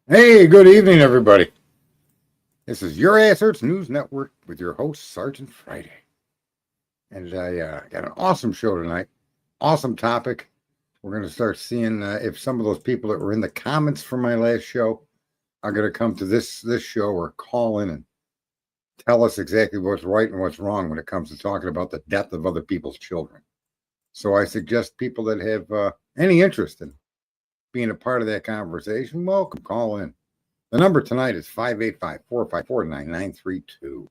Hey, good evening, everybody. This is Your Ass Hurts News Network with your host, Sergeant Friday. And I got an awesome show tonight. Awesome topic. We're going to start seeing if some of those people that were in the comments from my last show are going to come to this show or call in and tell us exactly what's right and what's wrong when it comes to talking about the death of other people's children. So I suggest people that have any interest in being a part of that conversation, welcome, call in. The number tonight is 585-454-9932. Give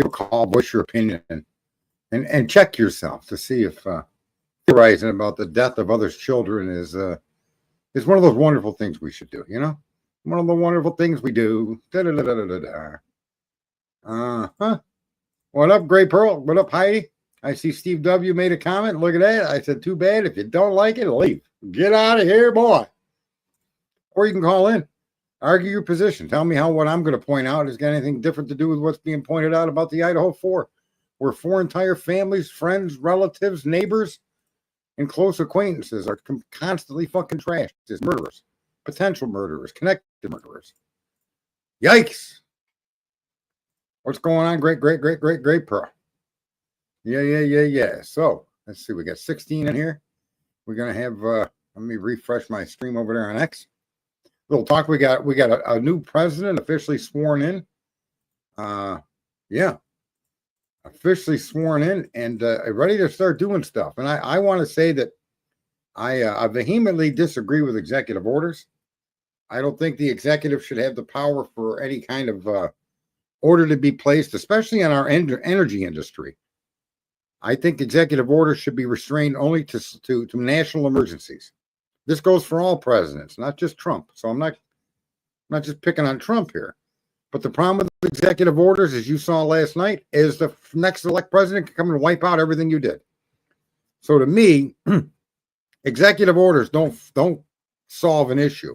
a call, voice your opinion, and check yourself to see if theorizing about the death of others' children is one of those wonderful things we should do, you know? One of the wonderful things we do. Da-da-da-da-da-da. Uh-huh. What up, Gray Pearl? What up, Heidi? I see Steve W. made a comment. Look at that. I said, too bad. If you don't like it, leave. Get out of here, boy. Or you can call in. Argue your position. Tell me how what I'm going to point out has got anything different to do with what's being pointed out about the Idaho 4, where 4 entire families, friends, relatives, neighbors, and close acquaintances are constantly fucking trashed as murderers, potential murderers, connected murderers. Yikes. What's going on? Great Pearl. Yeah. So, let's see. We got 16 in here. We're going to have, let me refresh my stream over there on X. Little talk. We got a new president officially sworn in. Yeah, officially sworn in and ready to start doing stuff. And I want to say that I vehemently disagree with executive orders. I don't think the executive should have the power for any kind of order to be placed, especially in our energy industry. I think executive orders should be restrained only to national emergencies. This goes for all presidents, not just Trump. So I'm not just picking on Trump here. But the problem with executive orders, as you saw last night, is the next elect president can come and wipe out everything you did. So to me, executive orders don't solve an issue.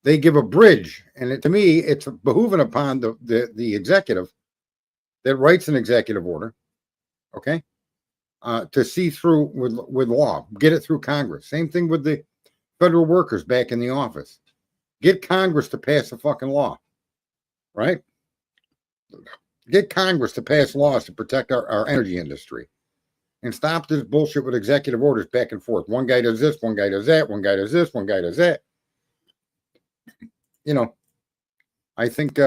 They give a bridge, and to me, it's behooving upon the executive that writes an executive order, okay, to see through with law, get it through Congress. Same thing with the federal workers back in the office. Get Congress to pass a fucking law, right? Get Congress to pass laws to protect our energy industry and stop this bullshit with executive orders back and forth. One guy does this, one guy does that, one guy does this, one guy does that. You know, I think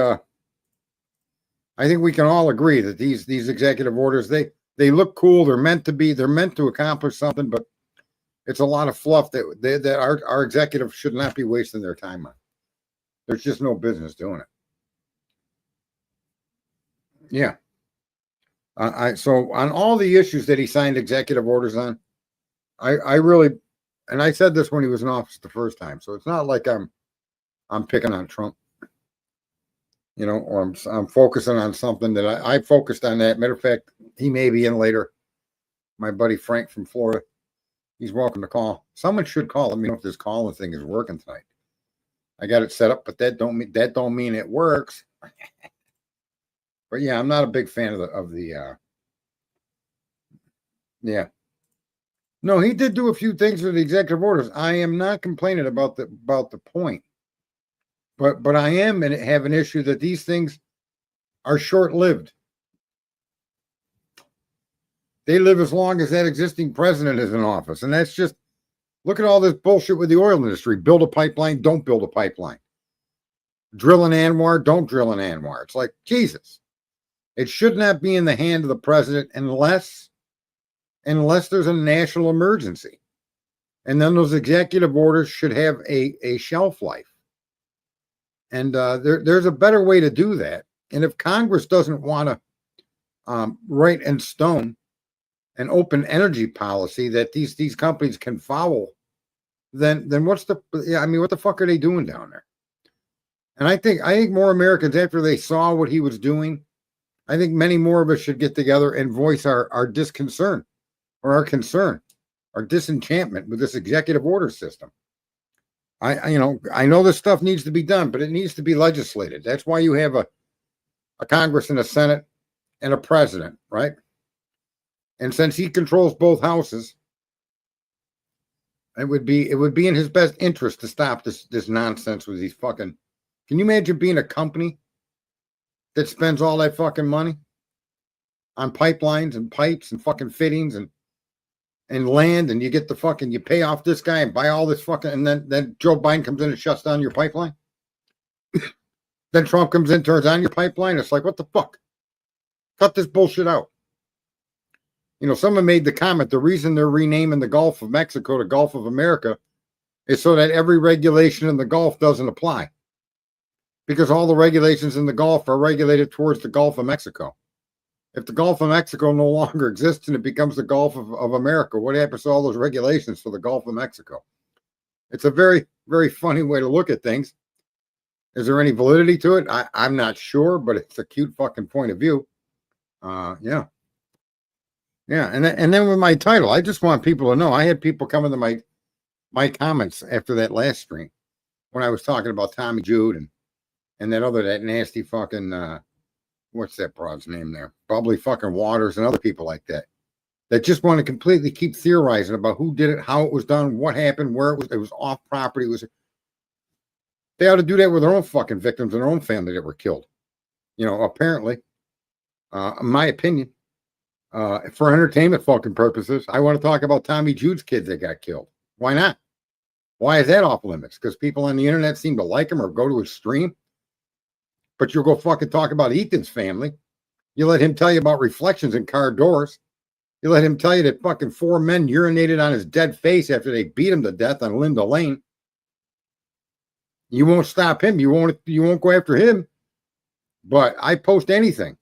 we can all agree that these executive orders, they look cool. They're meant to accomplish something, but it's a lot of fluff that our executives should not be wasting their time on. There's just no business doing it. Yeah. So on all the issues that he signed executive orders on, I really, and I said this when he was in office the first time, so it's not like I'm picking on Trump, you know, or I'm focusing on something that I focused on that. Matter of fact, he may be in later. My buddy Frank from Florida, he's welcome to call. Someone should call. Let me know if this calling thing is working tonight. I got it set up, but that don't mean it works. But yeah, I'm not a big fan of the yeah. No, he did do a few things with the executive orders. I am not complaining about the point. But I am and have an issue that these things are short-lived. They live as long as that existing president is in office. And that's just, look at all this bullshit with the oil industry. Build a pipeline, don't build a pipeline. Drill an Anwar, don't drill an Anwar. It's like, Jesus. It should not be in the hand of the president unless there's a national emergency. And then those executive orders should have a shelf life. And there's a better way to do that. And if Congress doesn't want to write in stone an open energy policy that these companies can follow, then what the fuck are they doing down there? And I think more Americans, after they saw what he was doing, I think many more of us should get together and voice our disconcern or our concern, our disenchantment with this executive order system. I know this stuff needs to be done, but it needs to be legislated. That's why you have a Congress and a Senate and a president, right? And since he controls both houses, It would be in his best interest to stop this nonsense with these fucking. Can you imagine being a company that spends all that fucking money on pipelines and pipes and fucking fittings and land, and you get the fucking, you pay off this guy and buy all this fucking, and then Joe Biden comes in and shuts down your pipeline. Then Trump comes in, turns on your pipeline. It's like, what the fuck? Cut this bullshit out. You know, someone made the comment, the reason they're renaming the Gulf of Mexico to Gulf of America is so that every regulation in the Gulf doesn't apply. Because all the regulations in the Gulf are regulated towards the Gulf of Mexico. If the Gulf of Mexico no longer exists and it becomes the Gulf of America, what happens to all those regulations for the Gulf of Mexico? It's a very, very funny way to look at things. Is there any validity to it? I'm not sure, but it's a cute fucking point of view. Yeah. Yeah, and then with my title, I just want people to know. I had people come into my comments after that last stream when I was talking about Tommy Jude and that nasty fucking what's that broad's name there? Bubbly fucking Waters and other people like that just want to completely keep theorizing about who did it, how it was done, what happened, where it was off property. They ought to do that with their own fucking victims and their own family that were killed. You know, apparently, in my opinion. For entertainment fucking purposes, I want to talk about Tommy Jude's kids that got killed. Why not? Why is that off limits? Because people on the internet seem to like him or go to his stream. But you'll go fucking talk about Ethan's family. You let him tell you about reflections in car doors. You let him tell you that fucking 4 men urinated on his dead face after they beat him to death on Linda Lane. You won't stop him. You won't go after him. But I post anything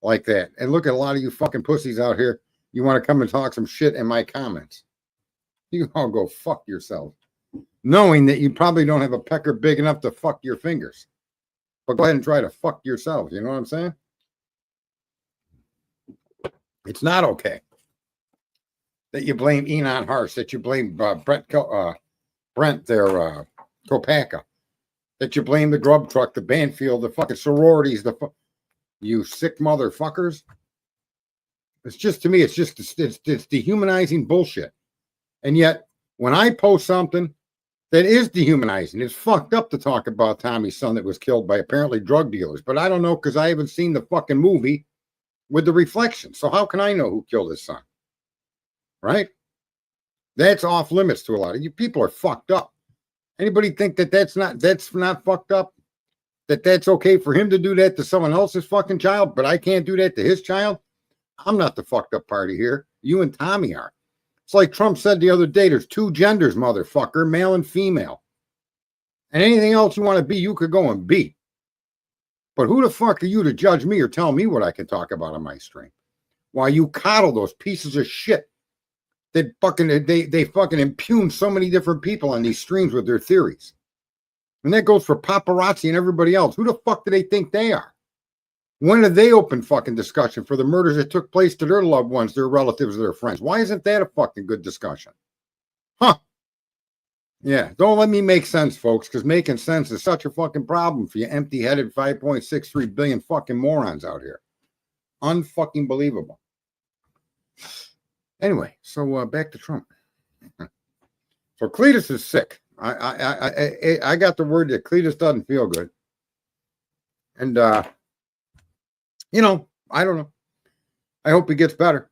like that. And look at a lot of you fucking pussies out here. You want to come and talk some shit in my comments. You all go fuck yourself. Knowing that you probably don't have a pecker big enough to fuck your fingers. But go ahead and try to fuck yourself. You know what I'm saying? It's not okay that you blame Enon Harsh, that you blame Brent there, Kopaka, that you blame the grub truck, the Banfield, the fucking sororities, you sick motherfuckers. It's just, to me, it's dehumanizing bullshit. And yet, when I post something that is dehumanizing, it's fucked up to talk about Tommy's son that was killed by apparently drug dealers. But I don't know, because I haven't seen the fucking movie with the reflection. So how can I know who killed his son? Right? That's off limits to a lot of you. People are fucked up. Anybody think that's not fucked up? That's okay for him to do that to someone else's fucking child, but I can't do that to his child? I'm not the fucked up party here. You and Tommy are. It's like Trump said the other day, there's 2 genders, motherfucker, male and female. And anything else you want to be, you could go and be. But who the fuck are you to judge me or tell me what I can talk about on my stream? While you coddle those pieces of shit that they fucking impugn so many different people on these streams with their theories. And that goes for paparazzi and everybody else. Who the fuck do they think they are? When did they open fucking discussion for the murders that took place to their loved ones, their relatives, their friends? Why isn't that a fucking good discussion? Huh? Yeah, don't let me make sense, folks, because making sense is such a fucking problem for you empty-headed 5.63 billion fucking morons out here. Unfucking believable. Anyway, so back to Trump. So Cletus is sick. I got the word that Cletus doesn't feel good. And, you know, I don't know. I hope he gets better.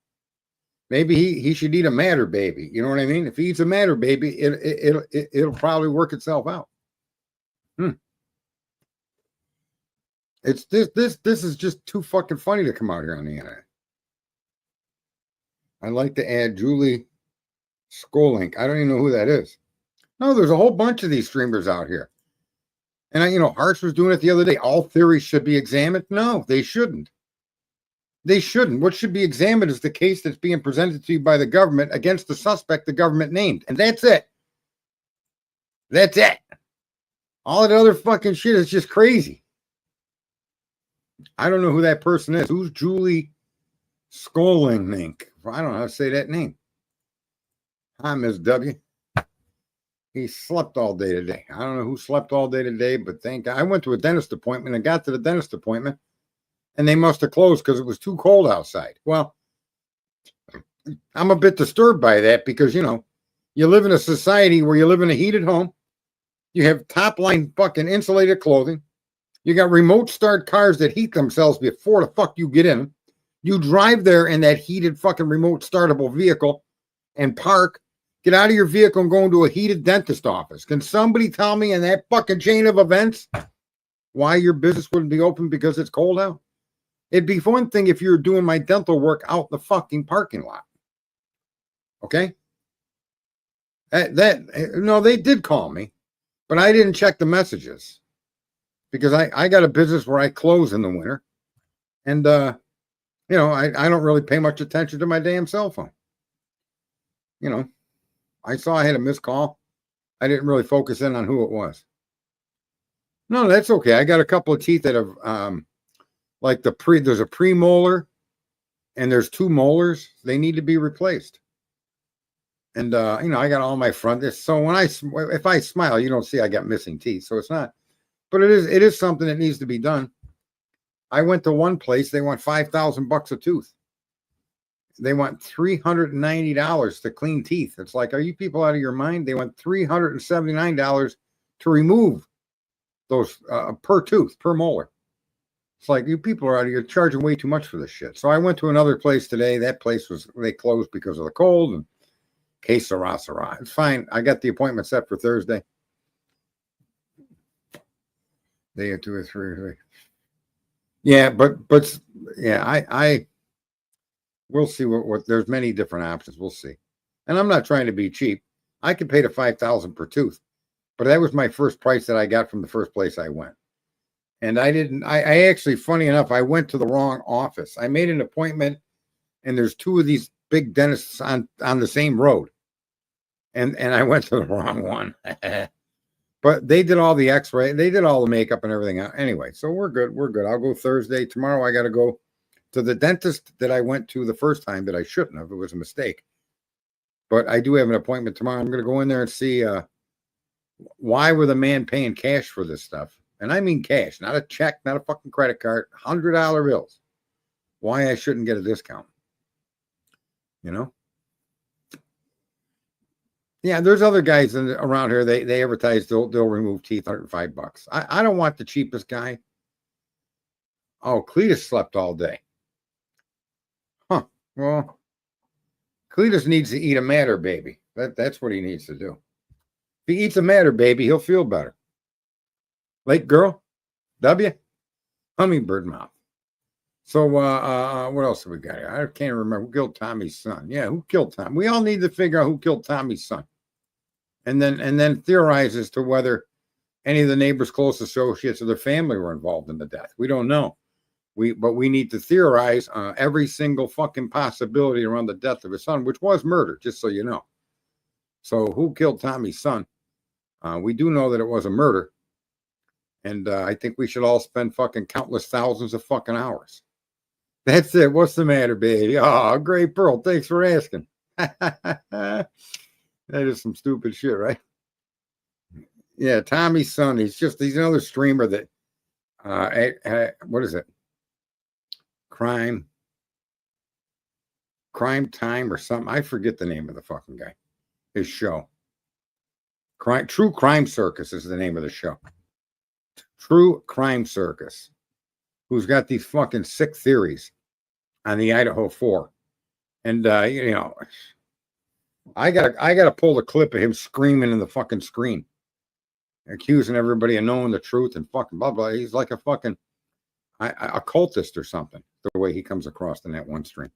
Maybe he should eat a matter baby. You know what I mean? If he eats a matter baby, it'll probably work itself out. It's this is just too fucking funny to come out here on the internet. I'd like to add Julie Skolink. I don't even know who that is. No, there's a whole bunch of these streamers out here. And, Harsh was doing it the other day. All theories should be examined. No, they shouldn't. They shouldn't. What should be examined is the case that's being presented to you by the government against the suspect the government named. And that's it. That's it. All that other fucking shit is just crazy. I don't know who that person is. Who's Julie Skolink? I don't know how to say that name. Hi, Ms. W. He slept all day today. I don't know who slept all day today, but thank God. I went to a dentist appointment and got to the dentist appointment, and they must have closed because it was too cold outside. Well, I'm a bit disturbed by that because, You live in a society where you live in a heated home. You have top line fucking insulated clothing. You got remote start cars that heat themselves before the fuck you get in them. You drive there in that heated fucking remote startable vehicle and park. Get out of your vehicle and go into a heated dentist office. Can somebody tell me in that fucking chain of events why your business wouldn't be open because it's cold out? It'd be one thing if you were doing my dental work out in the fucking parking lot. Okay? No, they did call me, but I didn't check the messages because I got a business where I close in the winter. And, you know, I don't really pay much attention to my damn cell phone. You know, I saw I had a missed call. I didn't really focus in on who it was. No, that's okay. I got a couple of teeth that have, like there's a premolar and there's 2 molars. They need to be replaced. And, you know, I got all my front. So if I smile, you don't see I got missing teeth. So it's not, but it is something that needs to be done. I went to one place. They want $5,000 a tooth. They want $390 to clean teeth. It's like, are you people out of your mind? They want $379 to remove those per tooth, per molar. It's like, you people are out of here charging way too much for this shit. So I went to another place today. That place they closed because of the cold and que sera. It's fine. I got the appointment set for Thursday. Day or 2 or 3. Yeah, but yeah, I we'll see what there's many different options. We'll see. And I'm not trying to be cheap. I could pay the $5,000 per tooth, but that was my first price that I got from the first place I went. And I actually, funny enough, I went to the wrong office. I made an appointment and there's 2 of these big dentists on the same road. And I went to the wrong one. But they did all the x-ray. They did all the makeup and everything. Anyway, so we're good. We're good. I'll go Thursday. Tomorrow I got to go to the dentist that I went to the first time that I shouldn't have. It was a mistake. But I do have an appointment tomorrow. I'm going to go in there and see why were the man paying cash for this stuff? And I mean cash, not a check, not a fucking credit card, $100 bills. Why I shouldn't get a discount. You know? Yeah, there's other guys around here. They advertise they'll remove teeth, $105. I don't want the cheapest guy. Oh, Cletus slept all day. Huh. Well, Cletus needs to eat a matter baby. That's what he needs to do. If he eats a matter baby, he'll feel better. Late girl, W, hummingbird mouth. So what else have we got here? I can't remember. Who killed Tommy's son? Yeah, who killed Tom? We all need to figure out who killed Tommy's son. And then theorize as to whether any of the neighbors' close associates or their family were involved in the death. We don't know. But we need to theorize every single fucking possibility around the death of his son, which was murder, just so you know. So who killed Tommy's son? We do know that it was a murder. And I think we should all spend fucking countless thousands of fucking hours. That's it. What's the matter, baby? Oh, great Pearl. Thanks for asking. That is some stupid shit, right? Yeah, Tommy's son. He's another streamer that, what is it? Crime Time or something. I forget the name of the fucking guy. His show. True Crime Circus is the name of the show. True Crime Circus. Who's got these fucking sick theories on the Idaho 4. And, you know, I gotta pull the clip of him screaming in the fucking screen, accusing everybody of knowing the truth and fucking blah blah. He's like a fucking a cultist or something. The way he comes across in that one stream.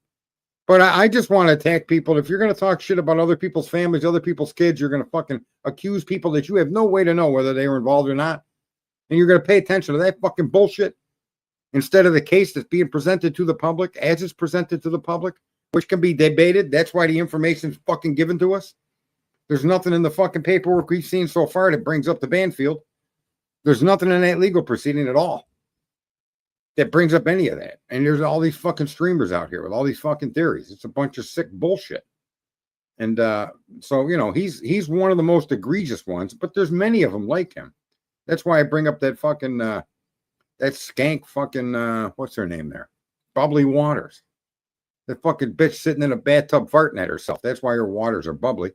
But I just want to attack people. If you're gonna talk shit about other people's families, other people's kids, you're gonna fucking accuse people that you have no way to know whether they were involved or not, and you're gonna pay attention to that fucking bullshit instead of the case that's being presented to the public as it's presented to the public, which can be debated. That's why the information's fucking given to us. There's nothing in the fucking paperwork we've seen so far that brings up the Banfield. There's nothing in that legal proceeding at all that brings up any of that. And there's all these fucking streamers out here with all these fucking theories. It's a bunch of sick bullshit. And so, you know, he's one of the most egregious ones, but there's many of them like him. That's why I bring up that fucking, that skank fucking, what's her name there? Bubbly Waters. The fucking bitch sitting in a bathtub farting at herself. That's why her waters are bubbly.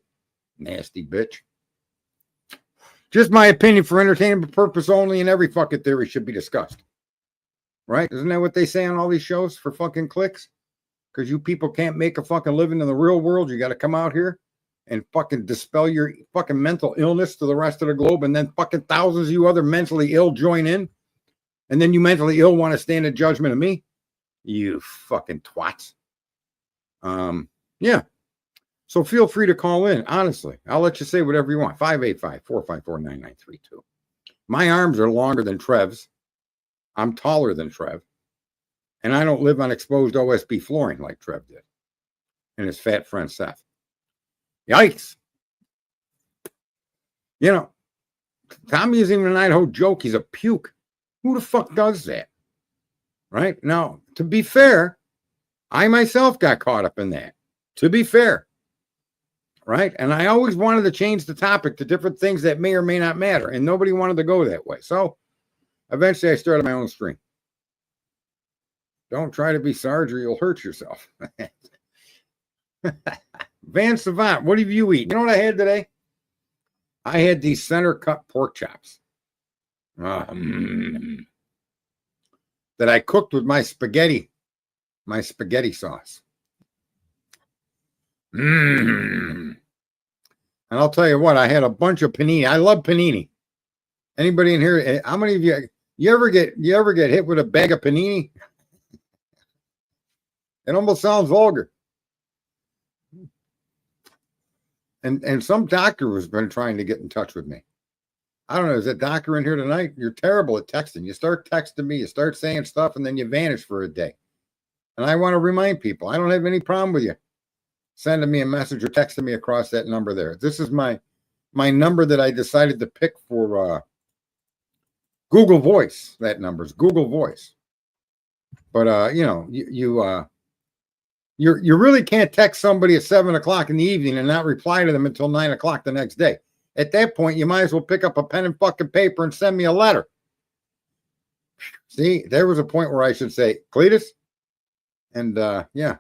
Nasty bitch. Just my opinion for entertainment purpose only, and every fucking theory should be discussed. Right? Isn't that what they say on all these shows for fucking clicks? Because you people can't make a fucking living in the real world. You got to come out here and fucking dispel your fucking mental illness to the rest of the globe, and then fucking thousands of you other mentally ill join in, and then you mentally ill want to stand in judgment of me? You fucking twats. Yeah. So feel free to call in. Honestly, I'll let you say whatever you want. 585-454-9932. My arms are longer than Trev's. I'm taller than Trev. And I don't live on exposed OSB flooring like Trev did. And his fat friend Seth. Yikes. You know, Tommy isn't even an Idaho joke. He's a puke. Who the fuck does that? Right? Now, to be fair, I myself got caught up in that. To be fair. Right? And I always wanted to change the topic to different things that may or may not matter. And nobody wanted to go that way. So eventually I started my own stream. Don't try to be Sarge or you'll hurt yourself. Van Savant, what have you eaten? You know what I had today? I had these center cut pork chops that I cooked with my spaghetti sauce. And I'll tell you what, I had a bunch of panini. I love panini. Anybody in here? How many of you ever get hit with a bag of panini? It almost sounds vulgar. And some doctor has been trying to get in touch with me. I don't know. Is that doctor in here tonight? You're terrible at texting. You start texting me, you start saying stuff, and then you vanish for a day. And I want to remind people, I don't have any problem with you sending me a message or texting me across that number there. This is my number that I decided to pick for Google Voice. That number is Google Voice. But you know, you really can't text somebody at 7 o'clock in the evening and not reply to them until 9 o'clock the next day. At that point, you might as well pick up a pen and fucking paper and send me a letter. See, there was a point where I should say, Cletus, and yeah.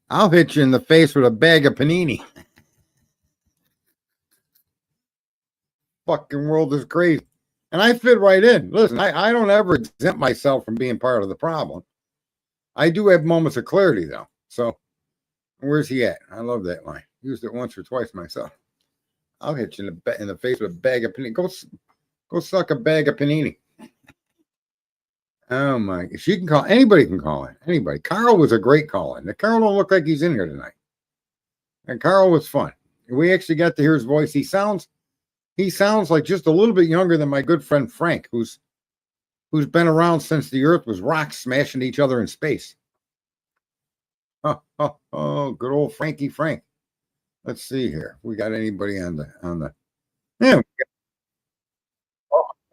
I'll hit you in the face with a bag of panini. Fucking world is crazy. And I fit right in. Listen, I don't ever exempt myself from being part of the problem. I do have moments of clarity, though. So, where's he at? I love that line. Used it once or twice myself. I'll hit you in the face with a bag of panini. Go suck a bag of panini. Oh, my. She can call. Anybody can call in. Anybody. Carl was a great call in. Carl don't look like he's in here tonight. And Carl was fun. We actually got to hear his voice. He sounds like just a little bit younger than my good friend Frank, who's been around since the earth was rocks smashing each other in space. Oh, good old Frankie Frank. Let's see here. We got anybody on the yeah.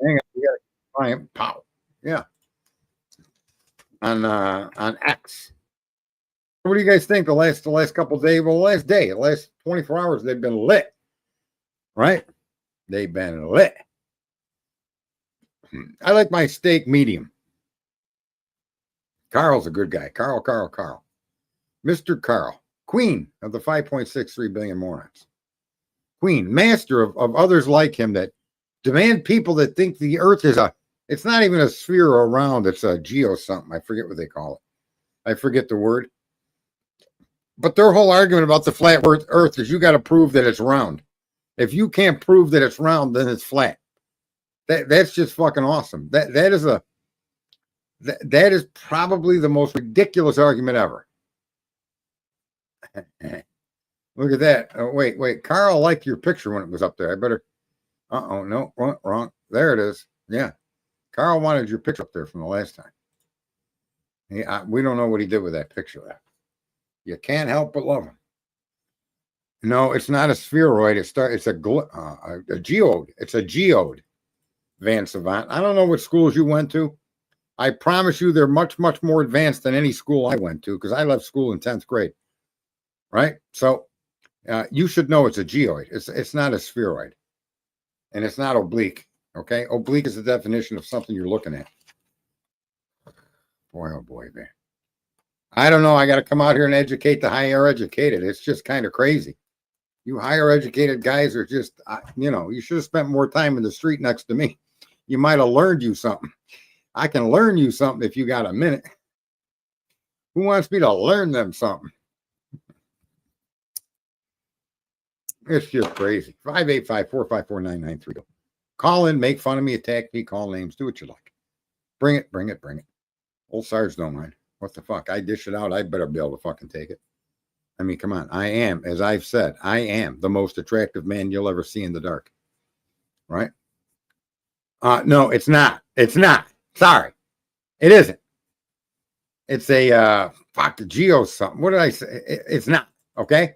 Hang on, we got a client. Pow. Yeah. On X. What do you guys think the last couple of days? Well, the last 24 hours, they've been lit. Right? They've been lit. I like my steak medium. Carl's a good guy. Carl. Mr. Carl. Queen of the 5.63 billion morons. Queen. Master of others like him that demand people that think the earth is it's not even a sphere or a round. It's a geo something. I forget what they call it. I forget the word. But their whole argument about the flat earth is you got to prove that it's round. If you can't prove that it's round, then it's flat. That's just fucking awesome. That is probably the most ridiculous argument ever. Look at that. Oh, wait. Carl liked your picture when it was up there. I better. No, wrong. There it is. Yeah. Carl wanted your picture up there from the last time. We don't know what he did with that picture. You can't help but love him. No, it's not a spheroid. It's a geode. It's a geode, Van Savant. I don't know what schools you went to. I promise you they're much, much more advanced than any school I went to because I left school in 10th grade. Right? So you should know it's a geoid. It's not a spheroid. And it's not oblique. Okay? Oblique is the definition of something you're looking at. Boy, oh boy, man. I don't know. I got to come out here and educate the higher educated. It's just kind of crazy. You higher educated guys are just, you should have spent more time in the street next to me. You might have learned you something. I can learn you something if you got a minute. Who wants me to learn them something? It's just crazy. 585-454-9930. Call in, make fun of me, attack me, call names, do what you like. Bring it, bring it, bring it. Old Sarge don't mind. What the fuck? I dish it out. I better be able to fucking take it. I mean, come on. I am, as I've said, I am the most attractive man you'll ever see in the dark. Right? No, it's not. It's not. Sorry. It isn't. It's a fuck the Geo something. What did I say? It's not. Okay?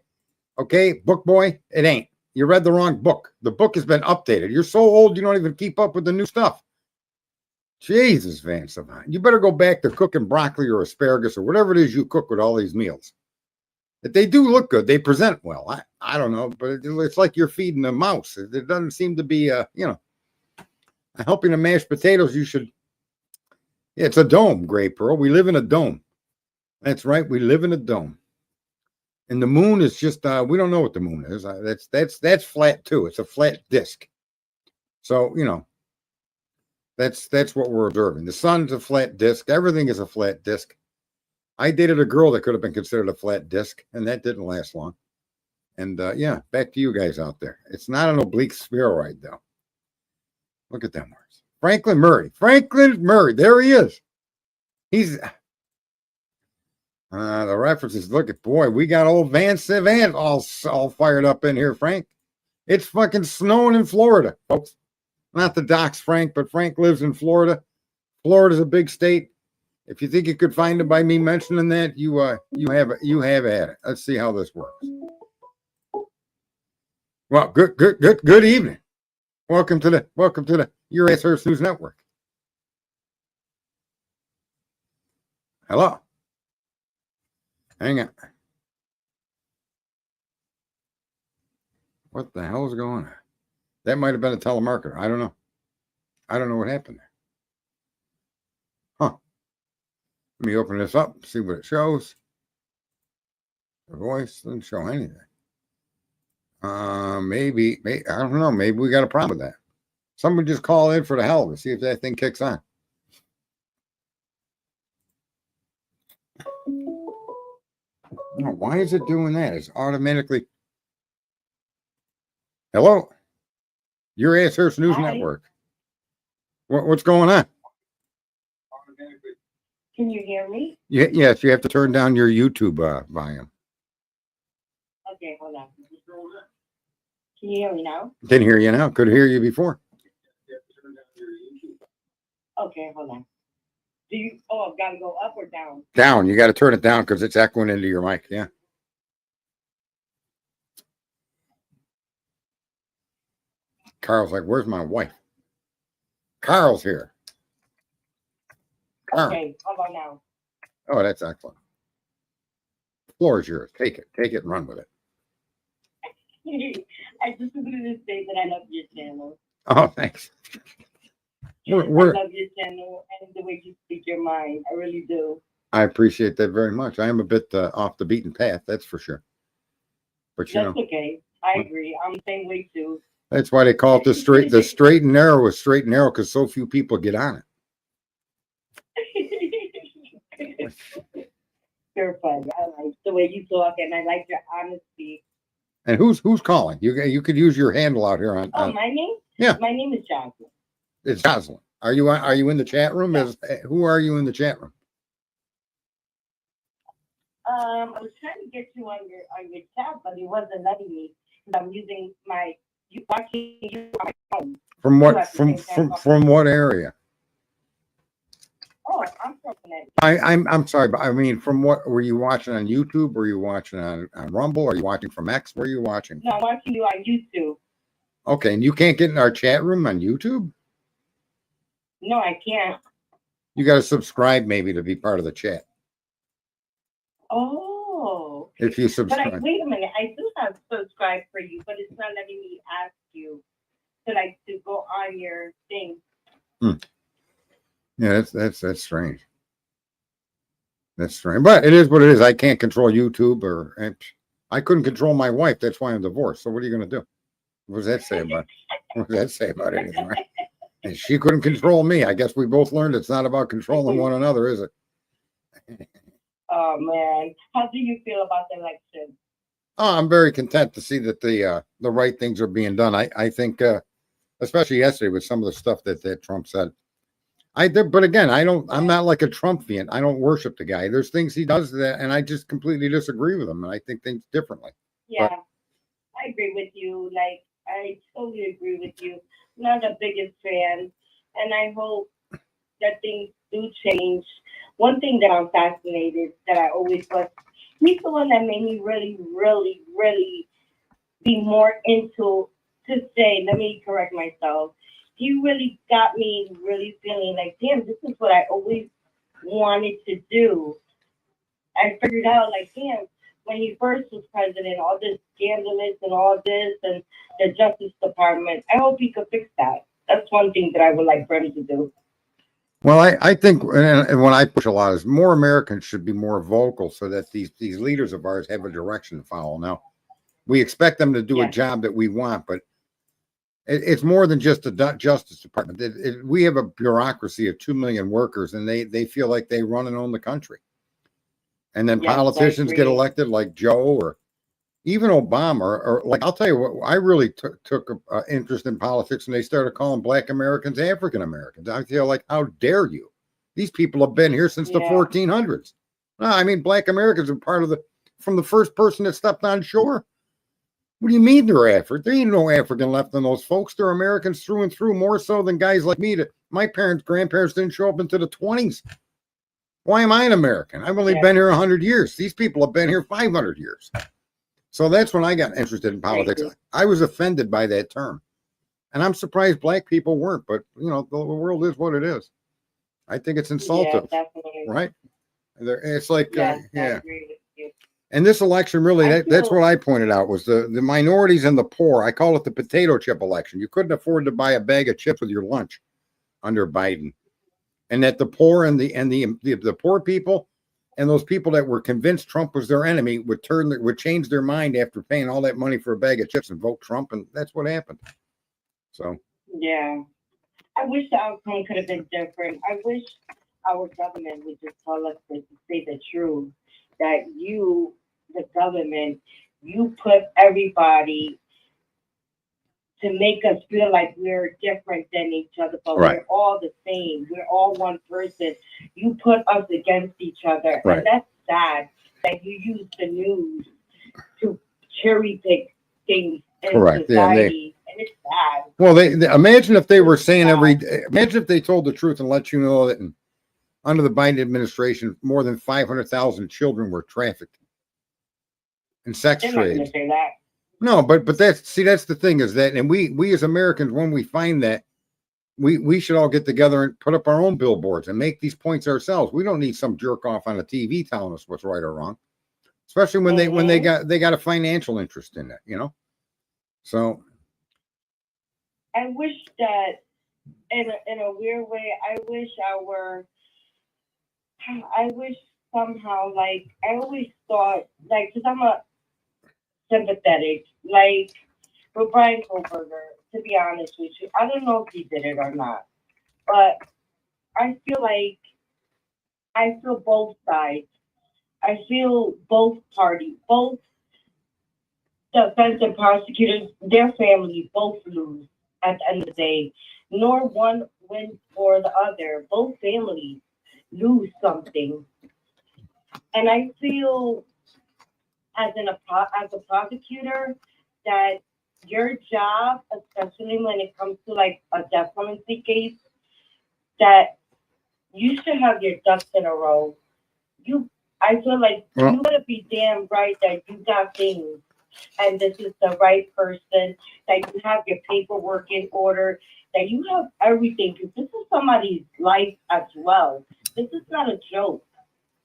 Okay, book boy, it ain't. You read the wrong book. The book has been updated. You're so old you don't even keep up with the new stuff. Jesus, Van Savant. You better go back to cooking broccoli or asparagus or whatever it is you cook with all these meals. If they do look good, they present well. I don't know, but it's like you're feeding a mouse. It doesn't seem to be, a helping of mashed potatoes. You should. Yeah, it's a dome, Gray Pearl. We live in a dome. That's right. We live in a dome. And the moon is just, we don't know what the moon is. That's flat too. It's a flat disc. So, that's what we're observing. The sun's a flat disc. Everything is a flat disc. I dated a girl that could have been considered a flat disc, and that didn't last long. And back to you guys out there. It's not an oblique spheroid, though. Look at them words. Franklin Murray. Franklin Murray. There he is. He's the references. Look at boy. We got old Van Savant all fired up in here, Frank. It's fucking snowing in Florida, folks. Not the docks, Frank, but Frank lives in Florida. Florida's a big state. If you think you could find it by me mentioning that, you have at it. Let's see how this works. Well, good evening. Welcome to the Your Ass Hurts News Network. Hello. Hang on. What the hell is going on? That might have been a telemarketer. I don't know. I don't know what happened there. Huh. Let me open this up, see what it shows. The voice doesn't show anything. Maybe, I don't know. Maybe we got a problem with that. Someone just call in for the hell of it. See if that thing kicks on. No, why is it doing that? It's automatically. Hello? Your Ass Hurts News Network. What's going on? Can you hear me? Yes, you have to turn down your YouTube volume. Okay, hold on. Can you hear me now? Can hear you now. Could hear you before. Okay, hold on. I've got to go up or down? Down. You got to turn it down because it's echoing into your mic. Yeah. Carl's like, where's my wife? Carl's here. Carl. Okay, how about now? Oh, that's excellent. The floor is yours. Take it. Take it and run with it. I just wanted to say that I love your channel. Oh, thanks. I love your channel and the way you speak your mind. I really do. I appreciate that very much. I am a bit off the beaten path, that's for sure. But that's okay. I agree. I'm the same way too. That's why they call it the straight and narrow is straight and narrow because so few people get on it. You're funny. I like the way you talk, and I like your honesty. And who's calling? You could use your handle out here on. My name? Yeah, my name is Jocelyn. It's Jocelyn. Are you in the chat room? Yeah. Who are you in the chat room? I was trying to get you on your chat, but it wasn't letting me because I'm using watching you on my phone. From what area? Oh, I'm from Connecticut. I'm sorry, but I mean, from what were you watching on YouTube? Were you watching on Rumble? Are you watching from X? Where are you watching? No, I'm watching you on YouTube. Okay, and you can't get in our chat room on YouTube? No, I can't. You got to subscribe maybe to be part of the chat. Oh. If you subscribe. But wait a minute, I do have subscribed for you, but it's not letting me ask you to go on your thing. Yeah, that's strange. That's strange, but it is what it is. I can't control YouTube, and I couldn't control my wife. That's why I'm divorced. So what are you going to do? What does that say about? What does that say about anything? Right? And she couldn't control me. I guess we both learned it's not about controlling one another, is it? Oh man, how do you feel about the election? Oh, I'm very content to see that the right things are being done. I think, especially yesterday with some of the stuff that Trump said. I did, but again, I don't. I'm not like a Trumpian. I don't worship the guy. There's things he does that, and I just completely disagree with him, and I think things differently. Yeah, But I agree with you. Like, I totally agree with you. I'm not the biggest fan, and I hope that things do change. One thing that I'm fascinated that I always was, he's the one that made me really, really, really be more into to say, let me correct myself. He really got me really feeling like, damn, this is what I always wanted to do. I figured out like, damn, when he first was president, all this scandalous and all this and the Justice Department. I hope he could fix that. That's one thing that I would like for him to do. well, I think, and what I push a lot is more Americans should be more vocal, so that these leaders of ours have a direction to follow. Now, we expect them to do a Yes. job that we want, but it's more than just the Justice Department. We have a bureaucracy of 2 million workers, and they feel like they run and own the country. And then Yes, I politicians get agree. elected like Joe or even Obama, or like I'll tell you what, I really took interest in politics when they started calling Black Americans African Americans. I feel like, how dare you? These people have been here since the Yeah, 1400s. No, I mean, Black Americans are part of from the first person that stepped on shore. What do you mean they're African? There ain't no African left in those folks. They're Americans through and through, more so than guys like me. That my grandparents didn't show up into the 20s. Why am I an American? I've only yeah, been here 100 years. These people have been here 500 years. So that's when I got interested in politics. crazy. I was offended by that term. And I'm surprised Black people weren't, but the world is what it is. I think it's Yeah, insultive, definitely. right? It's like, Yes, I yeah. agree with you. And this election really, I that's feel, what I pointed out, was the minorities and the poor. I call it the potato chip election. You couldn't afford to buy a bag of chips with your lunch under Biden. And that the poor and the poor people and those people that were convinced Trump was their enemy would change their mind after paying all that money for a bag of chips and vote Trump, and that's what happened. So yeah. I wish the outcome could have been different. I wish our government would just tell us to say the truth. That you, the government, you put everybody to make us feel like we're different than each other, but right, we're all the same. We're all one person. You put us against each other, right, and that's sad that you use the news to cherry pick things in correct. Yeah, and society, and it's sad. well, they imagine if they were It's saying sad. imagine if they told the truth and let you know that under the Biden administration, more than 500,000 children were trafficked in sex They're not going to trades. say that. No, but that's the thing, is that, and we as Americans, when we find that, we should all get together and put up our own billboards and make these points ourselves. We don't need some jerk off on the TV telling us what's right or wrong, especially when Hmm. they got a financial interest in it. So I wish that in a weird way, I wish somehow, like, I always thought, like, because I'm a sympathetic, like, with Brian Kohlberger, to be honest with you, I don't know if he did it or not, but I feel like I feel both sides. I feel both parties, both defense and prosecutors, their families both lose at the end of the day. Nor one wins for the other. Both families lose something. And I feel as a prosecutor that your job, especially when it comes to like a death penalty case, that you should have your ducks in a row. You, I feel like well, you gotta be damn right that you got things, and this is the right person. That you have your paperwork in order. That you have everything, because this is somebody's life as well. This is not a joke.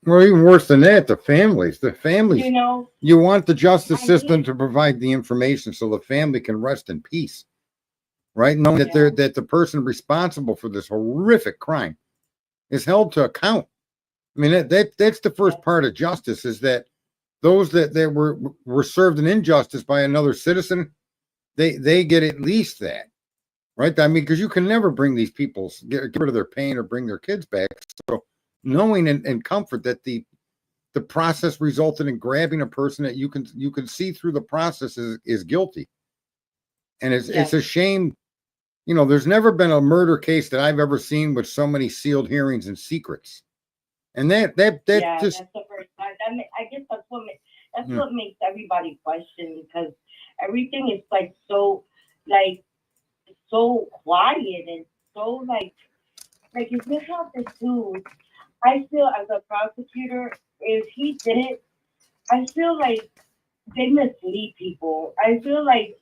well, even worse than that, the You families. know, You want the justice I system hate. to provide the information so the family can rest in peace, right? Knowing Yeah, that the person responsible for this horrific crime is held to account. I mean, that's the first part of justice, is that those that were served an injustice by another citizen, they get at least that, right? I mean, because you can never bring these people, get rid of their pain or bring their kids back. So knowing and comfort that the process resulted in grabbing a person that you can see through the process is guilty. And it's a shame. You know, there's never been a murder case that I've ever seen with so many sealed hearings and secrets. And that just, that's the first time. I guess that's what makes everybody question, because everything is like so quiet and so if you have to do, I feel as a prosecutor, if he did it, I feel like they mislead people. I feel like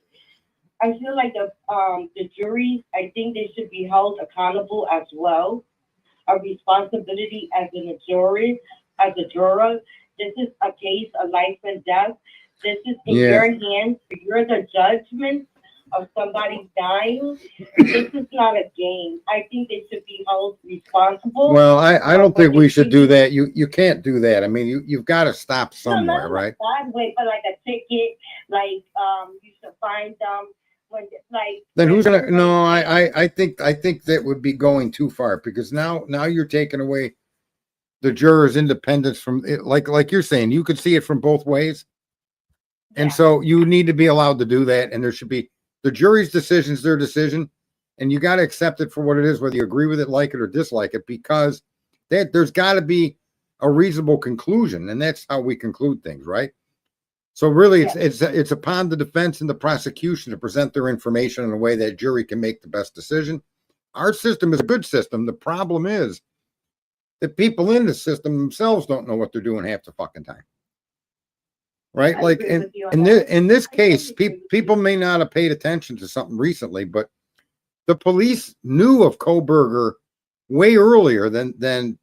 the juries, I think they should be held accountable as well. A responsibility as a jury, as a juror. This is a case of life and death. This is in your hands. You're the judgment of somebody dying. This is not a game. I think they should be held responsible. Well, I don't think we should do that. You can't do that. I mean, you've got to stop somewhere, not right? Bad way, but like a ticket, you should find them. Then who's gonna? No, I think that would be going too far, because now you're taking away the jurors' independence from it. Like you're saying, you could see it from both ways, and so you need to be allowed to do that. And there should be the jury's decision's their decision, and you got to accept it for what it is, whether you agree with it, like it, or dislike it, because there's got to be a reasonable conclusion, and that's how we conclude things, right? So really, it's upon the defense and the prosecution to present their information in a way that jury can make the best decision. Our system is a good system. The problem is that people in the system themselves don't know what they're doing half the fucking time, right? Like in this case, people may not have paid attention to something recently, but the police knew of Koberger way earlier than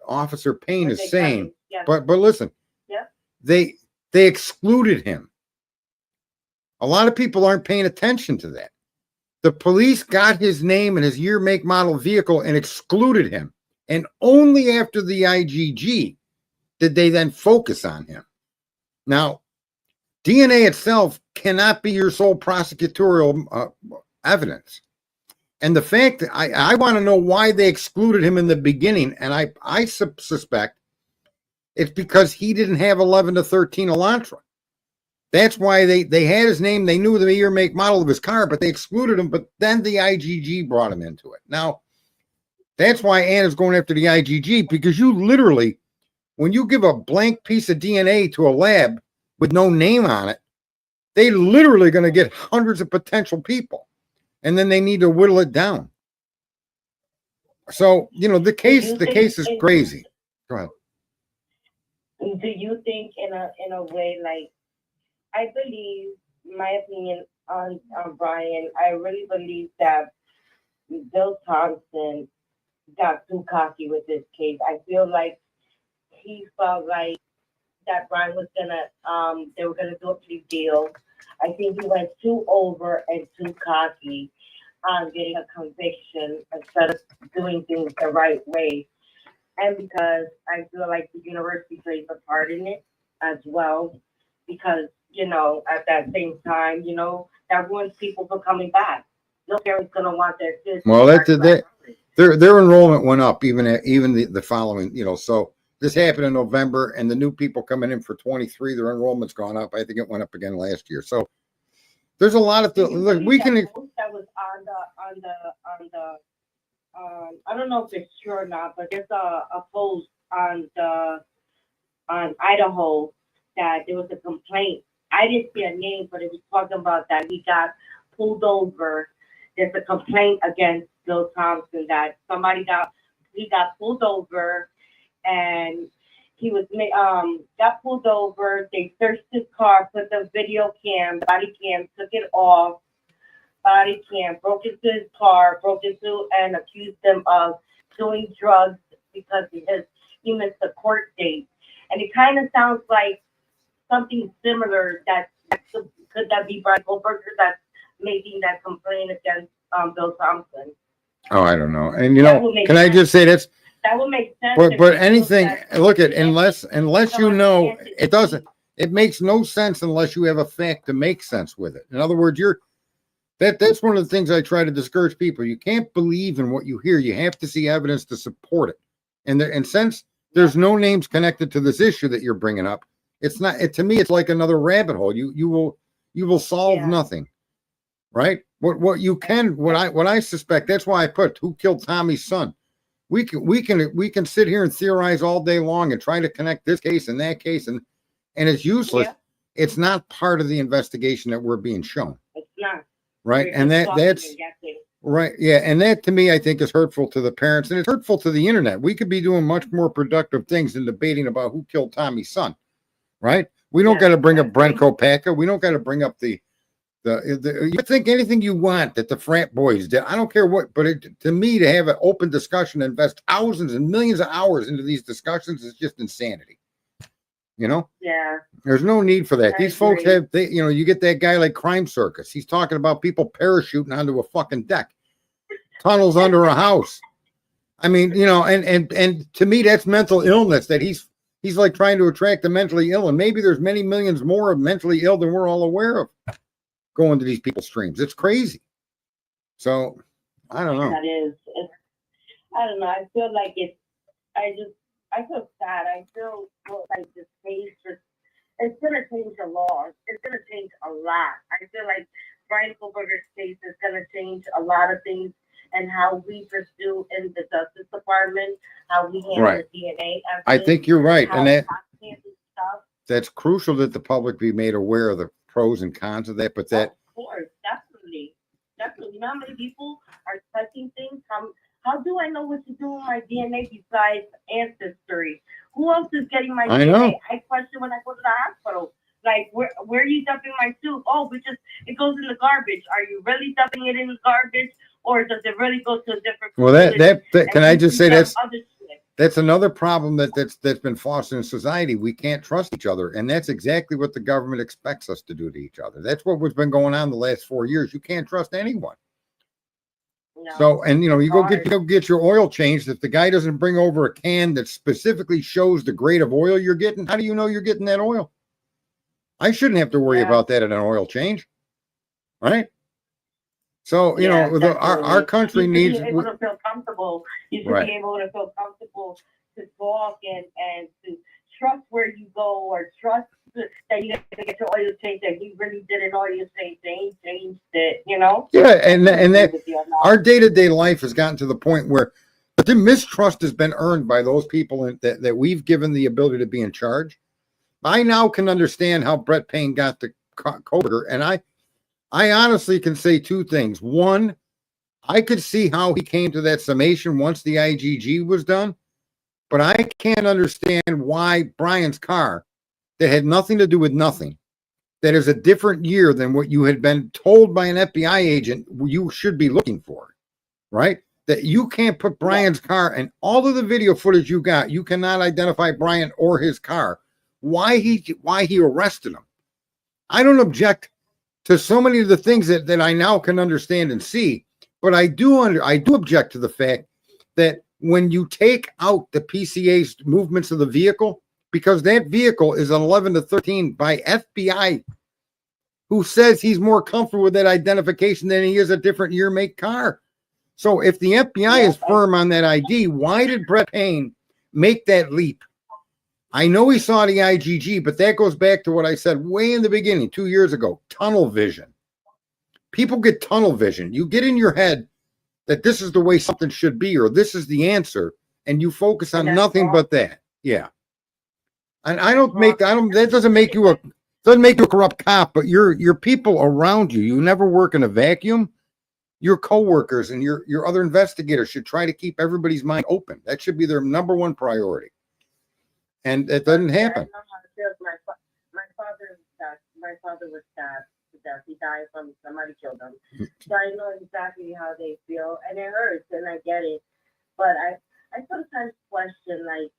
Officer Payne is saying. But listen, they excluded him. A lot of people aren't paying attention to that. The police got his name and his year, make, model vehicle and excluded him. And only after the IGG did they then focus on him. Now, DNA itself cannot be your sole prosecutorial evidence. And the fact that I want to know why they excluded him in the beginning, and I suspect it's because he didn't have 11 to 13 Elantra. That's why they had his name. They knew the year, make, model of his car, but they excluded him. But then the IGG brought him into it. Now, that's why Anna's going after the IGG, because you literally, when you give a blank piece of DNA to a lab with no name on it, they literally going to get hundreds of potential people. And then they need to whittle it down. So, the case is crazy. Go ahead. Do you think in a way, like, I believe, my opinion on Brian, I really believe that Bill Thompson got too cocky with this case. I feel like he felt like that Brian was they were gonna do a plea deal. I think he went too over and too cocky on getting a conviction instead of doing things the right way. And because I feel like the university plays a part in it as well, because, at that same time, that ruins people from coming back. No parent's going to want their kids. Well, their enrollment went up even the following, so this happened in November, and the new people coming in for 23, their enrollment's gone up. I think it went up again last year. So there's a lot of look, we can. That was on the I don't know if it's true or not, but there's a post on Idaho that there was a complaint. I didn't see a name, but it was talking about that he got pulled over. There's a complaint against Bill Thompson that he got pulled over, and he was got pulled over. They searched his car, put the body cam, took it off. Body cam, broke into his car, and accused him of doing drugs because he missed the court date. And it kind of sounds like something similar could that be Brian Koberger that's making that complaint against Bill Thompson. Oh, I don't know. And can I just say That would make sense. But if but you anything, looked at look at the unless you someone know, answered it doesn't. It makes no sense unless you have a fact to make sense with it. In other words, that's one of the things I try to discourage people. You can't believe in what you hear. You have to see evidence to support it. And since there's no names connected to this issue that you're bringing up, it's not. To me, it's like another rabbit hole. You will solve Yeah. nothing, right? What I suspect. That's why I put who killed Tommy's son. We can sit here and theorize all day long and try to connect this case and that case, and it's useless. Yeah. It's not part of the investigation that we're being shown. It's not. Right. You're And just talking that's and guessing. right. Yeah. And that to me, I think is hurtful to the parents, and it's hurtful to the internet. We could be doing much more productive things than debating about who killed Tommy's son. Right. We don't Yeah, got to bring up I Brent agree. Kopacka. We don't got to bring up the you think anything you want that the frat boys did. I don't care what, but to me, to have an open discussion, invest thousands and millions of hours into these discussions is just insanity. You know, Yeah. there's no need for that. I These folks agree. you get that guy like Crime Circus. He's talking about people parachuting onto a fucking deck, tunnels under a house. I mean, and to me, that's mental illness. That he's like trying to attract the mentally ill, and maybe there's many millions more of mentally ill than we're all aware of going to these people's streams. It's crazy. So I don't know. That is. I don't know. I feel like it's. I feel sad. I feel like this case it's gonna change the law. It's gonna change a lot. I feel like Brian Kohlberger's case is gonna change a lot of things and how we pursue in the Justice Department, how we handle Right. the DNA evidence. I think you're right, how and cops handle stuff. that's crucial that the public be made aware of the pros and cons of that. But that, Of course, definitely. You know how many people are touching things? How do I know what to do with my DNA besides ancestry? Who else is getting my I DNA? know. I question when I go to the hospital. Like, where are you dumping my soup? Oh, it goes in the garbage. Are you really dumping it in the garbage, or does it really go to a different? well, that can I just say that's another problem that's been fostered in society. We can't trust each other, and that's exactly what the government expects us to do to each other. That's what has been going on the last 4 years. You can't trust anyone. No, so, and you go hard. get your oil changed. If the guy doesn't bring over a can that specifically shows the grade of oil you're getting, how do you know you're getting that oil? I shouldn't have to worry about that at an oil change, right? So our country needs. You should be able to feel comfortable. You should be able to feel comfortable to talk and to trust where you go, or trust that you get your oil changed, that he really did an oil change, changed it, Yeah, and that our day-to-day life has gotten to the point where the mistrust has been earned by those people that we've given the ability to be in charge. I now can understand how Brett Payne got to Koberger, and I honestly can say two things. One, I could see how he came to that summation once the IGG was done, but I can't understand why Brian's car, that had nothing to do with nothing, that is a different year than what you had been told by an FBI agent you should be looking for, right? That you can't put Brian's car, and all of the video footage you got, you cannot identify Brian or his car. Why he arrested him. I don't object to so many of the things that I now can understand and see, but I do object to the fact that when you take out the PCA's movements of the vehicle, because that vehicle is an 11 to 13 by FBI, who says he's more comfortable with that identification than he is a different year make car. So if the FBI is firm on that ID, why did Brett Payne make that leap? I know he saw the IGG, but that goes back to what I said way in the beginning, 2 years ago, tunnel vision. People get tunnel vision. You get in your head that this is the way something should be, or this is the answer, and you focus on nothing but that. Yeah. And that doesn't make you a corrupt cop, but your people around you. You never work in a vacuum. Your coworkers and your other investigators should try to keep everybody's mind open. That should be their number one priority. And it doesn't happen. I know how it feels. My father was stabbed to death. He died from somebody killed him. So I know exactly how they feel, and it hurts, and I get it. But I sometimes question, like,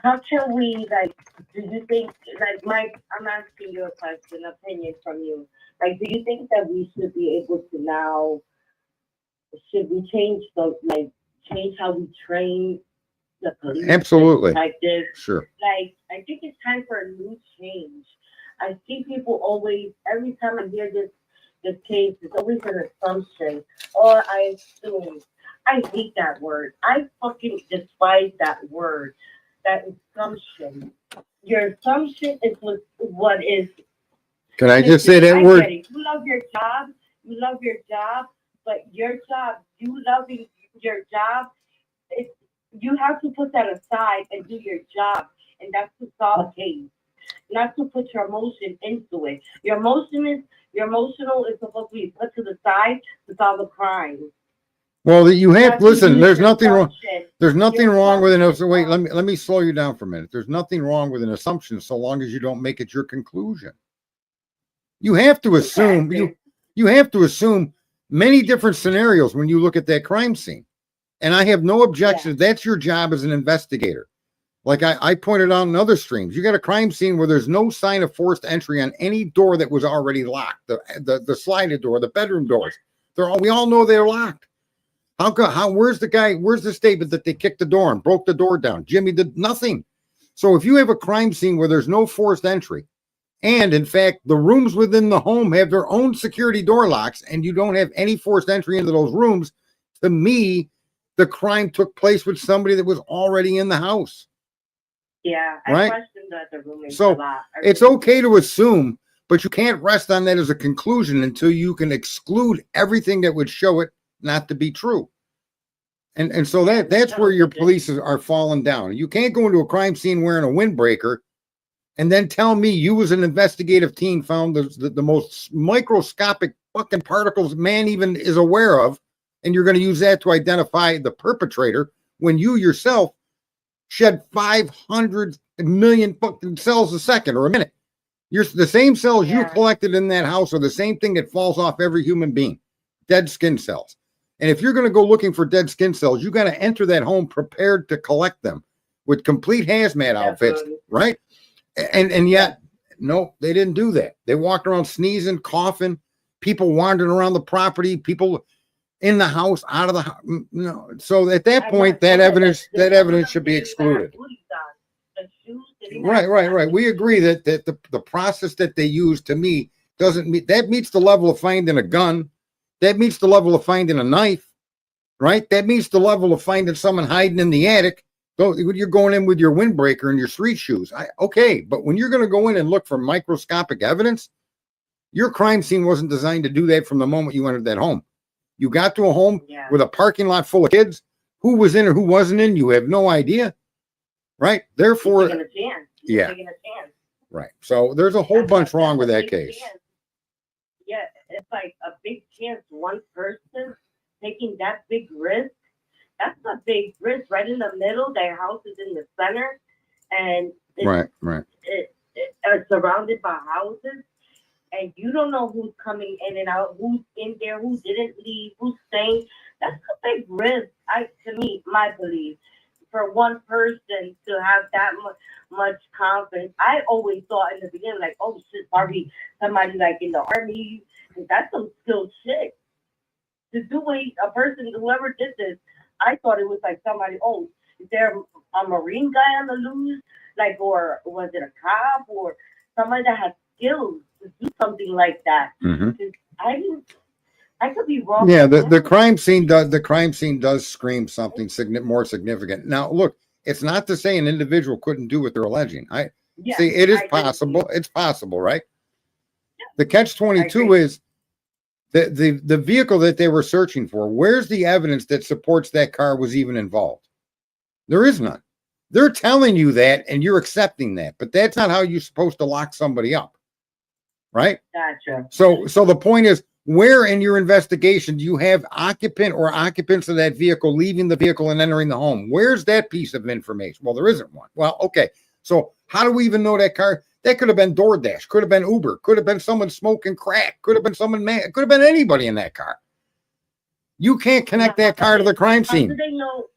how can we, do you think, I'm asking you a question, opinion from you. Like, do you think that we should be able to now should we change how we train the police, Absolutely. the detectives? Sure. Like, I think it's time for a new change. I see people always, every time I hear this case, it's always an assumption, or I assume. I hate that word. I fucking despise that word. That assumption. Your assumption is what is. Can I just Listen, say that I word? get it. You love your job. You love your job, but your job, you loving your job, you have to put that aside and do your job, and that's to solve a case, not to put your emotion into it. Your emotional is supposed to be put to the side to solve a crime. Well, you have Not to listen. use There's your nothing wrong. assumption. There's nothing Your wrong with an assumption. wait. Let me slow you down for a minute. There's nothing wrong with an assumption so long as you don't make it your conclusion. You have to assume you have to assume many different scenarios when you look at that crime scene. And I have no objection. That's your job as an investigator. Like I pointed out in other streams, you got a crime scene where there's no sign of forced entry on any door that was already locked. The sliding door, the bedroom doors, we all know they're locked. Where's the statement that they kicked the door and broke the door down? Jimmy did nothing. So if you have a crime scene where there's no forced entry, and in fact, the rooms within the home have their own security door locks, and you don't have any forced entry into those rooms, to me, the crime took place with somebody that was already in the house. Yeah, I right? questioned the roommates So a lot. it's okay to assume, but you can't rest on that as a conclusion until you can exclude everything that would show it not to be true. And so that's where your police are falling down. You can't go into a crime scene wearing a windbreaker and then tell me you as an investigative team found the most microscopic fucking particles man even is aware of, and you're going to use that to identify the perpetrator when you yourself shed 500 million fucking cells a second or a minute. The same cells you collected in that house are the same thing that falls off every human being, dead skin cells. And if you're going to go looking for dead skin cells, you got to enter that home prepared to collect them with complete hazmat outfits, right? And yet, no, they didn't do that. They walked around sneezing, coughing, people wandering around the property, people in the house, out of the house. No. So at that point, that evidence should be excluded. Right. We agree that the process that they use, to me, doesn't meet, that meets the level of finding a gun. That meets the level of finding a knife, right? That meets the level of finding someone hiding in the attic. You're going in with your windbreaker and your street shoes. Okay, but when you're going to go in and look for microscopic evidence, your crime scene wasn't designed to do that from the moment you entered that home. You got to a home with a parking lot full of kids. Who was in or who wasn't in, you have no idea, right? Therefore, right. So there's a whole bunch wrong with that case. Yeah, it's like a big chance. One person taking that big risk. That's a big risk right in the middle. Their house is in the center, and it's surrounded by houses, and you don't know who's coming in and out, who's in there, who didn't leave, who's staying. That's a big risk. To me, my belief, for one person to have that much confidence. I always thought in the beginning, like, oh shit, probably somebody like in the army. That's some skilled shit. To do a person, whoever did this, I thought it was like somebody, oh, is there a Marine guy on the loose? Like, or was it a cop or somebody that has skills to do something like that? Mm-hmm. I could be wrong. Yeah, the crime scene does scream something more significant. Now, look, it's not to say an individual couldn't do what they're alleging. See, it is possible. It's possible, right? Yeah. The catch-22 is the vehicle that they were searching for. Where's the evidence that supports that car was even involved? There is none. They're telling you that, and you're accepting that, but that's not how you're supposed to lock somebody up, right? Gotcha. So the point is, where in your investigation do you have occupant or occupants of that vehicle leaving the vehicle and entering the home? Where's that piece of information? Well, there isn't one. Well, okay. So how do we even know that car? That could have been DoorDash, could have been Uber, could have been someone smoking crack, could have been someone it could have been anybody in that car. You can't connect that car to the crime scene. How do they know?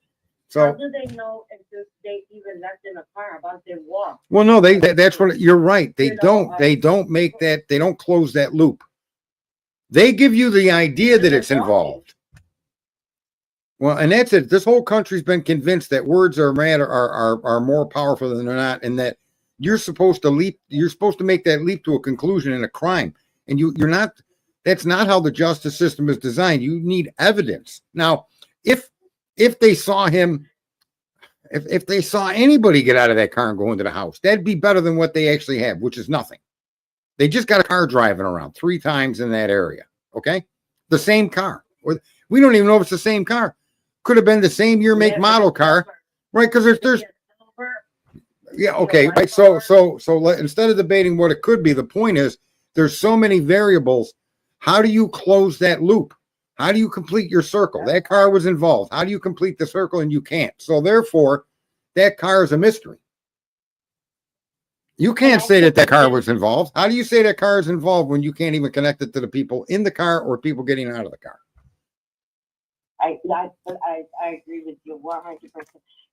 So how do they know if they even left in a car about their walk? Well, no, that's what you're right. They don't make that. They don't close that loop. They give you the idea that it's involved. Well, and that's it. This whole country's been convinced that words are more powerful than they're not, and that you're supposed to leap. You're supposed to make that leap to a conclusion in a crime, and you're not. That's not how the justice system is designed. You need evidence. Now, if they saw him, if they saw anybody get out of that car and go into the house, that'd be better than what they actually have, which is nothing. They just got a car driving around 3 times in that area. Okay, the same car. We don't even know if it's the same car. Could have been the same year, make, model car, right? Because there's yeah, okay, right. So instead of debating what it could be, the point is there's so many variables. How do you close that loop? How do you complete your circle? That car was involved. How do you complete the circle? And you can't. So therefore, that car is a mystery. You can't say that car was involved. How do you say that car is involved when you can't even connect it to the people in the car or people getting out of the car? I agree with you 100%.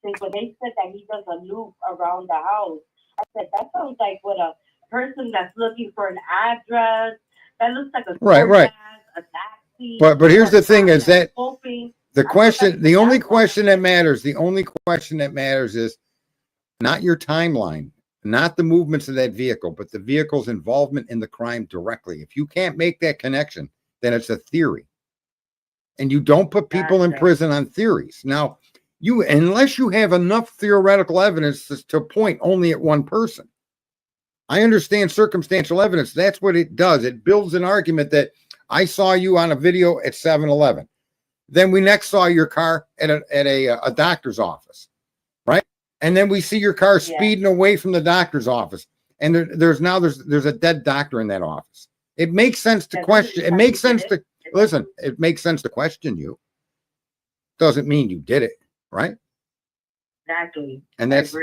Because when they said that he does a loop around the house, I said that sounds like what a person that's looking for an address. That looks like a right. A taxi. But here's the thing: is that hoping, the question? The only question that matters. The only question that matters is not your timeline, not the movements of that vehicle, but the vehicle's involvement in the crime directly. If you can't make that connection, then it's a theory. And you don't put people in prison on theories. Now, unless you have enough theoretical evidence to point only at one person. I understand circumstantial evidence. That's what it does. It builds an argument that I saw you on a video at 7-Eleven. Then we next saw your car at a doctor's office, right? And then we see your car speeding away from the doctor's office. And there's a dead doctor in that office. It makes sense to question. It makes sense to listen. It makes sense to question you. Doesn't mean you did it, right? Exactly. And that's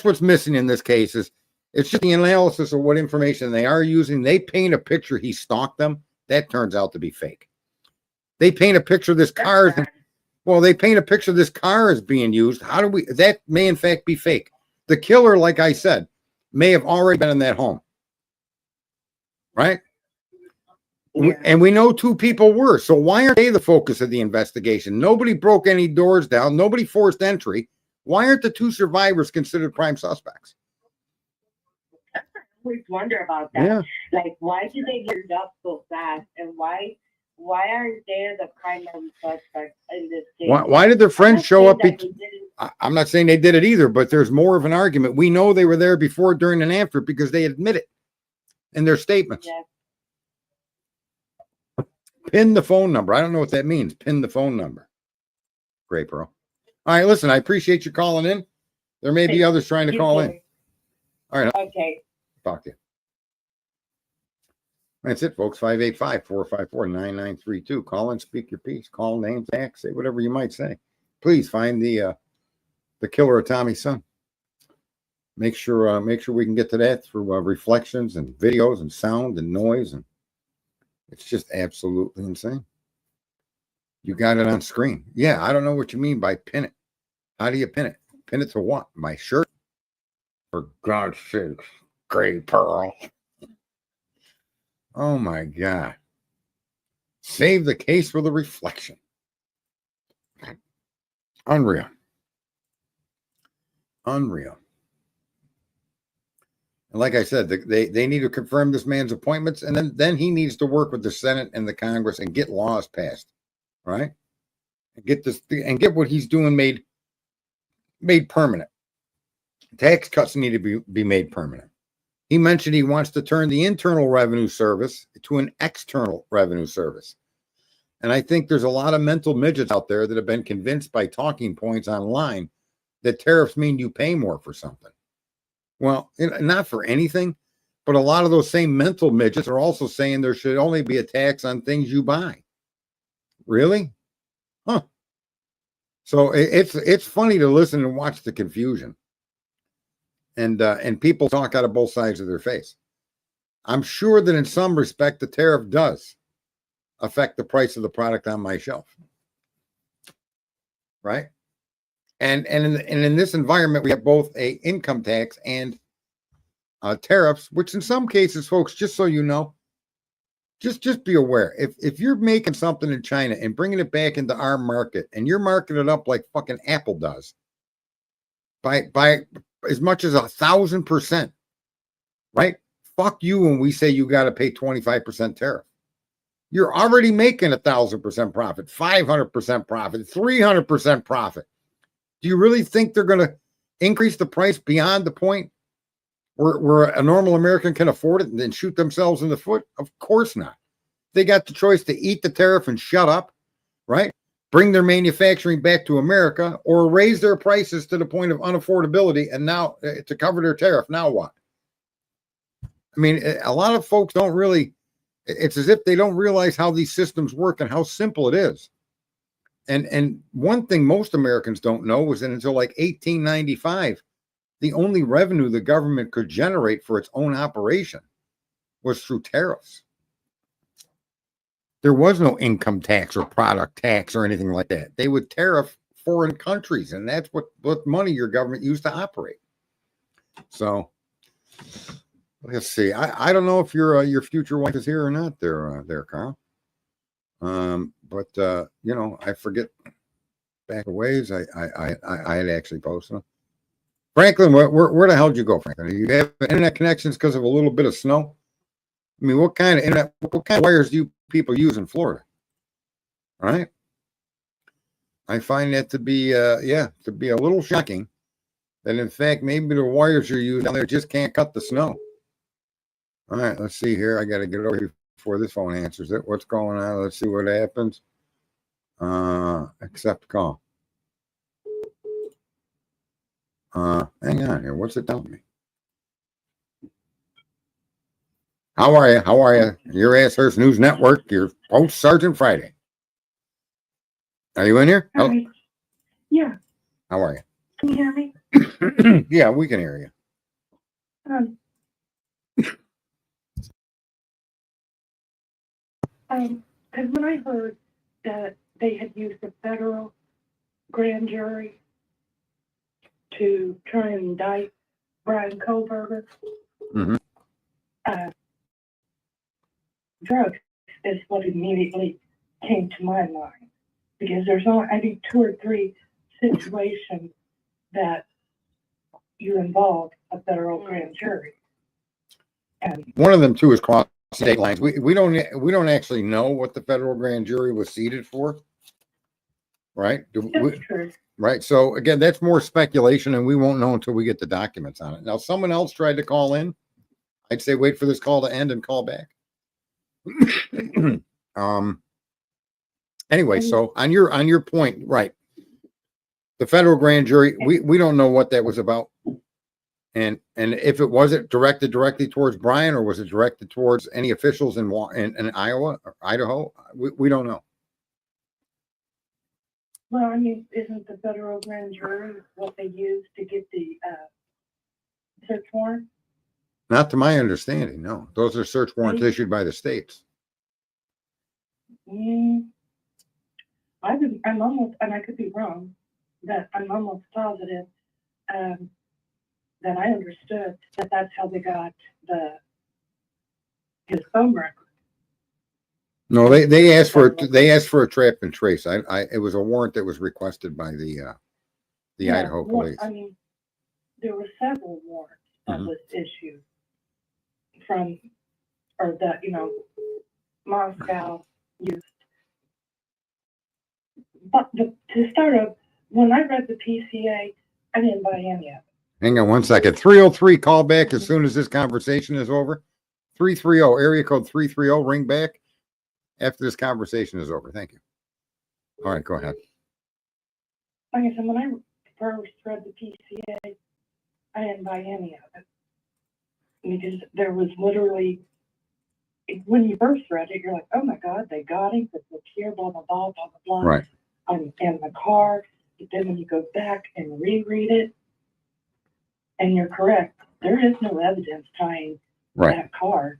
what's missing in this case is it's just the analysis of what information they are using. They paint a picture he stalked them. That turns out to be fake. They paint a picture of this car. They paint a picture of this car as being used. That may in fact be fake. The killer, like I said, may have already been in that home. Right? Yeah. And we know 2 people were. So why aren't they the focus of the investigation? Nobody broke any doors down. Nobody forced entry. Why aren't the 2 survivors considered prime suspects? I always wonder about that. Yeah. Like, why did they get up so fast? And why aren't they the primary suspects in this case? Why did their friends show up? I'm not saying they did it either, but there's more of an argument. We know they were there before, during, and after because they admit it in their statements. Yeah. Pin the phone number. I don't know what that means. Pin the phone number. Great, Pearl. All right, listen, I appreciate you calling in. There may be others trying to call in. All right. Okay. Talk to you. That's it, folks. 585-454-9932. Call and speak your piece. Call names, act, say whatever you might say. Please find the killer of Tommy's son. Make sure we can get to that through reflections and videos and sound and noise, and it's just absolutely insane. You got it on screen. Yeah, I don't know what you mean by pin it. How do you pin it? Pin it to what? My shirt? For God's sake, Gray Pearl. Oh my God. Save the case for the reflection. Unreal. And like I said, they need to confirm this man's appointments, and then he needs to work with the Senate and the Congress and get laws passed, right? And get what he's doing made permanent. Tax cuts need to be made permanent. He mentioned he wants to turn the Internal Revenue Service to an external revenue service. And I think there's a lot of mental midgets out there that have been convinced by talking points online that tariffs mean you pay more for something. Well, not for anything, but a lot of those same mental midgets are also saying there should only be a tax on things you buy. Really? Huh. So it's funny to listen and watch the confusion. And people talk out of both sides of their face. I'm sure that in some respect, the tariff does affect the price of the product on my shelf. Right? And in this environment, we have both a income tax and tariffs, which in some cases, folks, just so you know, just be aware. If you're making something in China and bringing it back into our market, and you're marking it up like fucking Apple does, by as much as 1,000%, right? Fuck you when we say you got to pay 25% tariff. You're already making 1,000% profit, 500% profit, 300% profit. Do you really think they're going to increase the price beyond the point where a normal American can afford it and then shoot themselves in the foot? Of course not. They got the choice to eat the tariff and shut up, right? Bring their manufacturing back to America, or raise their prices to the point of unaffordability, and now to cover their tariff. Now what? I mean, a lot of folks don't really, it's as if they don't realize how these systems work and how simple it is. And one thing most Americans don't know was that until like 1895, the only revenue the government could generate for its own operation was through tariffs. There was no income tax or product tax or anything like that. They would tariff foreign countries, and that's what money your government used to operate. So let's see. I don't know if your future wife is here or not there, Carl. But you know, I forget back a ways. I had actually posted them. Franklin, where the hell did you go, Franklin? Do you have internet connections because of a little bit of snow? I mean, what kind of wires do you people use in Florida? All right. I find that to be a little shocking that in fact maybe the wires you're using down there just can't cut the snow. All right, let's see here. I got to get over here before this phone answers it. What's going on? Let's see what happens. Accept call. Hang on here. What's it telling me? How are you? How are you? Your Ashurst News Network, your host, Sergeant Friday. Are you in here? Hi. Oh. Yeah. How are you? Can you hear me? Yeah, we can hear you. Because when I heard that they had used a federal grand jury to try and indict Brian Kohlberger, drugs is what immediately came to my mind, because there's only, I think, 2 or 3 situations that you involve a federal grand jury. And one of them too is cross state lines. We don't actually know what the federal grand jury was seated for, right? that's true. Right. So again, that's more speculation, and we won't know until we get the documents on it. Now, someone else tried to call in. I'd say wait for this call to end and call back. Anyway, so on your point, right? The federal grand jury, we don't know what that was about, and if it wasn't directed directly towards Brian, or was it directed towards any officials in Iowa or Idaho? We don't know. Well, I mean, isn't the federal grand jury what they use to get the search warrant? Not to my understanding, no. Those are search warrants issued by the states. I'm almost, and I could be wrong, that I'm almost positive that I understood that that's how they got his phone record. No, they asked for a trap and trace. It was a warrant that was requested by the Idaho police. I mean, there were several warrants that was issued from, or that, you know, Moscow used. But to start up, when I read the PCA, I didn't buy any of it. Hang on one second. 303, call back as soon as this conversation is over. 330, area code 330, ring back after this conversation is over. Thank you. All right, go ahead. Like I said, when I first read the PCA, I didn't buy any of it. Because there was literally, when you first read it, you're like, oh my God, they got him, because look here, blah, blah, blah, blah, blah, blah. Right. In the car. But then when you go back and reread it, and you're correct, there is no evidence tying that car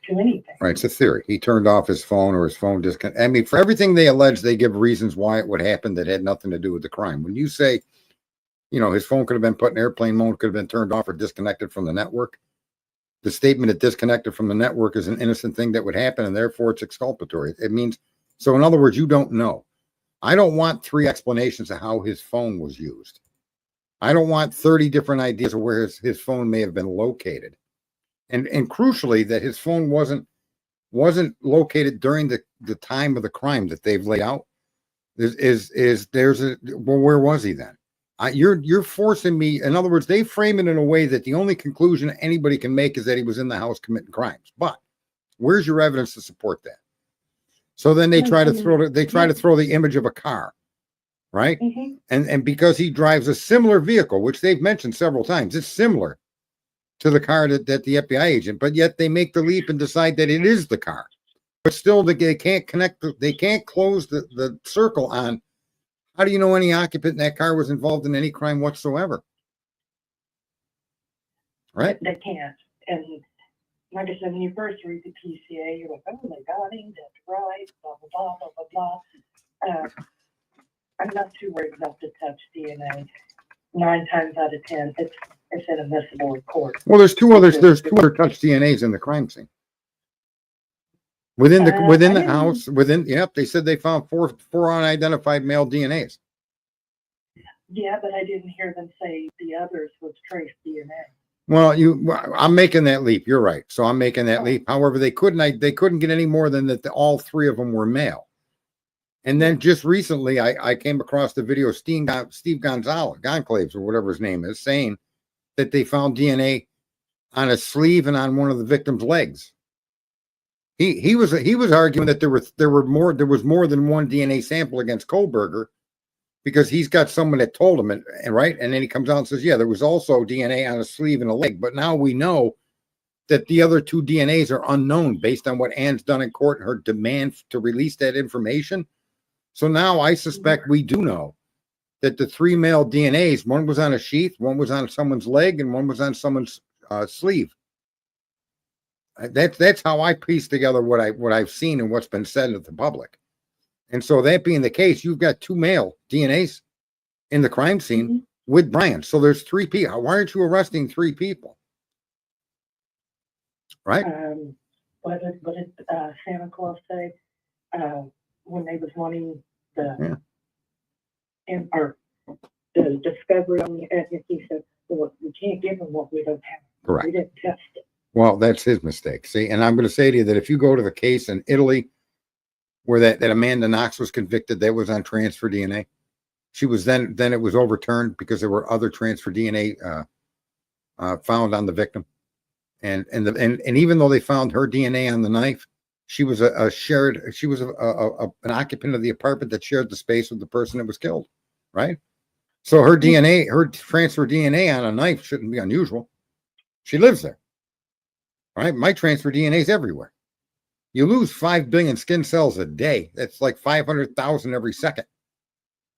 to anything. Right, it's a theory. He turned off his phone, or his phone disconnected. I mean, for everything they allege, they give reasons why it would happen that had nothing to do with the crime. When you say, you know, his phone could have been put in airplane mode, could have been turned off or disconnected from the network, the statement that disconnected from the network is an innocent thing that would happen, and therefore it's exculpatory. It means, so in other words, you don't know. I don't want 3 explanations of how his phone was used. I don't want 30 different ideas of where his phone may have been located. And crucially, that his phone wasn't located during the time of the crime that they've laid out. Well, where was he then? You're forcing me. In other words, they frame it in a way that the only conclusion anybody can make is that he was in the house committing crimes. But where's your evidence to support that? So then they try to throw the image of a car, right? Mm-hmm. And because he drives a similar vehicle, which they've mentioned several times, it's similar to the car that the FBI agent, but yet they make the leap and decide that it is the car. But still, they can't connect. They can't close the circle on how do you know any occupant in that car was involved in any crime whatsoever? Right? They can't. And like I said, when you first read the PCA, you're like, oh, they got him, that's right, blah, blah, blah, blah, blah, blah. I'm not too worried about the touch DNA. 9 times out of 10, it's an admissible report. Well, there's two other touch DNAs in the crime scene. Within the house, they said they found four unidentified male DNAs. Yeah, but I didn't hear them say the others was trace DNA. Well, I'm making that leap. You're right. So I'm making that leap. However, they couldn't get any more than that. All 3 of them were male. And then just recently, I came across the video of Steve Goncalves, or whatever his name is, saying that they found DNA on a sleeve and on one of the victim's legs. He was arguing that there was more than one DNA sample against Kohlberger, because he's got someone that told him it, right? And then he comes out and says, yeah, there was also DNA on a sleeve and a leg. But now we know that the other 2 DNAs are unknown based on what Ann's done in court and her demand to release that information. So now I suspect we do know that the 3 male DNAs, one was on a sheath, one was on someone's leg, and one was on someone's sleeve. That's how I piece together what I've seen and what's been said to the public. And so that being the case, you've got 2 male DNAs in the crime scene with Brian. So there's 3 people. Why aren't you arresting 3 people? Right? What did Santa Claus say when they was wanting the discovery on the he said, well, we can't give them what we don't have. Correct. We didn't test it. Well, that's his mistake. See, and I'm going to say to you that if you go to the case in Italy where that Amanda Knox was convicted, that was on transfer DNA. She was then it was overturned because there were other transfer DNA found on the victim, and even though they found her DNA on the knife, she was an occupant of the apartment that shared the space with the person that was killed, right? So her transfer DNA on a knife shouldn't be unusual. She lives there, right? My transfer DNA is everywhere. You lose 5 billion skin cells a day. That's like 500,000 every second,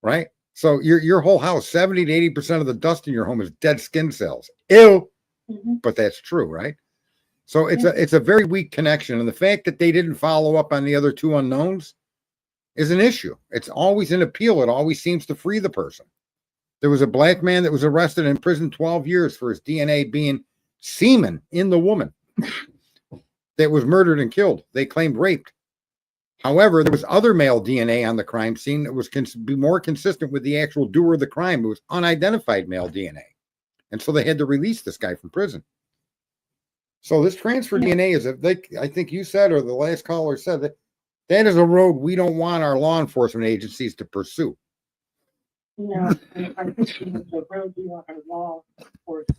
right? So your whole house, 70 to 80% of the dust in your home is dead skin cells. Ew, but that's true, right? So it's a very weak connection, and the fact that they didn't follow up on the other 2 unknowns is an issue. It's always an appeal. It always seems to free the person. There was a black man that was arrested and in prison 12 years for his DNA being semen in the woman that was murdered and killed. They claimed raped. However, there was other male DNA on the crime scene that was be more consistent with the actual doer of the crime. It was unidentified male DNA. And so they had to release this guy from prison. So this transfer DNA is, I think you said, or the last caller said, that is a road we don't want our law enforcement agencies to pursue. No, I think it's a road we want our law enforcement.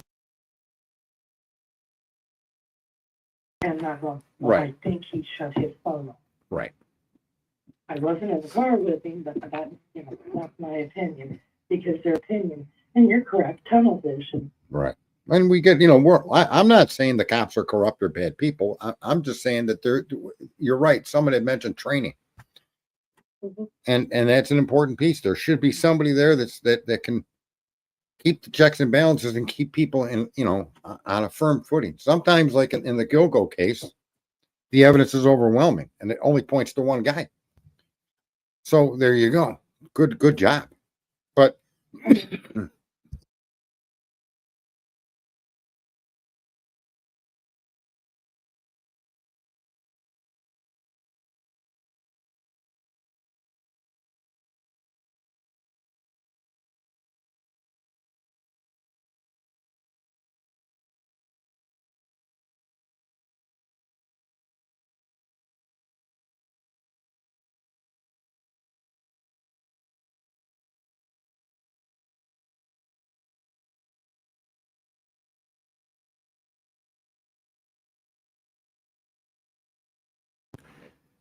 And not wrong. Well, Right. I think he shut his phone off. Right. I wasn't in the car with him, but that's my opinion, because their opinion, and you're correct, tunnel vision. Right. And we get, I'm not saying the cops are corrupt or bad people. I'm just saying that you're right. Someone had mentioned training. And that's an important piece. There should be somebody there that can keep the checks and balances and keep people in, on a firm footing. Sometimes, like in the Gilgo case, the evidence is overwhelming and it only points to one guy. So there you go. Good job. But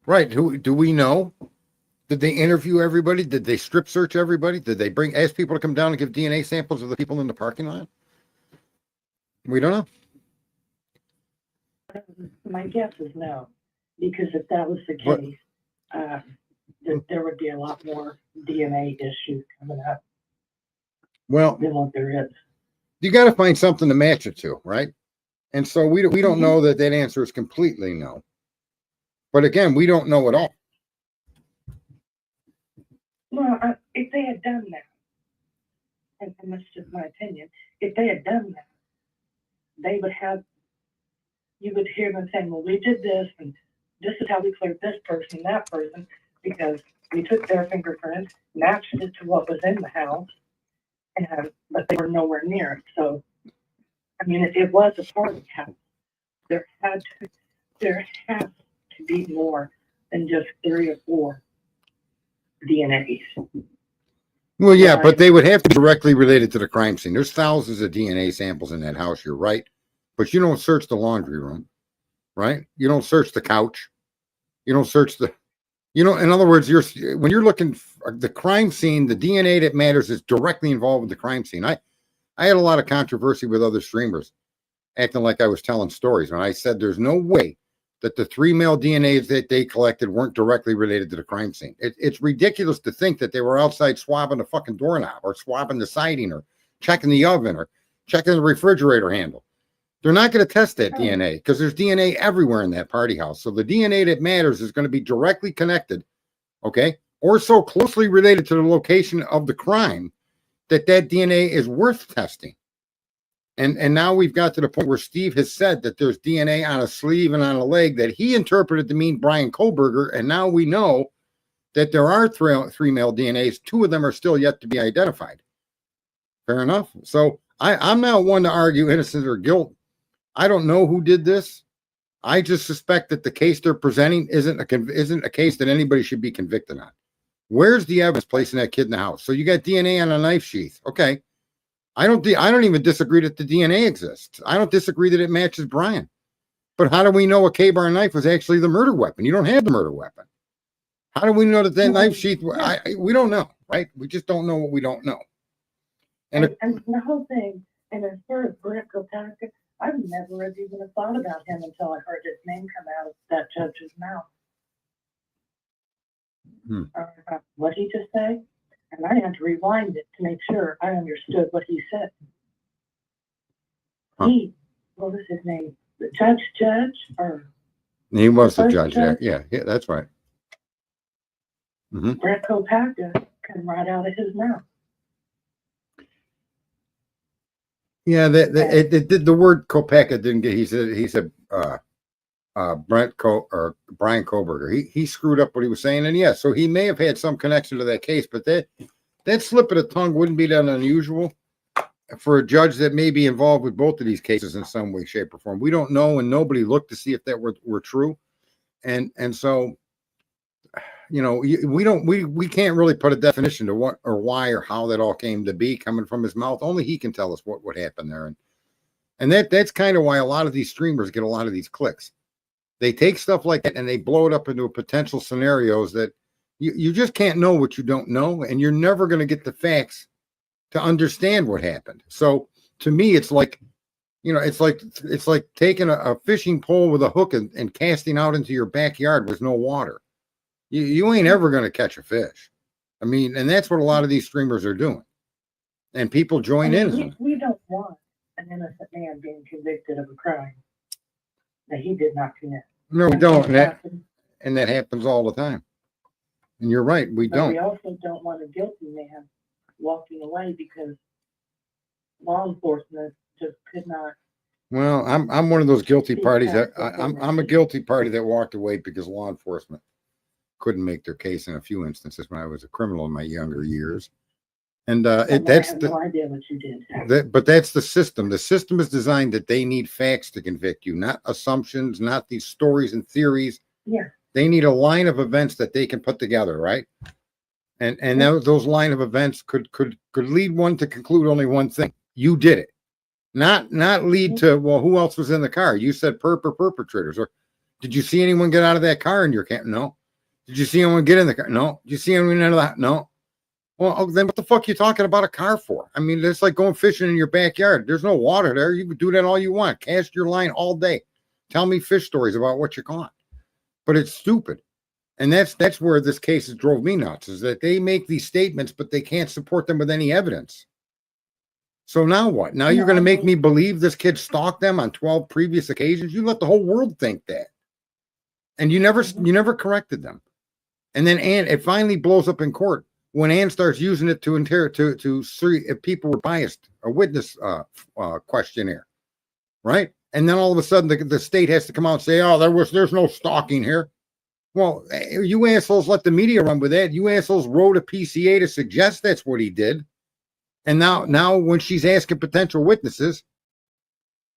Right. Who do we know? Did they interview everybody? Did they strip search everybody? Did they ask people to come down and give DNA samples of the people in the parking lot? We don't know. My guess is no, because if that was the What- case, there would be a lot more DNA issues coming up Well, than what there is. you got to find something to match it to, right? And so we don't know that answer is completely no. But again, we don't know at all. Well, if they had done that, and that's just my opinion, if they had done that, they would have, you would hear them saying, well, we did this, and this is how we cleared this person, that person, because we took their fingerprints, matched it to what was in the house, and but they were nowhere near it. So, I mean, if it was a party house, there has to be more than just 3 or 4 DNAs. Well, yeah, Right. but they would have to be directly related to the crime scene. There's thousands of DNA samples in that house. You're right. But you don't search the laundry room, right? You don't search the couch. You don't search in other words, when you're looking for the crime scene, the DNA that matters is directly involved with the crime scene. I had a lot of controversy with other streamers acting like I was telling stories when I said there's no way that the 3 male DNAs that they collected weren't directly related to the crime scene. It's ridiculous to think that they were outside swabbing the fucking doorknob or swabbing the siding or checking the oven or checking the refrigerator handle. They're not going to test that DNA because there's DNA everywhere in that party house. So the DNA that matters is going to be directly connected, okay, or so closely related to the location of the crime that DNA is worth testing. And now we've got to the point where Steve has said that there's DNA on a sleeve and on a leg that he interpreted to mean Brian Kohlberger. And now we know that there are 3 male DNAs. 2 of them are still yet to be identified. Fair enough. So I'm not one to argue innocence or guilt. I don't know who did this. I just suspect that the case they're presenting isn't a case that anybody should be convicted on. Where's the evidence placing that kid in the house? So you got DNA on a knife sheath. Okay. I don't even disagree that the DNA exists. I don't disagree that it matches Brian. But how do we know a K-bar knife was actually the murder weapon? You don't have the murder weapon. How do we know that knife sheath? We don't know, right? We just don't know what we don't know. And the whole thing, and as far as Brett Kilpatrick, I've never even thought about him until I heard his name come out of that judge's mouth. What did he just say? And I had to rewind it to make sure I understood what he said. What was his name? The judge? Or he was the judge judge? there. Yeah, that's right. Brett Kilpatrick come right out of his mouth. Yeah, it did. The word Kopeka didn't get. He said Brian Kohlberger. He screwed up what he was saying, and yeah, so he may have had some connection to that case, but that slip of the tongue wouldn't be that unusual for a judge that may be involved with both of these cases in some way, shape, or form. We don't know, and nobody looked to see if that were true, and so we can't really put a definition to what or why or how that all came to be coming from his mouth. Only he can tell us what happened there, and that's kind of why a lot of these streamers get a lot of these clicks. They take stuff like that and they blow it up into potential scenarios that you just can't know what you don't know, and you're never going to get the facts to understand what happened. So to me, it's like, it's like taking a fishing pole with a hook and casting out into your backyard with no water. You ain't ever going to catch a fish. I mean, and that's what a lot of these streamers are doing. And people join in. We don't want an innocent man being convicted of a crime that he did not commit. No, we don't. And that happens all the time. And you're right, we don't. We also don't want a guilty man walking away because law enforcement just could not. Well, I'm one of those guilty parties that I'm a guilty party that walked away because law enforcement couldn't make their case in a few instances when I was a criminal in my younger years. And I have no idea what you did. But that's the system. The system is designed that they need facts to convict you, not assumptions, not these stories and theories. Yeah. They need a line of events that they can put together, right? And those line of events could lead one to conclude only one thing: you did it. Not lead to, well, who else was in the car? You said perpetrators, or Did you see anyone get out of that car in your camp? No. Did you see anyone get in the car? No. Did you see anyone out of that? No. Well, then what the fuck are you talking about a car for? I mean, it's like going fishing in your backyard. There's no water there. You can do that all you want. Cast your line all day. Tell me fish stories about what you caught. But it's stupid. And that's where this case has drove me nuts, is that they make these statements, but they can't support them with any evidence. So now what? Now you're going to make me believe this kid stalked them on 12 previous occasions? You let the whole world think that. And you never corrected them. And then it finally blows up in court when Ann starts using it to see if people were biased, a witness questionnaire, right? And then all of a sudden the state has to come out and say, oh, there's no stalking here. Well, you assholes let the media run with that. You assholes wrote a PCA to suggest that's what he did. And now when she's asking potential witnesses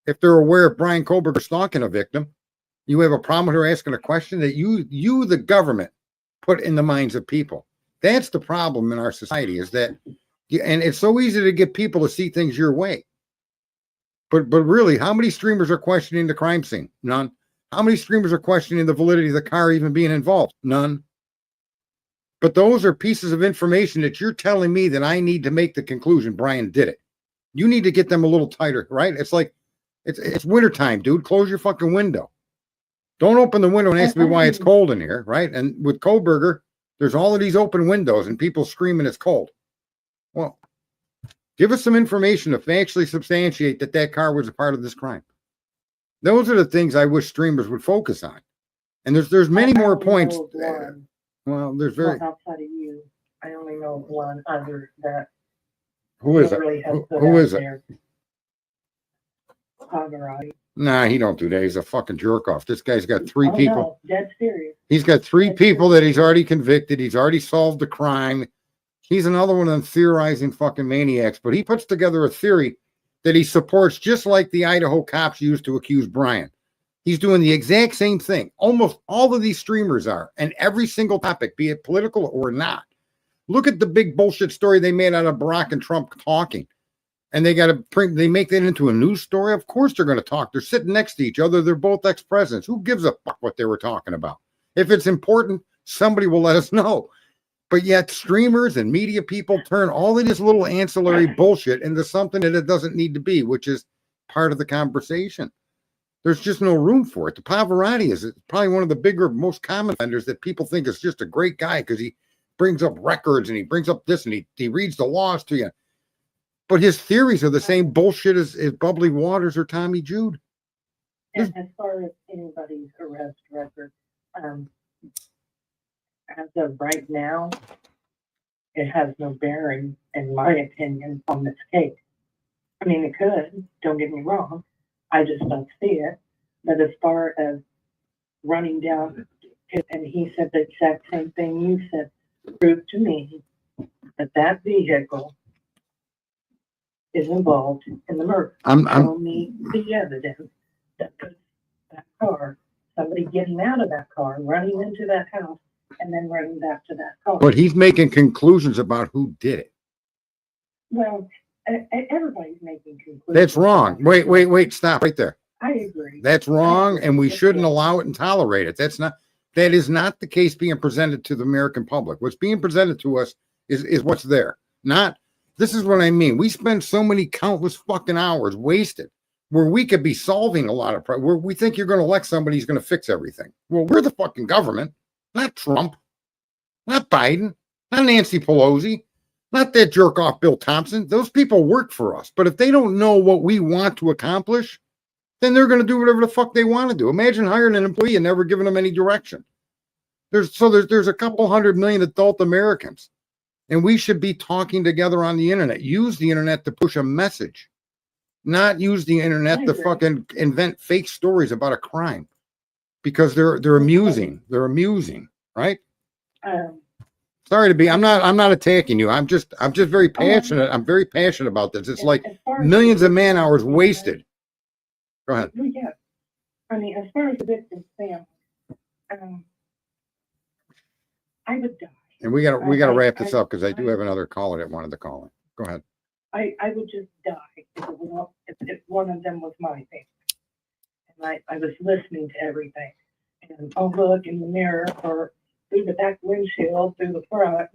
if they're aware of Brian Kohlberger stalking a victim, you have a problem with her asking a question that you the government put in the minds of people. That's the problem in our society, is that, and it's so easy to get people to see things your way. But really, how many streamers are questioning the crime scene? None. How many streamers are questioning the validity of the car even being involved? None. But those are pieces of information that you're telling me that I need to make the conclusion Brian did it. You need to get them a little tighter, right? It's like, it's wintertime, dude. Close your fucking window. Don't open the window and ask me why it's cold in here, right? And with Kohlberger, there's all of these open windows and people screaming it's cold. Well, give us some information to factually substantiate that car was a part of this crime. Those are the things I wish streamers would focus on. And there's many more points. Well, there's very. Well, outside of you, I only know of one other that. Who is it? Really Who is it? Pavarotty. Nah, he don't do that. He's a fucking jerk off. This guy's got three people. No, dead serious. He's got three people that he's already convicted. He's already solved the crime. He's another one of them theorizing fucking maniacs. But he puts together a theory that he supports, just like the Idaho cops used to accuse Brian. He's doing the exact same thing. Almost all of these streamers are, and every single topic, be it political or not. Look at the big bullshit story they made out of Barack and Trump talking. And they make that into a news story. Of course they're going to talk. They're sitting next to each other. They're both ex-presidents. Who gives a fuck what they were talking about? If it's important, somebody will let us know. But yet streamers and media people turn all of this little ancillary bullshit into something that it doesn't need to be, which is part of the conversation. There's just no room for it. The Pavarotti is probably one of the bigger, most common offenders that people think is just a great guy because he brings up records and he brings up this and he reads the laws to you. But his theories are the same bullshit as Bubbly Waters or Tommy Jude. And as far as anybody's arrest record, as of right now, it has no bearing, in my opinion, on this case. I mean, it could, don't get me wrong. I just don't see it. But as far as running down, and he said the exact same thing you said, prove to me that vehicle is involved in the murder. Show me the evidence that that car, somebody getting out of that car, running into that house, and then running back to that car. But he's making conclusions about who did it. Well, everybody's making conclusions. That's wrong. Wait, stop right there. I agree. That's wrong, and we shouldn't allow it and tolerate it. That is not the case being presented to the American public. What's being presented to us is what's there. This is what I mean. We spend so many countless fucking hours wasted where we could be solving a lot of problems, where we think you're going to elect somebody who's going to fix everything. Well, we're the fucking government, not Trump, not Biden, not Nancy Pelosi, not that jerk off Bill Thompson. Those people work for us. But if they don't know what we want to accomplish, then they're going to do whatever the fuck they want to do. Imagine hiring an employee and never giving them any direction. There's a couple 100 million adult Americans. And we should be talking together on the internet. Use the internet to push a message, not use the internet to fucking invent fake stories about a crime because they're amusing. They're amusing, right? Sorry to be. I'm not attacking you. I'm just very passionate. I'm very passionate about this. It's like millions of man hours wasted. Go ahead. Yeah. I mean, as far as the victim's family, I would die. And we gotta wrap this up because I do have another caller that wanted to call in. Go ahead. I would just die if one of them was my family. And I was listening to everything. and I'll look in the mirror or through the back windshield, through the front,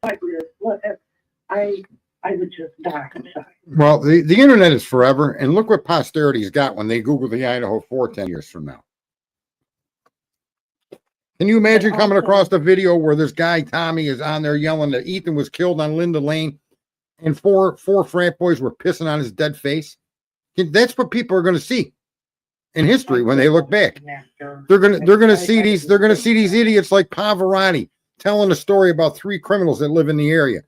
side rear, whatever. I would just die inside. Well, the internet is forever, and look what posterity's got when they Google the Idaho 4 10 years from now. Can you imagine And coming also- across the video where this guy, Tommy, is on there yelling that Ethan was killed on Linda Lane and four frat boys were pissing on his dead face? That's what people are going to see in history when they look back. They're gonna see these idiots like Pavarotti telling a story about 3 criminals that live in the area.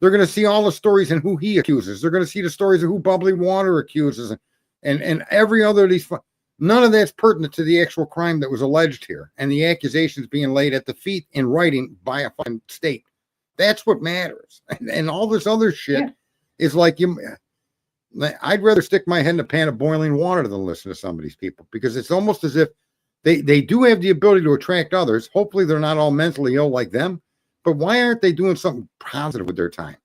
They're gonna see all the stories and who he accuses. They're gonna see the stories of who Bubbly Water accuses and every other of these. None of that's pertinent to the actual crime that was alleged here and the accusations being laid at the feet in writing by a fucking state. That's what matters. And all this other shit is like I'd rather stick my head in a pan of boiling water than listen to some of these people, because it's almost as if they do have the ability to attract others. Hopefully they're not all mentally ill like them, but why aren't they doing something positive with their time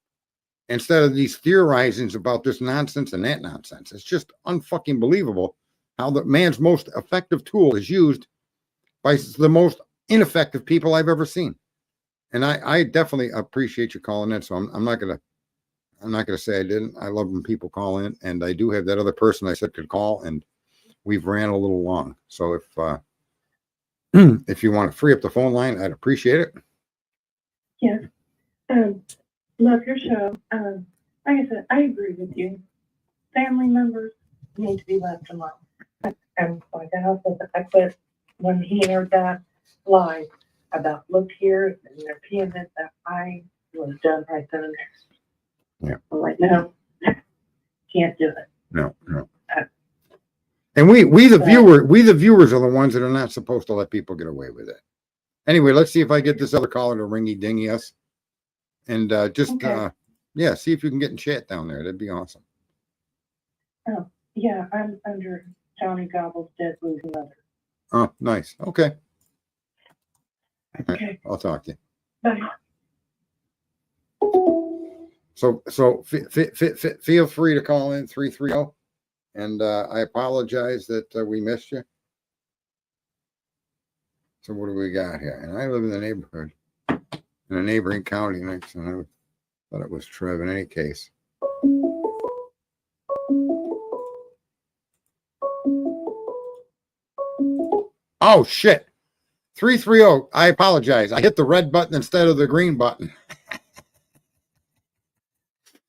instead of these theorizings about this nonsense and that nonsense? It's just unfucking believable how the man's most effective tool is used by the most ineffective people I've ever seen. And I definitely appreciate you calling in. So I'm not gonna say I didn't. I love when people call in, and I do have that other person I said could call, and we've ran a little long. So if you want to free up the phone line, I'd appreciate it. Yes. Love your show. Like I said, I agree with you. Family members need to be left alone. And like I also said, but when he aired that live about look here and they're peeing it, that I was done right then and there. Yeah. I'm like, no, can't do it. No. And we the viewers are the ones that are not supposed to let people get away with it. Anyway, let's see if I get this other caller to ringy dingy us. And see if you can get in chat down there. That'd be awesome. Oh, yeah, I'm under Johnny Gobble's Dead Losing Mother. Oh, nice. Okay. Okay. I'll talk to you. Bye. So feel free to call in 330. And I apologize that we missed you. So what do we got here? And I live in the neighborhood, in a neighboring county next, and I thought it was Trev in any case. Oh, shit. 330. I apologize. I hit the red button instead of the green button.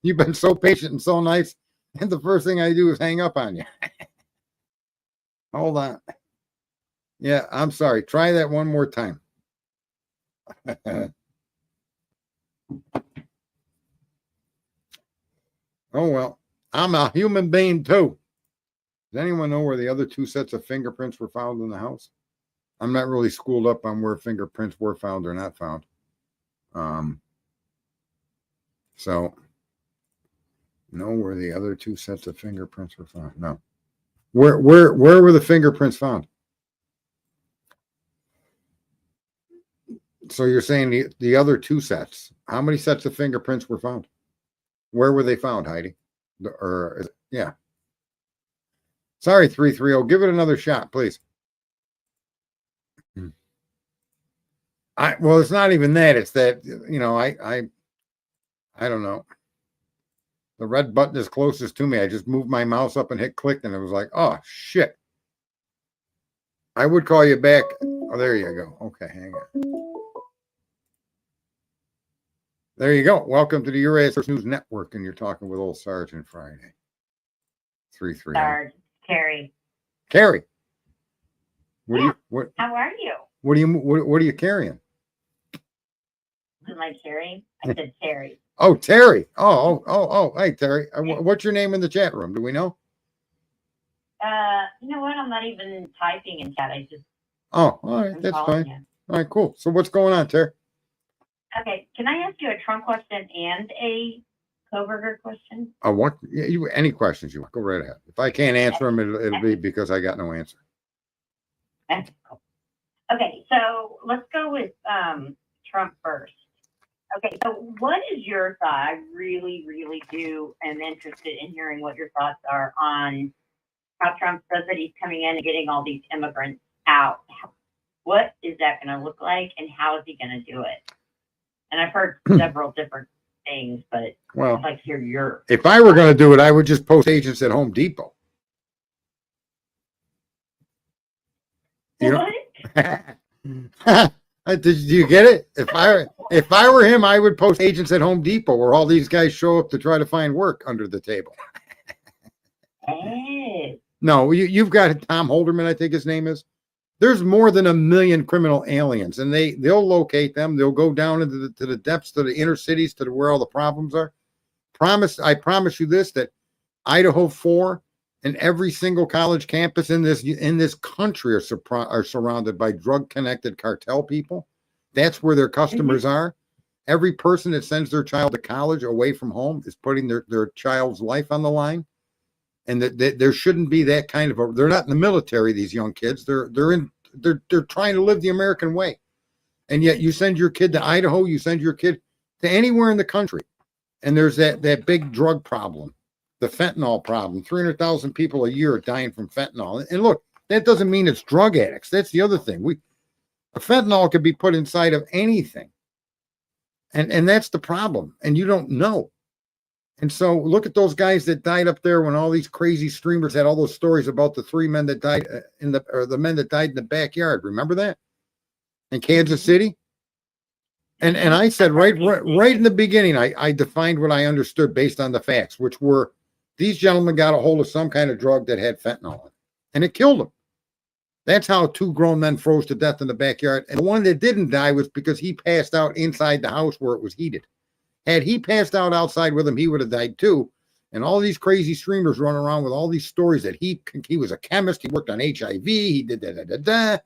You've been so patient and so nice. And the first thing I do is hang up on you. Hold on. Yeah, I'm sorry. Try that one more time. Oh, well, I'm a human being too. Does anyone know where the other 2 sets of fingerprints were found in the house? I'm not really schooled up on where fingerprints were found or not found. So know where the other 2 sets of fingerprints were found. No. Where were the fingerprints found? So you're saying the other 2 sets. How many sets of fingerprints were found? Where were they found, Heidi? Yeah. Sorry, 330. Give it another shot, please. Well, it's not even that. It's that, I don't know. The red button is closest to me. I just moved my mouse up and hit click, and it was like, oh, shit. I would call you back. Oh, there you go. Okay, hang on. There you go. Welcome to the URAS News Network, and you're talking with old Sergeant Friday. 330. Sarge, Carrie. Carrie. How are you? What are you carrying? Am I Carrie? I said Terry. Oh, Terry. Oh. Hey, Terry. What's your name in the chat room? Do we know? You know what? I'm not even typing in chat. Oh, all right. That's fine. You. All right, cool. So what's going on, Terry? Okay. Can I ask you a Trump question and a Koberger question? Any questions you want? Go right ahead. If I can't answer them, it'll be because I got no answer. Okay. So let's go with Trump first. Okay, so what is your thought? I really, really am interested in hearing what your thoughts are on how Trump says that he's coming in and getting all these immigrants out. what is that going to look like, and how is he going to do it? And I've heard several different things, but Well, I'd like to hear your. if I were going to do it, I would just post agents at Home Depot. You know? Do you get it? If I were him, I would post agents at Home Depot where all these guys show up to try to find work under the table. Hey. No, you've got Tom Holderman, I think his name is. There's more than 1 million criminal aliens, and they'll locate them. They'll go down into the depths to the inner cities, to where all the problems are. I promise you this, that Idaho 4 and every single college campus in this country are surrounded by drug-connected cartel people. That's where their customers are. Every person that sends their child to college away from home is putting their child's life on the line. And that there shouldn't be that kind of they're not in the military, these young kids. They're trying to live the American way. And yet you send your kid to Idaho, you send your kid to anywhere in the country. And there's that big drug problem, the fentanyl problem. 300,000 people a year are dying from fentanyl. And look, that doesn't mean it's drug addicts. That's the other thing. A fentanyl could be put inside of anything. And that's the problem. And you don't know. And so look at those guys that died up there when all these crazy streamers had all those stories about the 3 men that died the men that died in the backyard. Remember that? In Kansas City? And I said right in the beginning, I defined what I understood based on the facts, which were these gentlemen got a hold of some kind of drug that had fentanyl in it, and it killed them. That's how 2 grown men froze to death in the backyard. And the one that didn't die was because he passed out inside the house where it was heated. Had he passed out outside with him, he would have died too. And all these crazy streamers running around with all these stories that he was a chemist, he worked on HIV, he did da.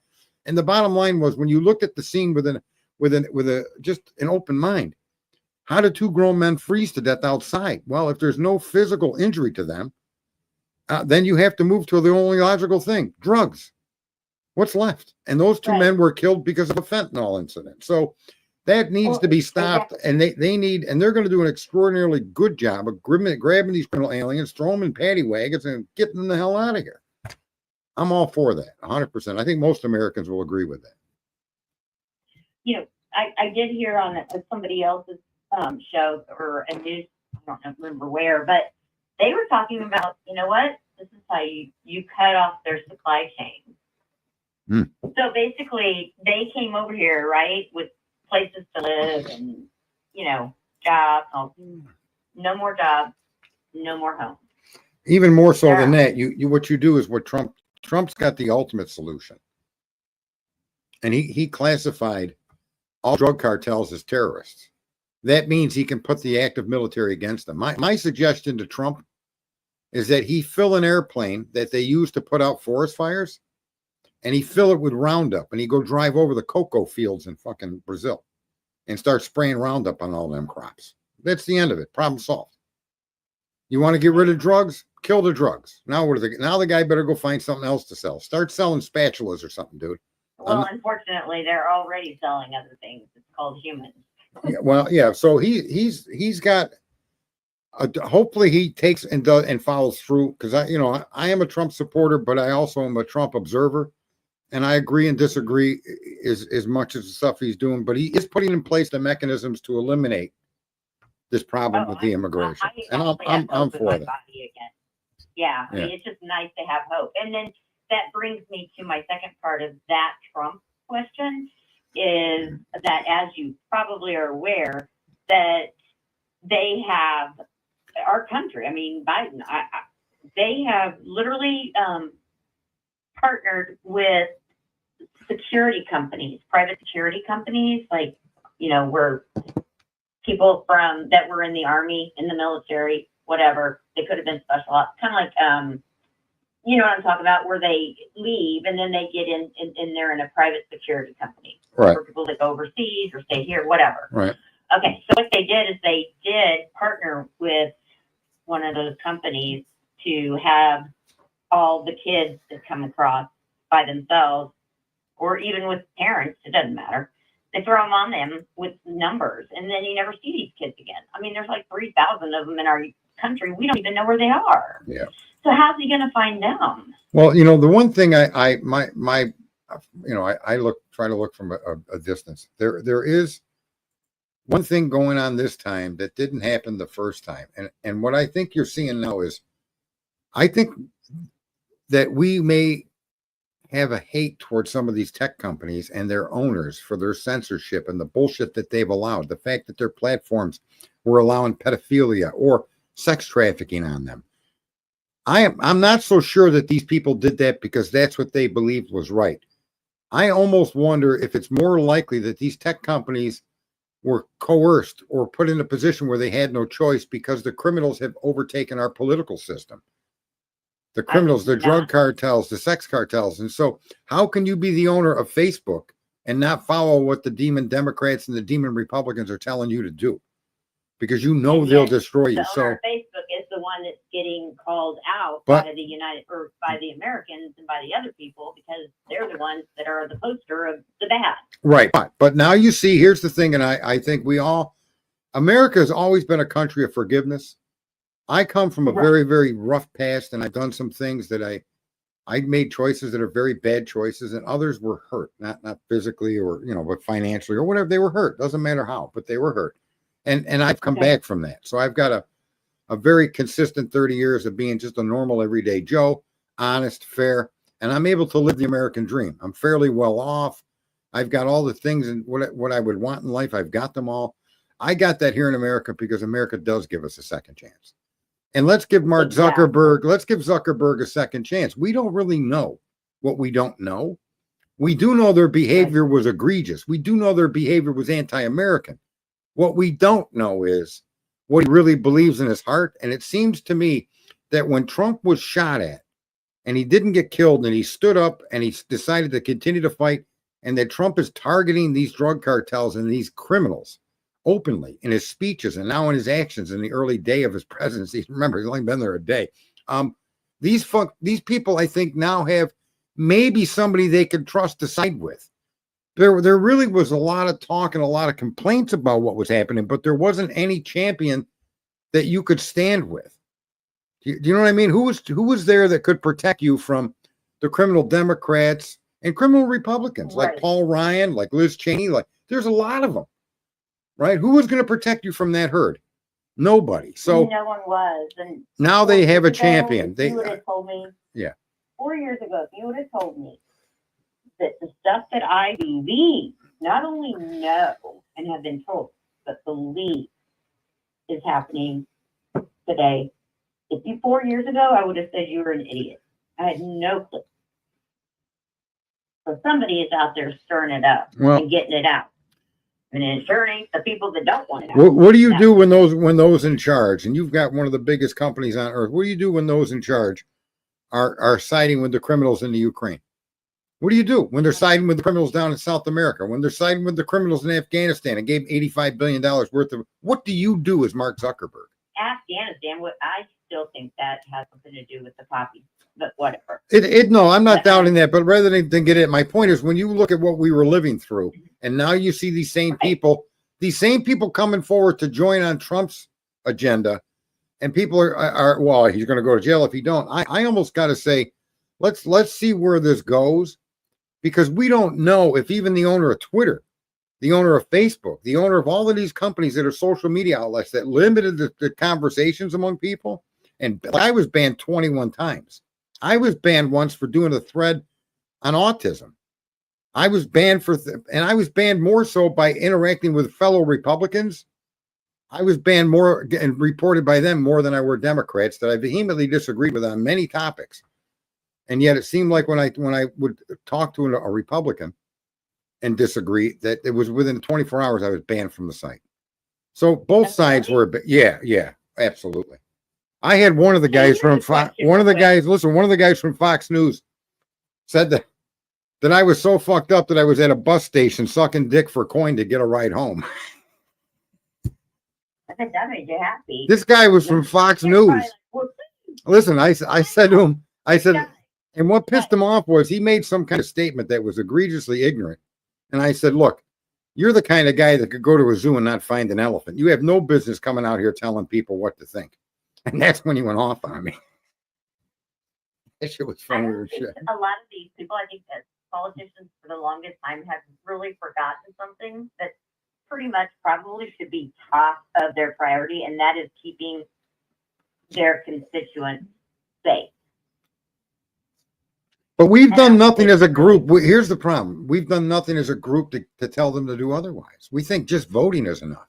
And the bottom line was, when you looked at the scene with just an open mind, how did 2 grown men freeze to death outside? Well, if there's no physical injury to them, then you have to move to the only logical thing: drugs. What's left? And those 2 men were killed because of a fentanyl incident. So that needs to be stopped, and they need, and they're going to do an extraordinarily good job of grabbing these criminal aliens, throw them in paddy wagons, and getting them the hell out of here. I'm all for that, 100%. I think most Americans will agree with that. You know, I did hear on somebody else's show or a news, I don't remember where, but they were talking about, you know what? This is how you cut off their supply chain. So basically, they came over here, right, with places to live and, you know, jobs. No more jobs, no more homes. Even more so than that, what you do is what Trump's got the ultimate solution. And he classified all drug cartels as terrorists. That means he can put the active military against them. My suggestion to Trump is that he fill an airplane that they use to put out forest fires, and he fill it with Roundup, and he go drive over the cocoa fields in fucking Brazil and start spraying Roundup on all them crops. That's the end of it. Problem solved. You want to get rid of drugs? Kill the drugs. Now now the guy better go find something else to sell. Start selling spatulas or something, dude. Well, unfortunately, they're already selling other things. It's called humans. Yeah, well, yeah. So he's got. Hopefully he takes and does and follows through, because I am a Trump supporter, but I also am a Trump observer. And I agree and disagree as much as the stuff he's doing, but he is putting in place the mechanisms to eliminate this problem with the immigration. And I'm for that. Yeah, I mean, it's just nice to have hope. And then that brings me to my second part of that Trump question, is that, as you probably are aware, that they have our country, I mean, Biden, they have literally partnered with security companies, private security companies, like, where people that were in the army, in the military, whatever, they could have been special ops, kind of like, you know what I'm talking about, where they leave and then they get in there in a private security company, right, for people that go overseas or stay here, whatever. Right. Okay, so what they did is they did partner with one of those companies to have all the kids that come across by themselves, or even with parents, it doesn't matter. They throw them on them with numbers, and then you never see these kids again. I mean, there's like 3,000 of them in our country. We don't even know where they are. Yeah. So how's he going to find them? Well, the one thing I I try to look from a distance. There is one thing going on this time that didn't happen the first time. And what I think you're seeing now is, I think that we may have a hate towards some of these tech companies and their owners for their censorship and the bullshit that they've allowed. The fact that their platforms were allowing pedophilia or sex trafficking on them. I'm not so sure that these people did that because that's what they believed was right. I almost wonder if it's more likely that these tech companies were coerced or put in a position where they had no choice because the criminals have overtaken our political system. The criminals, the drug cartels, the sex cartels. And so how can you be the owner of Facebook and not follow what the demon Democrats and the demon Republicans are telling you to do? Because you know they'll destroy you. The So owner of Facebook is the one that's getting called out But- by the Americans and by the other people, because they're the ones that are the poster of the bad. right. But now you see, here's the thing, and I think America has always been a country of forgiveness. I come from a Right. very, very rough past, and I've done some things that I made choices that are very bad choices, and others were hurt, not physically or, but financially or whatever. They were hurt. Doesn't matter how, but they were hurt. And I've come Okay. back from that. So I've got a very consistent 30 years of being just a normal everyday Joe, honest, fair, and I'm able to live the American dream. I'm fairly well off. I've got all the things and what I would want in life. I've got them all. I got that here in America because America does give us a second chance. And let's give Exactly. Zuckerberg a second chance. We don't really know what we don't know. We do know their behavior was egregious. We do know their behavior was anti-American. What we don't know is what he really believes in his heart. And it seems to me that when Trump was shot at and he didn't get killed and he stood up and he decided to continue to fight, and that Trump is targeting these drug cartels and these criminals openly in his speeches and now in his actions in the early day of his presidency. Remember, he's only been there a day. These people, I think, now have maybe somebody they can trust to side with. There really was a lot of talk and a lot of complaints about what was happening, but there wasn't any champion that you could stand with. Do you know what I mean? Who was there that could protect you from the criminal Democrats and criminal Republicans, like Right. Paul Ryan, like Liz Cheney? Like, there's a lot of them, right? Who was going to protect you from that herd? Nobody. So no one was. And now they 4 have a years ago, champion. if you would have told me, Yeah. 4 years ago, if you would have told me that the stuff that I believe, not only know and have been told, but believe is happening today, if you 4 years ago, I would have said you were an idiot. I had no clue. So somebody is out there stirring it up Well- and getting it out. And it sure ain't the people that don't want it out. What do you do when those in charge, and you've got one of the biggest companies on earth? What do you do when those in charge are siding with the criminals in the Ukraine? What do you do when they're siding with the criminals down in South America? When they're siding with the criminals in Afghanistan and gave $85 billion worth of? What do you do as Mark Zuckerberg? Afghanistan, what I still think that has something to do with the poppy, but whatever. No, I'm not doubting that, but rather than get it, my point is when you look at what we were living through, and now you see these same people coming forward to join on Trump's agenda, and people are well, he's going to go to jail if he don't. I almost got to say, let's see where this goes, because we don't know if even the owner of Twitter, the owner of Facebook, the owner of all of these companies that are social media outlets that limited the conversations among people. And I was banned 21 times. I was banned once for doing a thread on autism. I was banned and I was banned more so by interacting with fellow Republicans. I was banned more and reported by them more than I were Democrats that I vehemently disagreed with on many topics. And yet it seemed like when I would talk to a Republican and disagree, that it was within 24 hours I was banned from the site. So both sides were, yeah, absolutely. I had one of the guys from Fox, one of the guys from Fox News said that I was so fucked up that I was at a bus station sucking dick for coin to get a ride home. I think that made you happy. This guy was from Fox News. Listen, I said to him, and what pissed him off was he made some kind of statement that was egregiously ignorant. And I said, look, you're the kind of guy that could go to a zoo and not find an elephant. You have no business coming out here telling people what to think. And that's when he went off on me. That shit was funny as shit. A lot of these people, I think that politicians for the longest time have really forgotten something that pretty much probably should be top of their priority, and that is keeping their constituents safe. But we've And done I'm nothing as a really- group. Here's the problem. We've done nothing as a group to tell them to do otherwise. We think just voting is enough.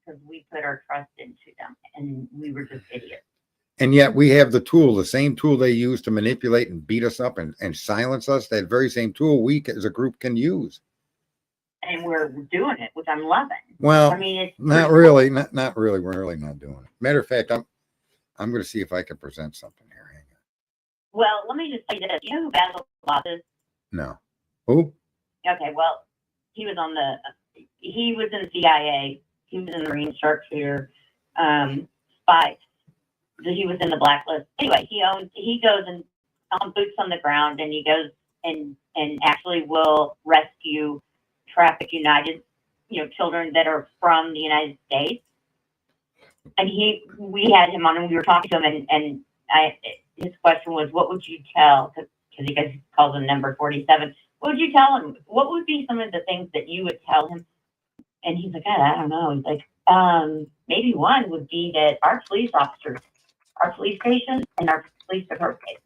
Because we put our trust into them, and we were just idiots. And yet we have the tool, the same tool they use to manipulate and beat us up and silence us, that very same tool we as a group can use. And we're doing it, which I'm loving. Well, I mean, it's not really, not really. We're really not doing it. Matter of fact, I'm going to see if I can present something here. Hang on. Well, let me just say this. You know who Basil Loss is? No. Who? Okay, well, he was in the CIA. He was in the Marine sharpshooter, spy. He was in the blacklist. Anyway, he goes and boots on the ground, and he goes and actually will rescue traffic children that are from the United States. And we had him on, and we were talking to him, and his question was, what would you tell, because he calls him number 47, what would you tell him? What would be some of the things that you would tell him? And he's like, I don't know. He's like, maybe one would be that our police officers, our police stations, and our police department,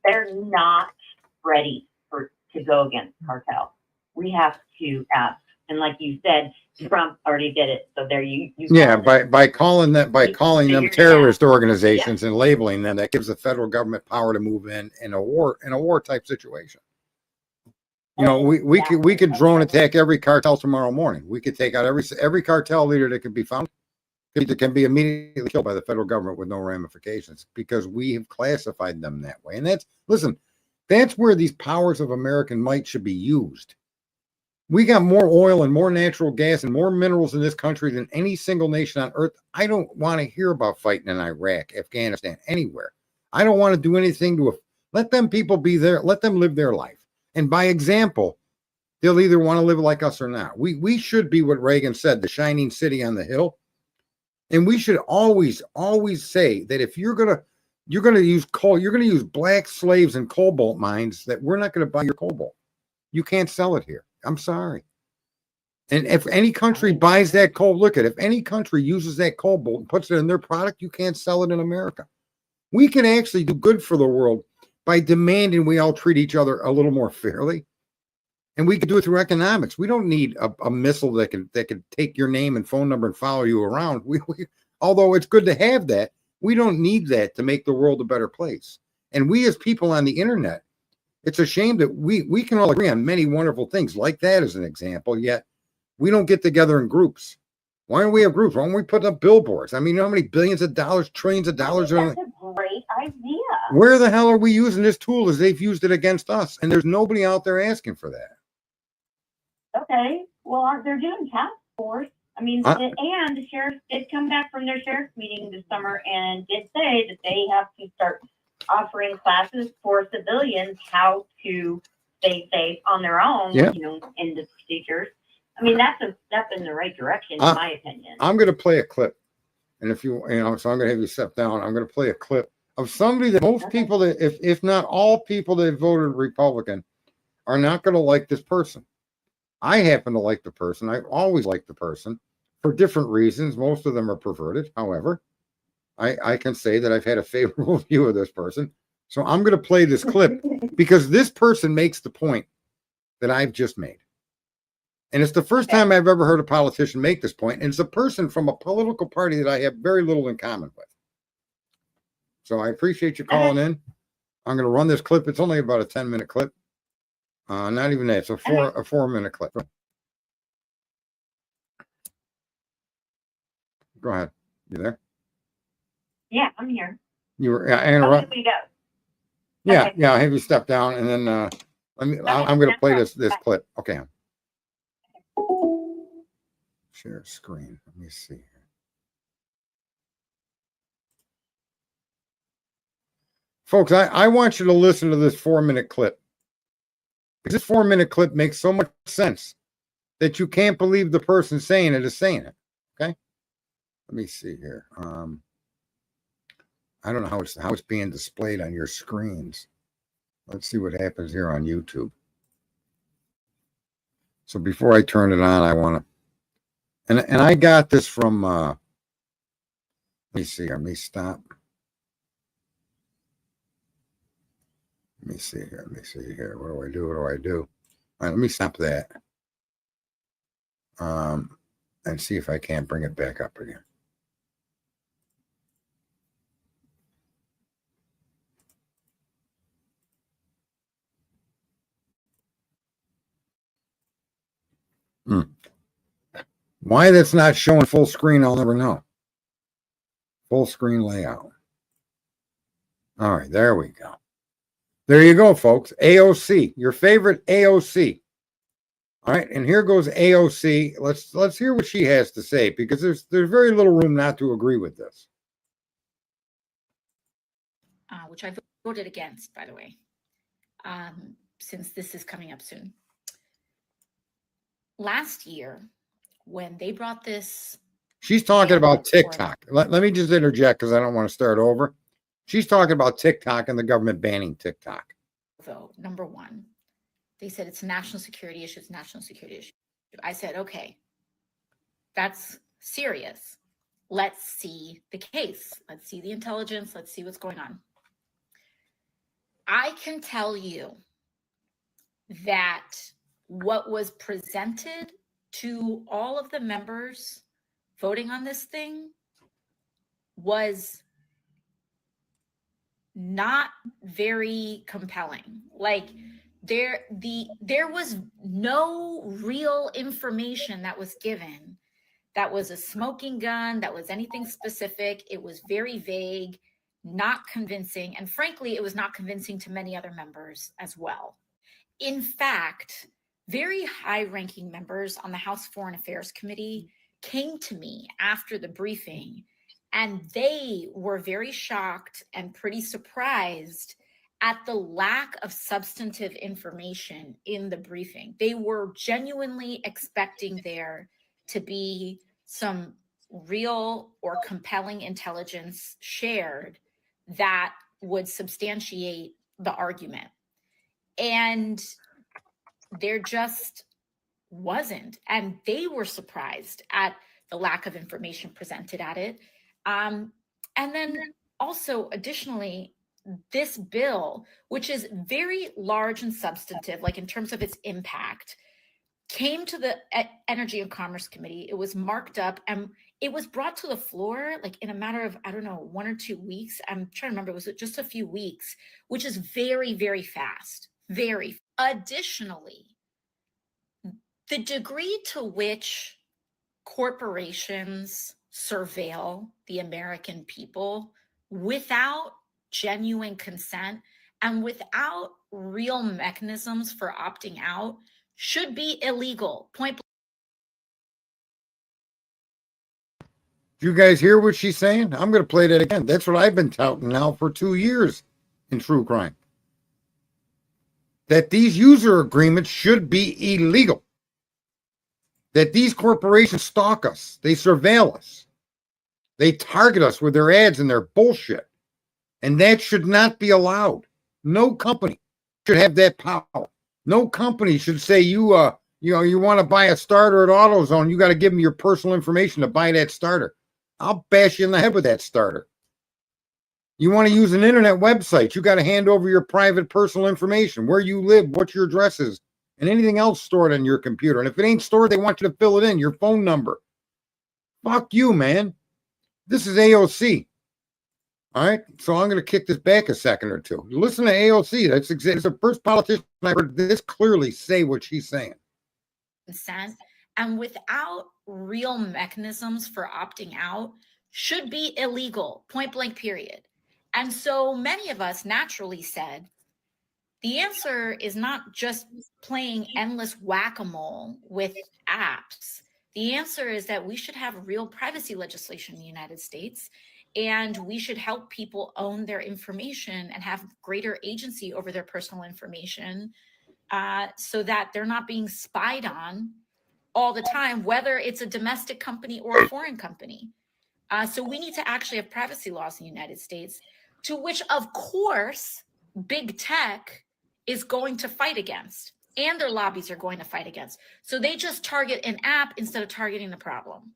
they're not ready to go against cartel. We have to ask. And like you said, Trump already did it. So there you Yeah, by calling them figured it terrorist organizations and labeling them, that gives the federal government power to move in a war type situation. You know, we could drone attack every cartel tomorrow morning. We could take out every cartel leader that could be found. That can be immediately killed by the federal government with no ramifications, because we have classified them that way. And that's where these powers of American might should be used. We got more oil and more natural gas and more minerals in this country than any single nation on earth. I don't want to hear about fighting in Iraq, Afghanistan, anywhere. I don't want to do anything to let them people be there. Let them live their life. And by example, they'll either want to live like us or not. We should be what Reagan said, the shining city on the hill. And we should always say that if you're gonna use coal, you're gonna use black slaves and cobalt mines, that we're not gonna buy your cobalt. You can't sell it here. I'm sorry. And if any country buys that coal, if any country uses that cobalt and puts it in their product, you can't sell it in America. We can actually do good for the world by demanding we all treat each other a little more fairly. And we can do it through economics. We don't need a missile that can take your name and phone number and follow you around. Although it's good to have that, we don't need that to make the world a better place. And we as people on the internet, it's a shame that we can all agree on many wonderful things, like that as an example, yet we don't get together in groups. Why don't we have groups? Why don't we put up billboards? I mean, you know how many billions of dollars, trillions of dollars are That's a great idea. Where the hell are we using this tool as they've used it against us? And there's nobody out there asking for that. Okay, well, they're doing task force. I mean, and the sheriff did come back from their sheriff's meeting this summer and did say that they have to start offering classes for civilians how to stay safe on their own, in the procedures. I mean, that's a step in the right direction, in my opinion. I'm going to play a clip. And if so I'm going to have you step down. I'm going to play a clip of somebody that most people, that if not all people that voted Republican, are not going to like this person. I happen to like the person. I've always liked the person for different reasons. Most of them are perverted. However, I can say that I've had a favorable view of this person. So I'm going to play this clip because this person makes the point that I've just made. And it's the first time I've ever heard a politician make this point. And it's a person from a political party that I have very little in common with. So I appreciate you calling in. I'm going to run this clip. It's only about a 10-minute clip. Not even that. It's a 4-minute clip. Go ahead. You there? Yeah, I'm here. You were interrupt. We go. Yeah, Okay. yeah. Have you step down and then I'm going to play this clip. Okay. Share screen. Let me see here. Folks, I want you to listen to this 4-minute clip. Because this 4-minute clip makes so much sense that you can't believe the person saying it is saying it. Okay? Let me see here. I don't know how it's being displayed on your screens. Let's see what happens here on YouTube. So before I turn it on, I want to, and I got this from, let me see, let me stop. Let me see here, What do I do? All right, let me stop that. And see if I can't bring it back up again. Why that's not showing full screen, I'll never know. Full screen layout. All right, there we go. There you go, folks. AOC, your favorite AOC. All right, and here goes AOC. Let's hear what she has to say, because there's very little room not to agree with this. Which I voted against, by the way, since this is coming up soon. Last year, when they brought this, she's talking about TikTok. Let me just interject because I don't want to start over. She's talking about TikTok and the government banning TikTok. Vote number one, they said it's a national security issue. It's a national security issue. I said, okay, that's serious. Let's see the case. Let's see the intelligence. Let's see what's going on. I can tell you that what was presented to all of the members voting on this thing was not very compelling. Like there was no real information that was given that was a smoking gun, that was anything specific. It was very vague, not convincing, and frankly, it was not convincing to many other members as well. In fact, very high-ranking members on the House Foreign Affairs Committee came to me after the briefing, and they were very shocked and pretty surprised at the lack of substantive information in the briefing. They were genuinely expecting there to be some real or compelling intelligence shared that would substantiate the argument. And there just wasn't. And they were surprised at the lack of information presented at it. And then also, additionally, this bill, which is very large and substantive, like in terms of its impact, came to the Energy and Commerce Committee. It was marked up and it was brought to the floor like in a matter of, I don't know, 1 or 2 weeks. I'm trying to remember, was it just a few weeks, which is very, very fast. Very. Additionally, the degree to which corporations surveil the American people without genuine consent and without real mechanisms for opting out should be illegal. Point. Do you guys hear what she's saying? I'm going to play that again. That's what I've been touting now for 2 years in true crime. That these user agreements should be illegal. That these corporations stalk us. They surveil us. They target us with their ads and their bullshit. And that should not be allowed. No company should have that power. No company should say you want to buy a starter at AutoZone, you got to give them your personal information to buy that starter. I'll bash you in the head with that starter. You want to use an internet website, you got to hand over your private personal information, where you live, what your address is, and anything else stored on your computer. And if it ain't stored, they want you to fill it in, your phone number. Fuck you, man. This is AOC. All right, so I'm going to kick this back a second or two. Listen to AOC. That's the first politician I heard this clearly say what she's saying. Consent and without real mechanisms for opting out should be illegal, point blank, period. And so many of us naturally said, the answer is not just playing endless whack-a-mole with apps. The answer is that we should have real privacy legislation in the United States, and we should help people own their information and have greater agency over their personal information so that they're not being spied on all the time, whether it's a domestic company or a foreign company. So we need to actually have privacy laws in the United States, to which, of course, big tech is going to fight against, and their lobbies are going to fight against. So they just target an app instead of targeting the problem.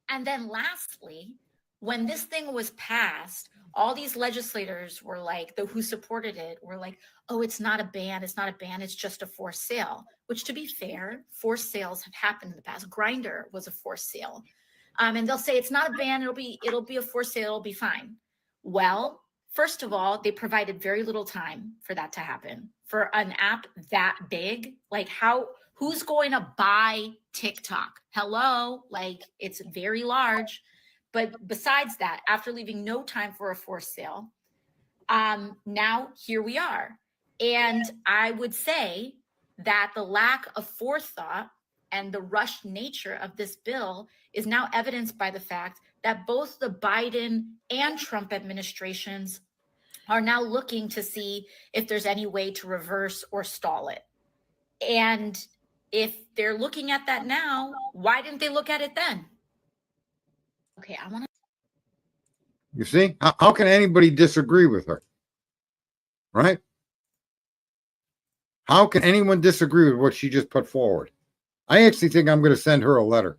And then lastly, when this thing was passed, all these legislators were like, who supported it were like, oh, it's not a ban, it's just a forced sale, which, to be fair, forced sales have happened in the past. Grindr was a forced sale. And they'll say it's not a ban, it'll be a forced sale, it'll be fine. Well, first of all, they provided very little time for that to happen. For an app that big, like who's going to buy TikTok? Hello, like it's very large. But besides that, after leaving no time for a forced sale, now here we are. And I would say that the lack of forethought and the rushed nature of this bill is now evidenced by the fact that both the Biden and Trump administrations are now looking to see if there's any way to reverse or stall it. And if they're looking at that now, why didn't they look at it then? Okay, I want to. You see, how can anybody disagree with her? Right? How can anyone disagree with what she just put forward? I actually think I'm going to send her a letter.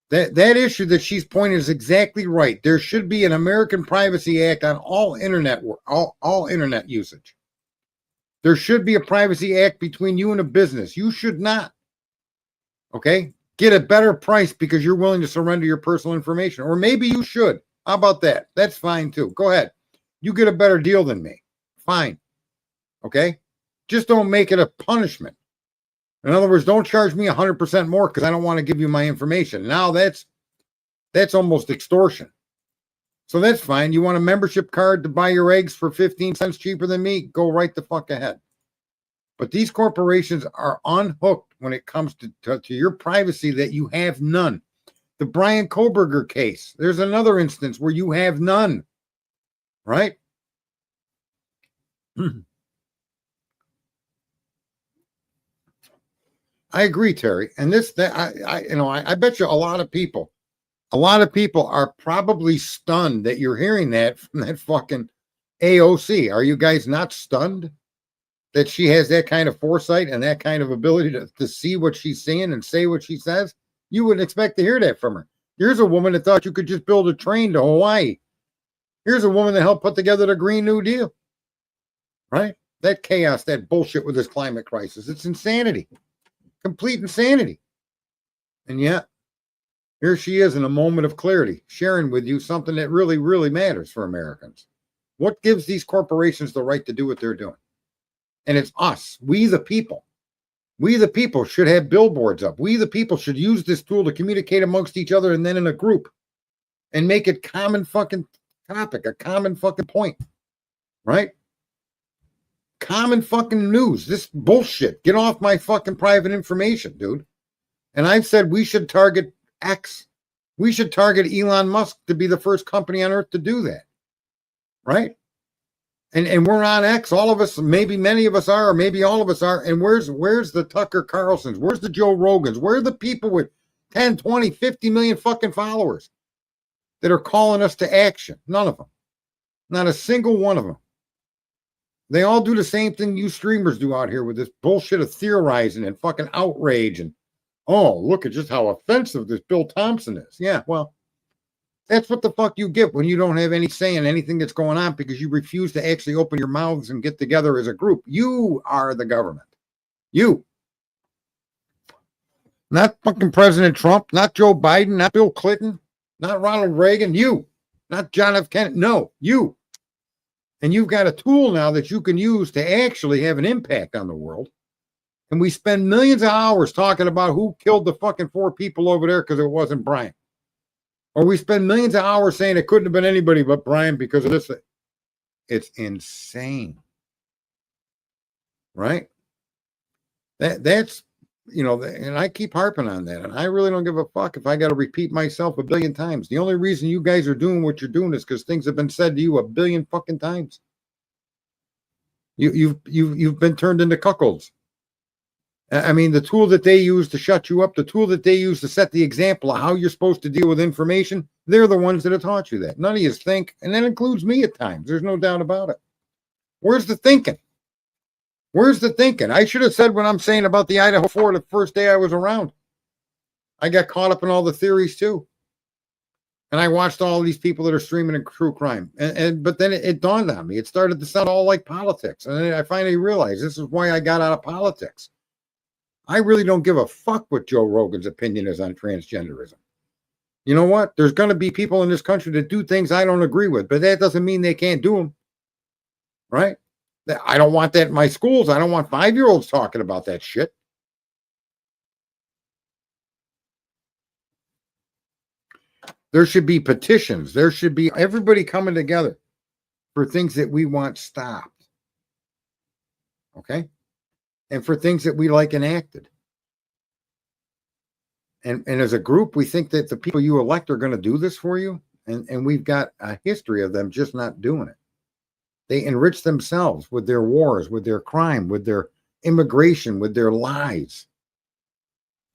That issue that she's pointing is exactly right. There should be an American Privacy Act on all internet usage. There should be a privacy act between you and a business. You should not, okay, get a better price because you're willing to surrender your personal information. Or maybe you should. How about that? That's fine too. Go ahead. You get a better deal than me. Fine. Okay? Just don't make it a punishment. In other words, don't charge me 100% more because I don't want to give you my information. Now that's almost extortion. So that's fine. You want a membership card to buy your eggs for 15 cents cheaper than me? Go right the fuck ahead. But these corporations are unhooked when it comes to your privacy that you have none. The Brian Koberger case, there's another instance where you have none, right? I agree, Terry. And I bet you a lot of people are probably stunned that you're hearing that from that fucking AOC. Are you guys not stunned that she has that kind of foresight and that kind of ability to see what she's seeing and say what she says? You wouldn't expect to hear that from her. Here's a woman that thought you could just build a train to Hawaii. Here's a woman that helped put together the Green New Deal, right? That chaos, that bullshit with this climate crisis. It's insanity. Complete insanity. And yet, here she is in a moment of clarity, sharing with you something that really, really matters for Americans. What gives these corporations the right to do what they're doing? And it's us, we the people. We the people should have billboards up. We the people should use this tool to communicate amongst each other and then in a group and make it common fucking topic, a common fucking point, right? Common fucking news. This bullshit. Get off my fucking private information, dude. And I've said we should target X. We should target Elon Musk to be the first company on earth to do that, right? And we're on X. All of us, maybe many of us are, or maybe all of us are. And where's the Tucker Carlsons? Where's the Joe Rogans? Where are the people with 10, 20, 50 million fucking followers that are calling us to action? None of them. Not a single one of them. They all do the same thing you streamers do out here with this bullshit of theorizing and fucking outrage. And, oh, look at just how offensive this Bill Thompson is. Yeah, well, that's what the fuck you get when you don't have any say in anything that's going on because you refuse to actually open your mouths and get together as a group. You are the government. You. Not fucking President Trump, not Joe Biden, not Bill Clinton, not Ronald Reagan. You. Not John F. Kennedy. No, you. And you've got a tool now that you can use to actually have an impact on the world. And we spend millions of hours talking about who killed the fucking 4 people over there because it wasn't Brian. Or we spend millions of hours saying it couldn't have been anybody but Brian because of this. It's insane. Right? That's, and I keep harping on that. And I really don't give a fuck if I got to repeat myself a billion times. The only reason you guys are doing what you're doing is because things have been said to you a billion fucking times. You've been turned into cuckolds. I mean, the tool that they use to shut you up, the tool that they use to set the example of how you're supposed to deal with information, they're the ones that have taught you that. None of you think, and that includes me at times. There's no doubt about it. Where's the thinking? Where's the thinking? I should have said what I'm saying about the Idaho 4 the first day I was around. I got caught up in all the theories too. And I watched all these people that are streaming in true crime. But then it dawned on me. It started to sound all like politics. And then I finally realized this is why I got out of politics. I really don't give a fuck what Joe Rogan's opinion is on transgenderism. You know what? There's going to be people in this country that do things I don't agree with, but that doesn't mean they can't do them. Right? I don't want that in my schools. I don't want 5-year-olds talking about that shit. There should be petitions. There should be everybody coming together for things that we want stopped. Okay? And for things that we like enacted. And as a group, we think that the people you elect are going to do this for you. And we've got a history of them just not doing it. They enrich themselves with their wars, with their crime, with their immigration, with their lies.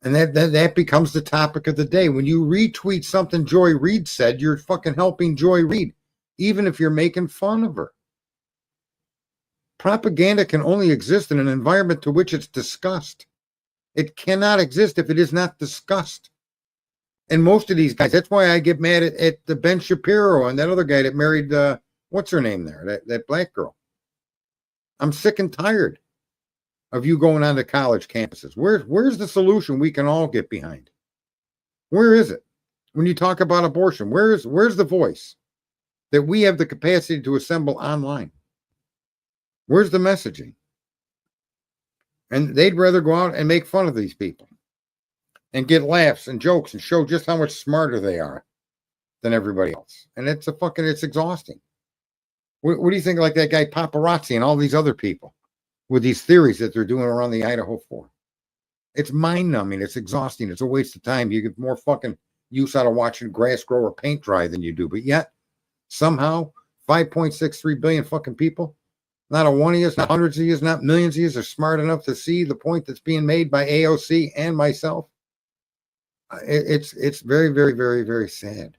And that becomes the topic of the day. When you retweet something Joy Reid said, you're fucking helping Joy Reid, even if you're making fun of her. Propaganda can only exist in an environment to which it's discussed. It cannot exist if it is not discussed. And most of these guys, that's why I get mad at the Ben Shapiro and that other guy that married, what's her name there, that black girl. I'm sick and tired of you going on to college campuses. Where's the solution we can all get behind? Where is it? When you talk about abortion, where's the voice that we have the capacity to assemble online? Where's the messaging? And they'd rather go out and make fun of these people and get laughs and jokes and show just how much smarter they are than everybody else. And it's exhausting. What do you think, like that guy Paparazzi and all these other people with these theories that they're doing around the Idaho 4? It's mind numbing. It's exhausting. It's a waste of time. You get more fucking use out of watching grass grow or paint dry than you do. But yet, somehow, 5.63 billion fucking people, not a one of you, not hundreds of you, not millions of you are smart enough to see the point that's being made by AOC and myself. It's very, very, very, very sad.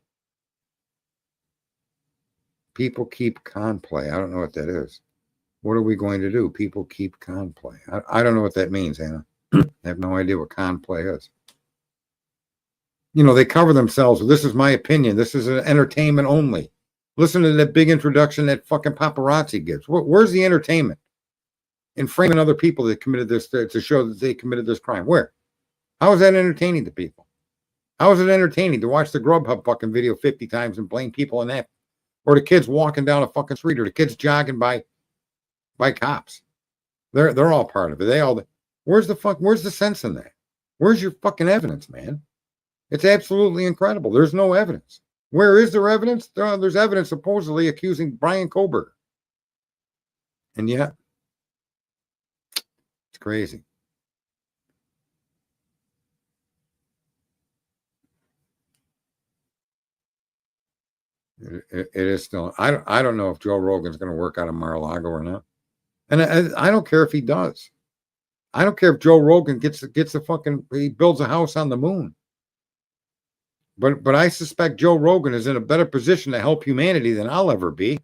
People keep conplay. I don't know what that is. What are we going to do? People keep conplay. I don't know what that means, Anna. I have no idea what conplay is. You know, they cover themselves with, this is my opinion. This is an entertainment only. Listen to that big introduction that fucking Paparazzi gives. Where's the entertainment in framing other people that committed this to show that they committed this crime? Where? How is that entertaining to people? How is it entertaining to watch the Grubhub fucking video 50 times and blame people in that? Or the kids walking down a fucking street, or the kids jogging by cops. They're all part of it. Where's the sense in that? Where's your fucking evidence, man? It's absolutely incredible. There's no evidence. Where is there evidence? There's evidence supposedly accusing Brian Koberger. And yet, it's crazy. It is still. I don't know if Joe Rogan's going to work out of Mar-a-Lago or not, and I don't care if he does. I don't care if Joe Rogan he builds a house on the moon. But I suspect Joe Rogan is in a better position to help humanity than I'll ever be,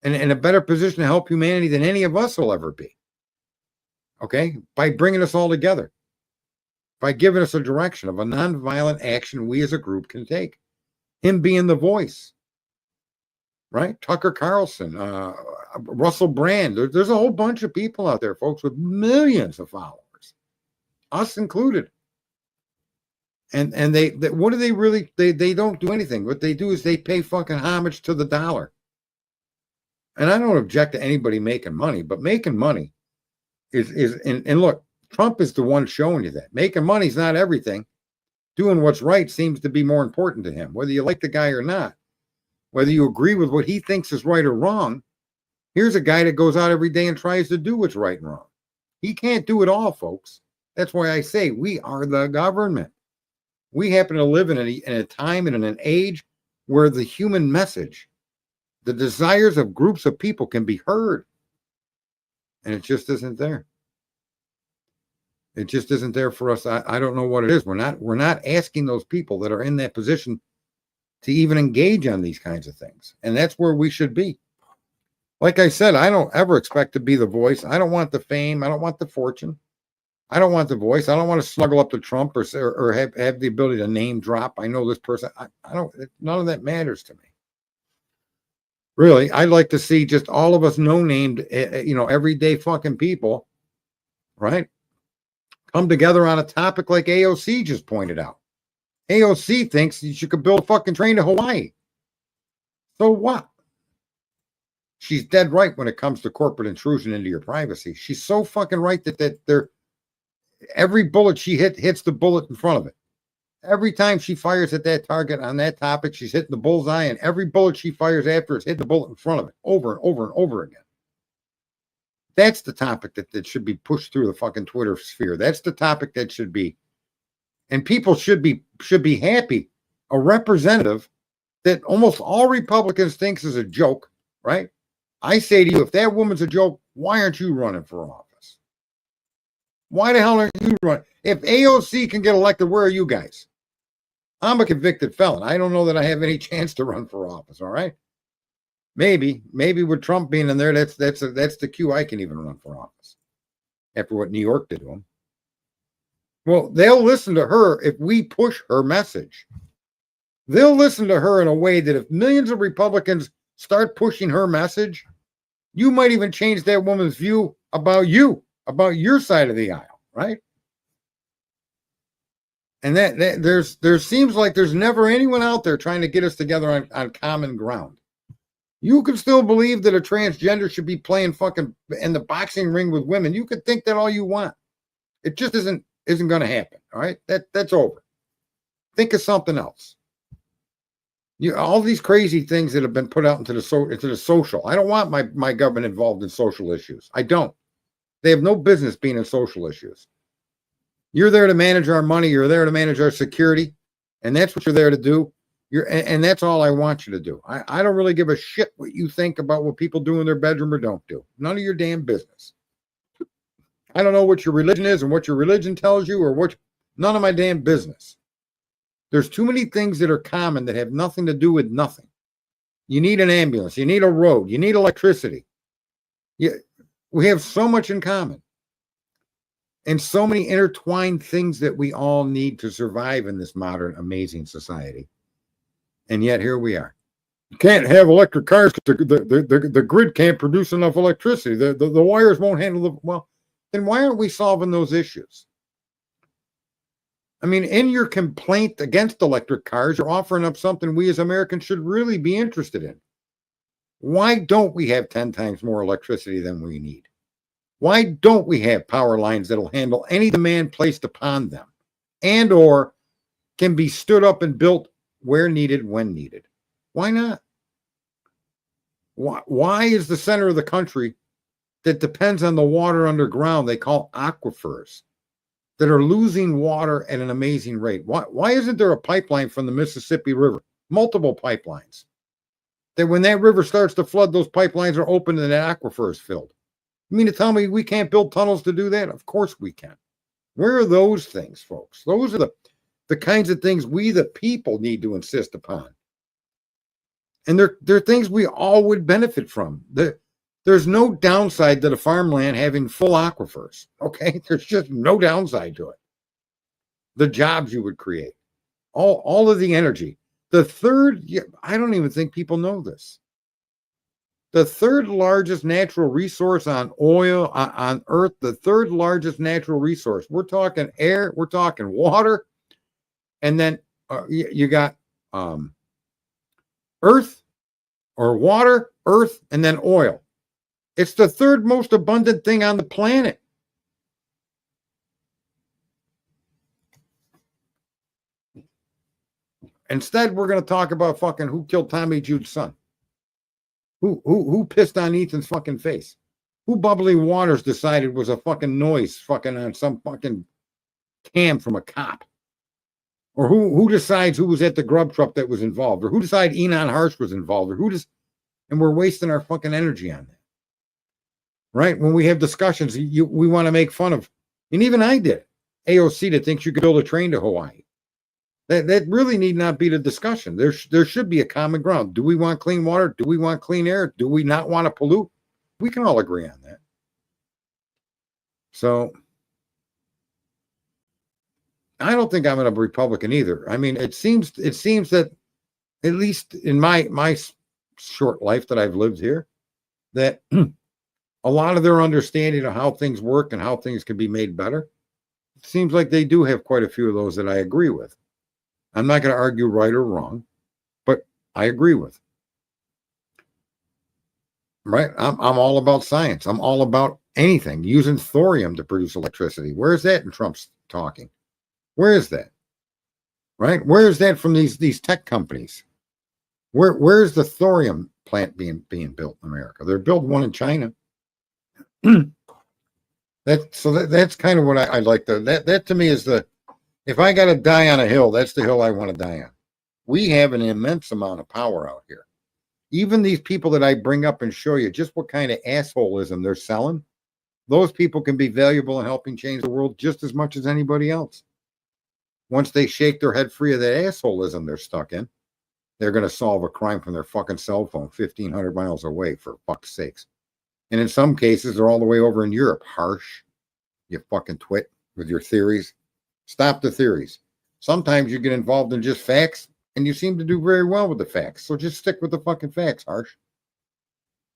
and in a better position to help humanity than any of us will ever be. Okay, by bringing us all together, by giving us a direction of a nonviolent action we as a group can take. Him being the voice. Right? Tucker Carlson, Russell Brand. There's a whole bunch of people out there, folks, with millions of followers, us included. And they what do they really? They don't do anything. What they do is they pay fucking homage to the dollar. And I don't object to anybody making money, but making money is and look, Trump is the one showing you that making money is not everything. Doing what's right seems to be more important to him, whether you like the guy or not. Whether you agree with what he thinks is right or wrong, here's a guy that goes out every day and tries to do what's right and wrong. He can't do it all, folks. That's why I say we are the government. We happen to live in a time and in an age where the human message, the desires of groups of people can be heard. And it just isn't there. It just isn't there for us. I don't know what it is. We're not asking those people that are in that position to even engage on these kinds of things. And that's where we should be. Like I said, I don't ever expect to be the voice. I don't want the fame. I don't want the fortune. I don't want the voice. I don't want to snuggle up to Trump or have the ability to name drop. I know this person. I don't, none of that matters to me. Really, I'd like to see just all of us no-named, everyday fucking people, right? Come together on a topic like AOC just pointed out. AOC thinks you could build a fucking train to Hawaii. So what? She's dead right when it comes to corporate intrusion into your privacy. She's so fucking right that they're every bullet she hits the bullet in front of it. Every time she fires at that target on that topic, she's hitting the bullseye, and every bullet she fires after is hitting the bullet in front of it over and over and over again. That's the topic that should be pushed through the fucking Twitter sphere. That's the topic that should be, and people should be happy. A representative that almost all Republicans thinks is a joke, right? I say to you, if that woman's a joke, why aren't you running for office? Why the hell aren't you running? If AOC can get elected, where are you guys? I'm a convicted felon. I don't know that I have any chance to run for office, all right? Maybe with Trump being in there, that's the cue I can even run for office after what New York did to him. Well, they'll listen to her if we push her message. They'll listen to her in a way that if millions of Republicans start pushing her message, you might even change that woman's view about you, about your side of the aisle, right? And that there seems like there's never anyone out there trying to get us together on common ground. You can still believe that a transgender should be playing fucking in the boxing ring with women. You can think that all you want. It just isn't going to happen. All right, that's over. Think of something else. All these crazy things that have been put out into the social. I don't want my government involved in social issues. I don't. They have no business being in social issues. You're there to manage our money. You're there to manage our security, and that's what you're there to do. And that's all I want you to do. I don't really give a shit what you think about what people do in their bedroom or don't do. None of your damn business. I don't know what your religion is and what your religion tells you none of my damn business. There's too many things that are common that have nothing to do with nothing. You need an ambulance. You need a road. You need electricity. We have so much in common. And so many intertwined things that we all need to survive in this modern, amazing society. And yet here we are. You can't have electric cars because the grid can't produce enough electricity. The wires won't handle well, then why aren't we solving those issues? I mean, in your complaint against electric cars, you're offering up something we as Americans should really be interested in. Why don't we have 10 times more electricity than we need? Why don't we have power lines that'll handle any demand placed upon them and or can be stood up and built where needed, when needed? Why not? Why is the center of the country that depends on the water underground they call aquifers that are losing water at an amazing rate? Why isn't there a pipeline from the Mississippi River? Multiple pipelines. That when that river starts to flood, those pipelines are open and that aquifer is filled. You mean to tell me we can't build tunnels to do that? Of course we can. Where are those things, folks? Those are the kinds of things we, the people, need to insist upon. And they're things we all would benefit from. There's no downside to the farmland having full aquifers, okay? There's just no downside to it. The jobs you would create, all of the energy. I don't even think people know this. The third largest natural resource on Earth, the third largest natural resource. We're talking air, we're talking water, and then you got Earth or water, Earth, and then oil. It's the third most abundant thing on the planet. Instead, we're going to talk about fucking who killed Tommy Jude's son. Who pissed on Ethan's fucking face? Who Bubbly Waters decided was a fucking noise fucking on some fucking cam from a cop? Or who decides who was at the grub truck that was involved? Or who decided Enon Harsh was involved? Or and we're wasting our fucking energy on that. Right? When we have discussions, we want to make fun of, and even I did, AOC that thinks you could build a train to Hawaii. That really need not be the discussion. There should be a common ground. Do we want clean water? Do we want clean air? Do we not want to pollute? We can all agree on that. So I don't think I'm a Republican either. I mean, it seems that, at least in my short life that I've lived here, that a lot of their understanding of how things work and how things can be made better, it seems like they do have quite a few of those that I agree with. I'm not going to argue right or wrong, but I agree with. Right? I'm all about science. I'm all about anything using thorium to produce electricity. Where's that in Trump's talking? Where is that? Right? Where is that from these tech companies? Where's the thorium plant being built in America? They're building one in China. That's kind of what I like. That to me is if I got to die on a hill, that's the hill I want to die on. We have an immense amount of power out here. Even these people that I bring up and show you just what kind of assholeism they're selling, those people can be valuable in helping change the world just as much as anybody else. Once they shake their head free of that assholeism they're stuck in, they're going to solve a crime from their fucking cell phone 1,500 miles away, for fuck's sakes. And in some cases, they're all the way over in Europe. Harsh, you fucking twit with your theories. Stop the theories. Sometimes you get involved in just facts, and you seem to do very well with the facts. So just stick with the fucking facts, Harsh.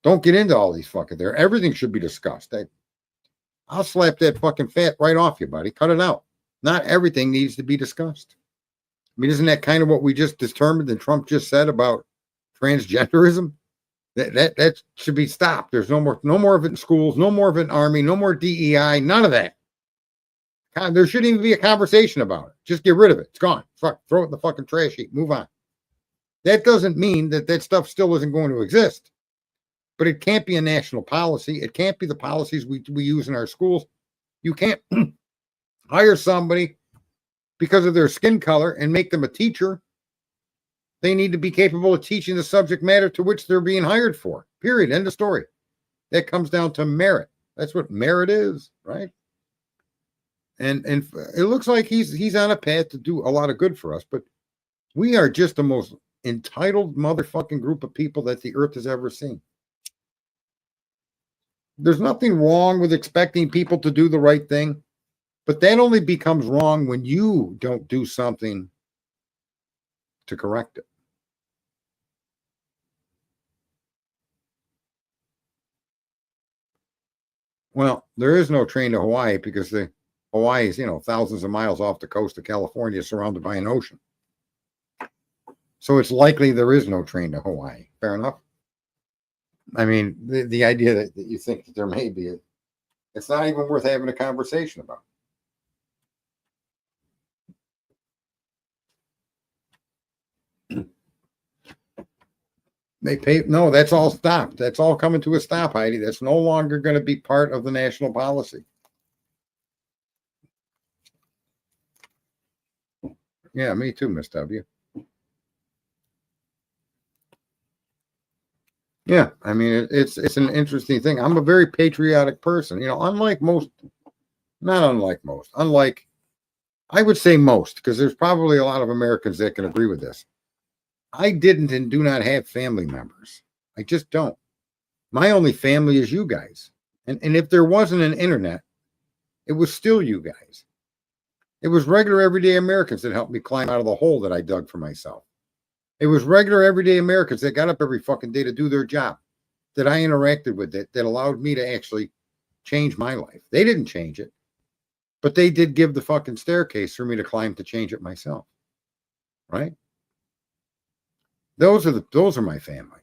Don't get into all these fucking there. Everything should be discussed. I'll slap that fucking fat right off you, buddy. Cut it out. Not everything needs to be discussed. I mean, isn't that kind of what we just determined and Trump just said about transgenderism? That should be stopped. There's no more of it in schools, no more of it in Army, no more DEI, none of that. There shouldn't even be a conversation about it. Just get rid of it. It's gone. Fuck, throw it in the fucking trash heap. Move on. That doesn't mean that stuff still isn't going to exist. But it can't be a national policy. It can't be the policies we use in our schools. You can't hire somebody because of their skin color and make them a teacher. They need to be capable of teaching the subject matter to which they're being hired for. Period. End of story. That comes down to merit. That's what merit is, right? And it looks like he's on a path to do a lot of good for us, but we are just the most entitled motherfucking group of people that the earth has ever seen. There's nothing wrong with expecting people to do the right thing, but that only becomes wrong when you don't do something to correct it. Well, there is no train to Hawaii because Hawaii is, thousands of miles off the coast of California, surrounded by an ocean. So it's likely there is no train to Hawaii. Fair enough. I mean, the idea that you think that there may be, it's not even worth having a conversation about. No, that's all stopped. That's all coming to a stop, Heidi. That's no longer going to be part of the national policy. Yeah, me too, Miss W. Yeah, I mean, it's an interesting thing. I'm a very patriotic person, unlike most, I would say most, because there's probably a lot of Americans that can agree with this. I didn't and do not have family members. I just don't. My only family is you guys. And if there wasn't an internet, it was still you guys. It was regular everyday Americans that helped me climb out of the hole that I dug for myself. It was regular everyday Americans that got up every fucking day to do their job, that I interacted with, that allowed me to actually change my life. They didn't change it, but they did give the fucking staircase for me to climb to change it myself. Right? Those are my family.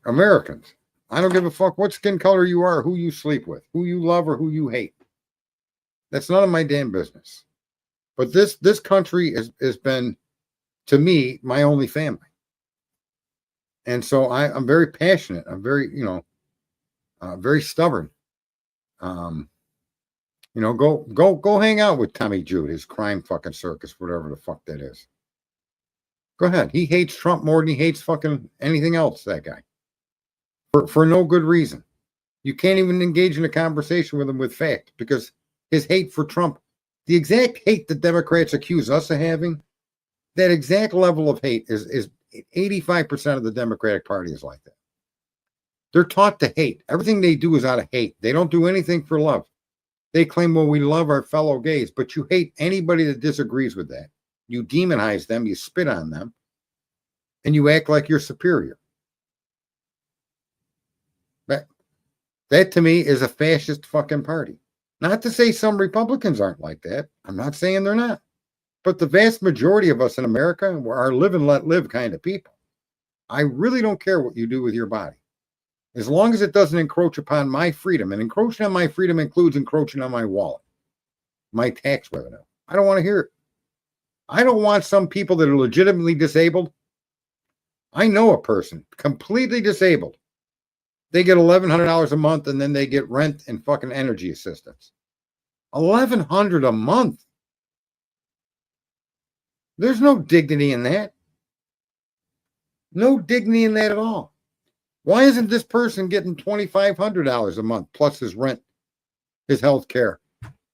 Americans. I don't give a fuck what skin color you are, who you sleep with, who you love, or who you hate. That's none of my damn business. But this country has been, to me, my only family. And so I'm very passionate. I'm very, very stubborn. Go hang out with Tommy Jude, his crime fucking circus, whatever the fuck that is. Go ahead. He hates Trump more than he hates fucking anything else, that guy. For no good reason. You can't even engage in a conversation with him with fact, because his hate for Trump The exact hate the Democrats accuse us of having, that exact level of hate is 85% of the Democratic Party is like that. They're taught to hate. Everything they do is out of hate. They don't do anything for love. They claim, well, we love our fellow gays, but you hate anybody that disagrees with that. You demonize them, you spit on them, and you act like you're superior. That to me is a fascist fucking party. Not to say some Republicans aren't like that. I'm not saying they're not. But the vast majority of us in America are live and let live kind of people. I really don't care what you do with your body. As long as it doesn't encroach upon my freedom. And encroaching on my freedom includes encroaching on my wallet, my tax revenue. I don't want to hear it. I don't want some people that are legitimately disabled. I know a person completely disabled. They get $1,100 a month and then they get rent and fucking energy assistance. $1,100 a month. There's no dignity in that. No dignity in that at all. Why isn't this person getting $2,500 a month plus his rent, his health care?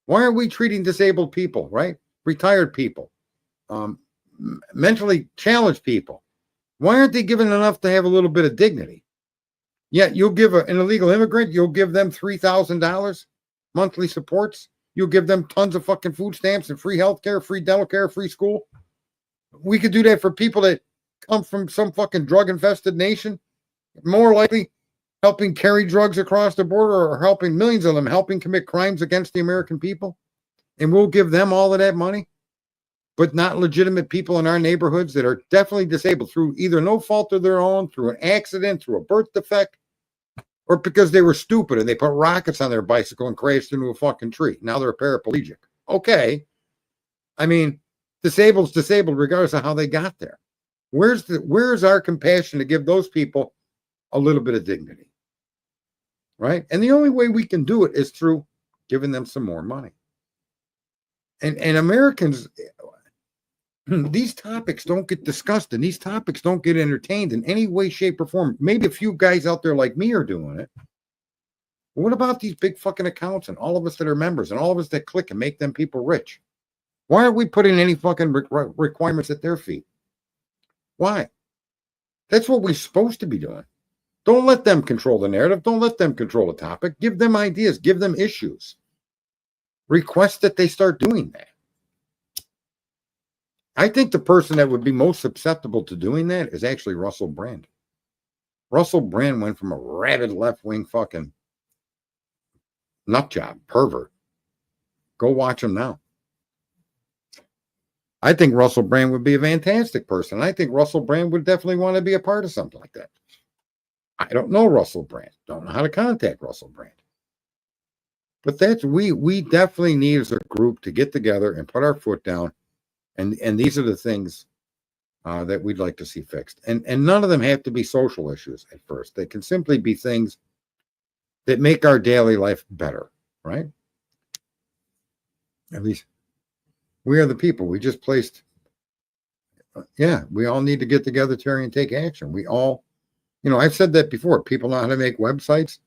Why aren't we treating disabled people, right? Retired people, mentally challenged people. Why aren't they given enough to have a little bit of dignity? Yet you'll give an illegal immigrant, you'll give them $3,000 monthly supports. You'll give them tons of fucking food stamps and free health care, free dental care, free school. We could do that for people that come from some fucking drug-infested nation. More likely helping carry drugs across the border or helping millions of them helping commit crimes against the American people. And we'll give them all of that money, but not legitimate people in our neighborhoods that are definitely disabled through either no fault of their own, through an accident, through a birth defect, or because they were stupid and they put rockets on their bicycle and crashed into a fucking tree. Now they're a paraplegic. Okay. I mean, disabled's disabled regardless of how they got there. Where's our compassion to give those people a little bit of dignity? Right? And the only way we can do it is through giving them some more money. And Americans, these topics don't get discussed and these topics don't get entertained in any way, shape, or form. Maybe a few guys out there like me are doing it. What about these big fucking accounts and all of us that are members and all of us that click and make them people rich? Why aren't we putting any fucking requirements at their feet? Why? That's what we're supposed to be doing. Don't let them control the narrative. Don't let them control the topic. Give them ideas. Give them issues. Request that they start doing that. I think the person that would be most susceptible to doing that is actually Russell Brand. Russell Brand went from a rabid left-wing fucking nut job, pervert. Go watch him now. I think Russell Brand would be a fantastic person. I think Russell Brand would definitely want to be a part of something like that. I don't know Russell Brand. Don't know how to contact Russell Brand. But that's we definitely need as a group to get together and put our foot down. And these are the things that we'd like to see fixed. And none of them have to be social issues at first. They can simply be things that make our daily life better, right? At least we are the people. We just placed, we all need to get together, Terry, and take action. We all, I've said that before. People know how to make websites.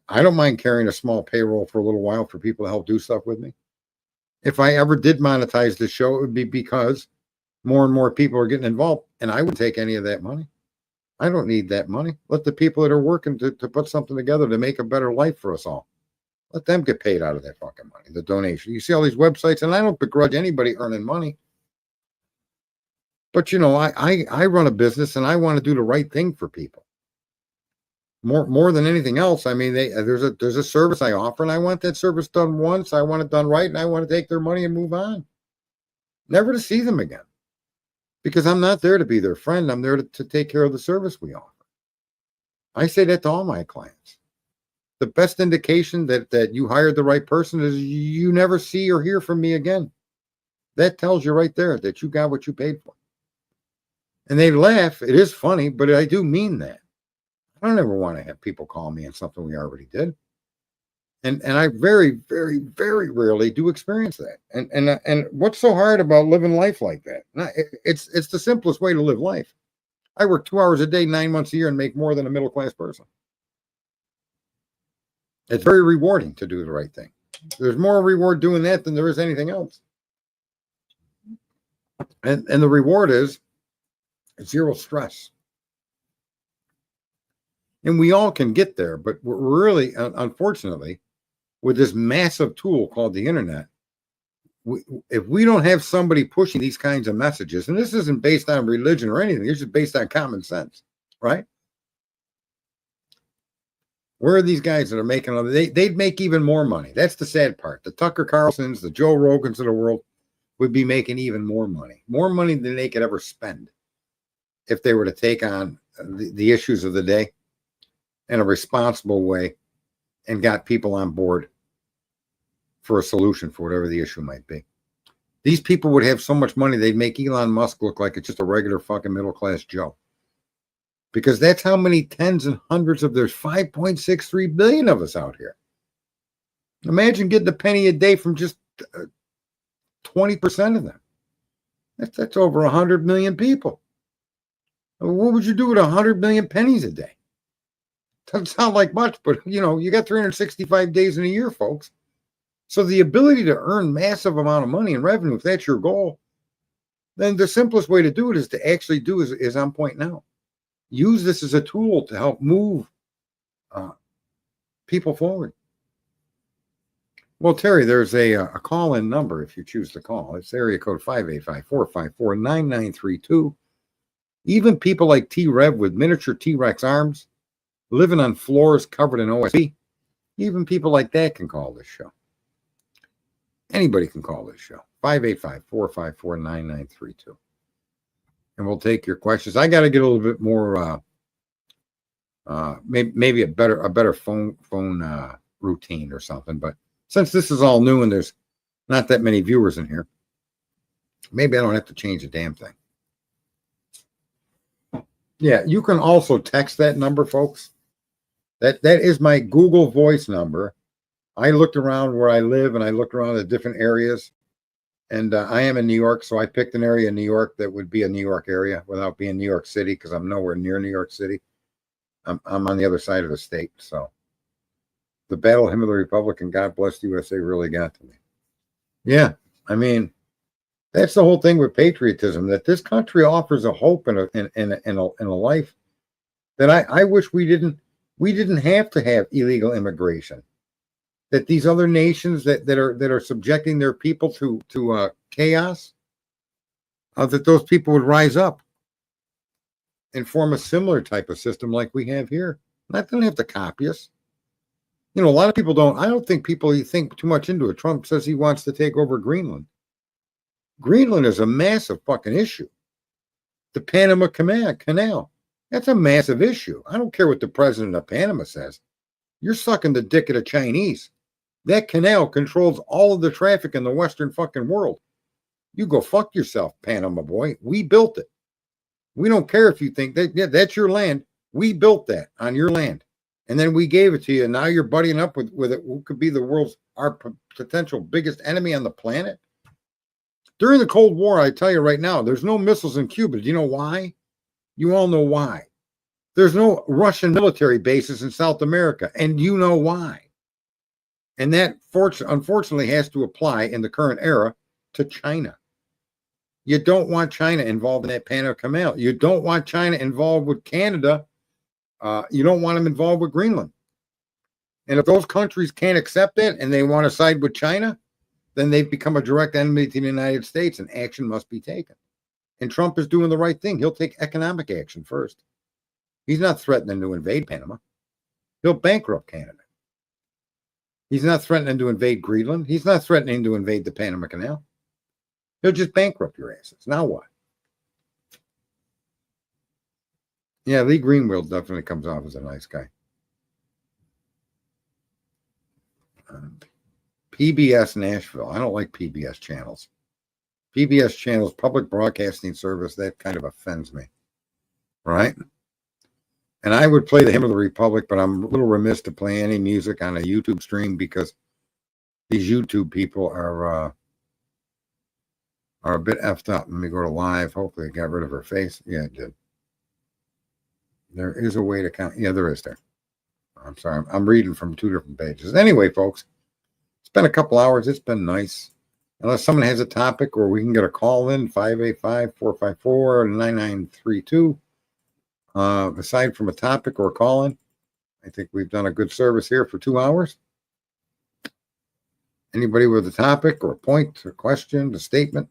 I don't mind carrying a small payroll for a little while for people to help do stuff with me. If I ever did monetize the show, it would be because more and more people are getting involved, and I wouldn't take any of that money. I don't need that money. Let the people that are working to put something together to make a better life for us all. Let them get paid out of that fucking money, the donation. You see all these websites, and I don't begrudge anybody earning money. But, I run a business, and I want to do the right thing for people. More than anything else, I mean, there's a service I offer, and I want that service done once. I want it done right, and I want to take their money and move on. Never to see them again, because I'm not there to be their friend. I'm there to take care of the service we offer. I say that to all my clients. The best indication that you hired the right person is you never see or hear from me again. That tells you right there that you got what you paid for. And they laugh. It is funny, but I do mean that. I don't ever want to have people call me on something we already did. And I very, very, very rarely do experience that. And what's so hard about living life like that? It's the simplest way to live life. I work 2 hours a day, 9 months a year, and make more than a middle-class person. It's very rewarding to do the right thing. There's more reward doing that than there is anything else. And the reward is zero stress. And we all can get there, but we're really, unfortunately, with this massive tool called the internet, if we don't have somebody pushing these kinds of messages, and this isn't based on religion or anything, it's just based on common sense, right? Where are these guys that are making? They'd make even more money. That's the sad part. The Tucker Carlsons, the Joe Rogans of the world would be making even more money than they could ever spend if they were to take on the issues of the day in a responsible way and got people on board for a solution for whatever the issue might be. These people would have so much money, they'd make Elon Musk look like it's just a regular fucking middle-class Joe. Because that's how many tens and hundreds of, there's 5.63 billion of us out here. Imagine getting a penny a day from just 20% of them. That's over 100 million people. What would you do with 100 million pennies a day? Doesn't sound like much, but you got 365 days in a year, folks. So the ability to earn massive amount of money and revenue, if that's your goal, then the simplest way to do it is to actually do is on point now. Use this as a tool to help move people forward. Well, Terry, there's a call-in number if you choose to call. It's area code 585-454-9932. Even people like T-Rev with miniature T-Rex arms, living on floors covered in OSB, even people like that can call this show. Anybody can call this show. 585-454-9932. And we'll take your questions. I got to get a little bit more, maybe a better phone routine or something. But since this is all new and there's not that many viewers in here, maybe I don't have to change a damn thing. Yeah, you can also text that number, folks. That is my Google Voice number. I looked around where I live and I looked around at different areas. And I am in New York, so I picked an area in New York that would be a New York area without being New York City, because I'm nowhere near New York City. I'm on the other side of the state. So the Battle Hymn of the Republic and God Bless the USA really got to me. Yeah, I mean, that's the whole thing with patriotism, that this country offers a hope and a life that I wish we didn't have to have illegal immigration. That these other nations that are subjecting their people to chaos, that those people would rise up and form a similar type of system like we have here. Not going to have to copy us. A lot of people don't. I don't think people think too much into it. Trump says he wants to take over Greenland. Greenland is a massive fucking issue. The Panama Canal. That's a massive issue. I don't care what the president of Panama says. You're sucking the dick of the Chinese. That canal controls all of the traffic in the Western fucking world. You go fuck yourself, Panama boy. We built it. We don't care if you think that's your land. We built that on your land. And then we gave it to you. And now you're buddying up with it. Who could be our potential biggest enemy on the planet? During the Cold War, I tell you right now, there's no missiles in Cuba. Do you know why? You all know why. There's no Russian military bases in South America. And you know why. And that unfortunately has to apply in the current era to China. You don't want China involved in that Panama Canal. You don't want China involved with Canada. You don't want them involved with Greenland. And if those countries can't accept it and they want to side with China, then they've become a direct enemy to the United States, and action must be taken. And Trump is doing the right thing. He'll take economic action first. He's not threatening to invade Panama. He'll bankrupt Canada. He's not threatening to invade Greenland. He's not threatening to invade the Panama Canal. He'll just bankrupt your asses. Now what? Yeah, Lee Greenfield definitely comes off as a nice guy. PBS Nashville. I don't like PBS channels. PBS channels, public broadcasting service, that kind of offends me. Right? And I would play the Hymn of the Republic, but I'm a little remiss to play any music on a YouTube stream because these YouTube people are a bit effed up. Let me go to live. Hopefully it got rid of her face. Yeah, it did. There is a way to count. Yeah, there is there. I'm sorry. I'm reading from two different pages. Anyway, folks, it's been a couple hours. It's been nice. Unless someone has a topic or we can get a call in, 585-454-9932. Aside from a topic or a call in, I think we've done a good service here for 2 hours. Anybody with a topic or a point, a question, a statement?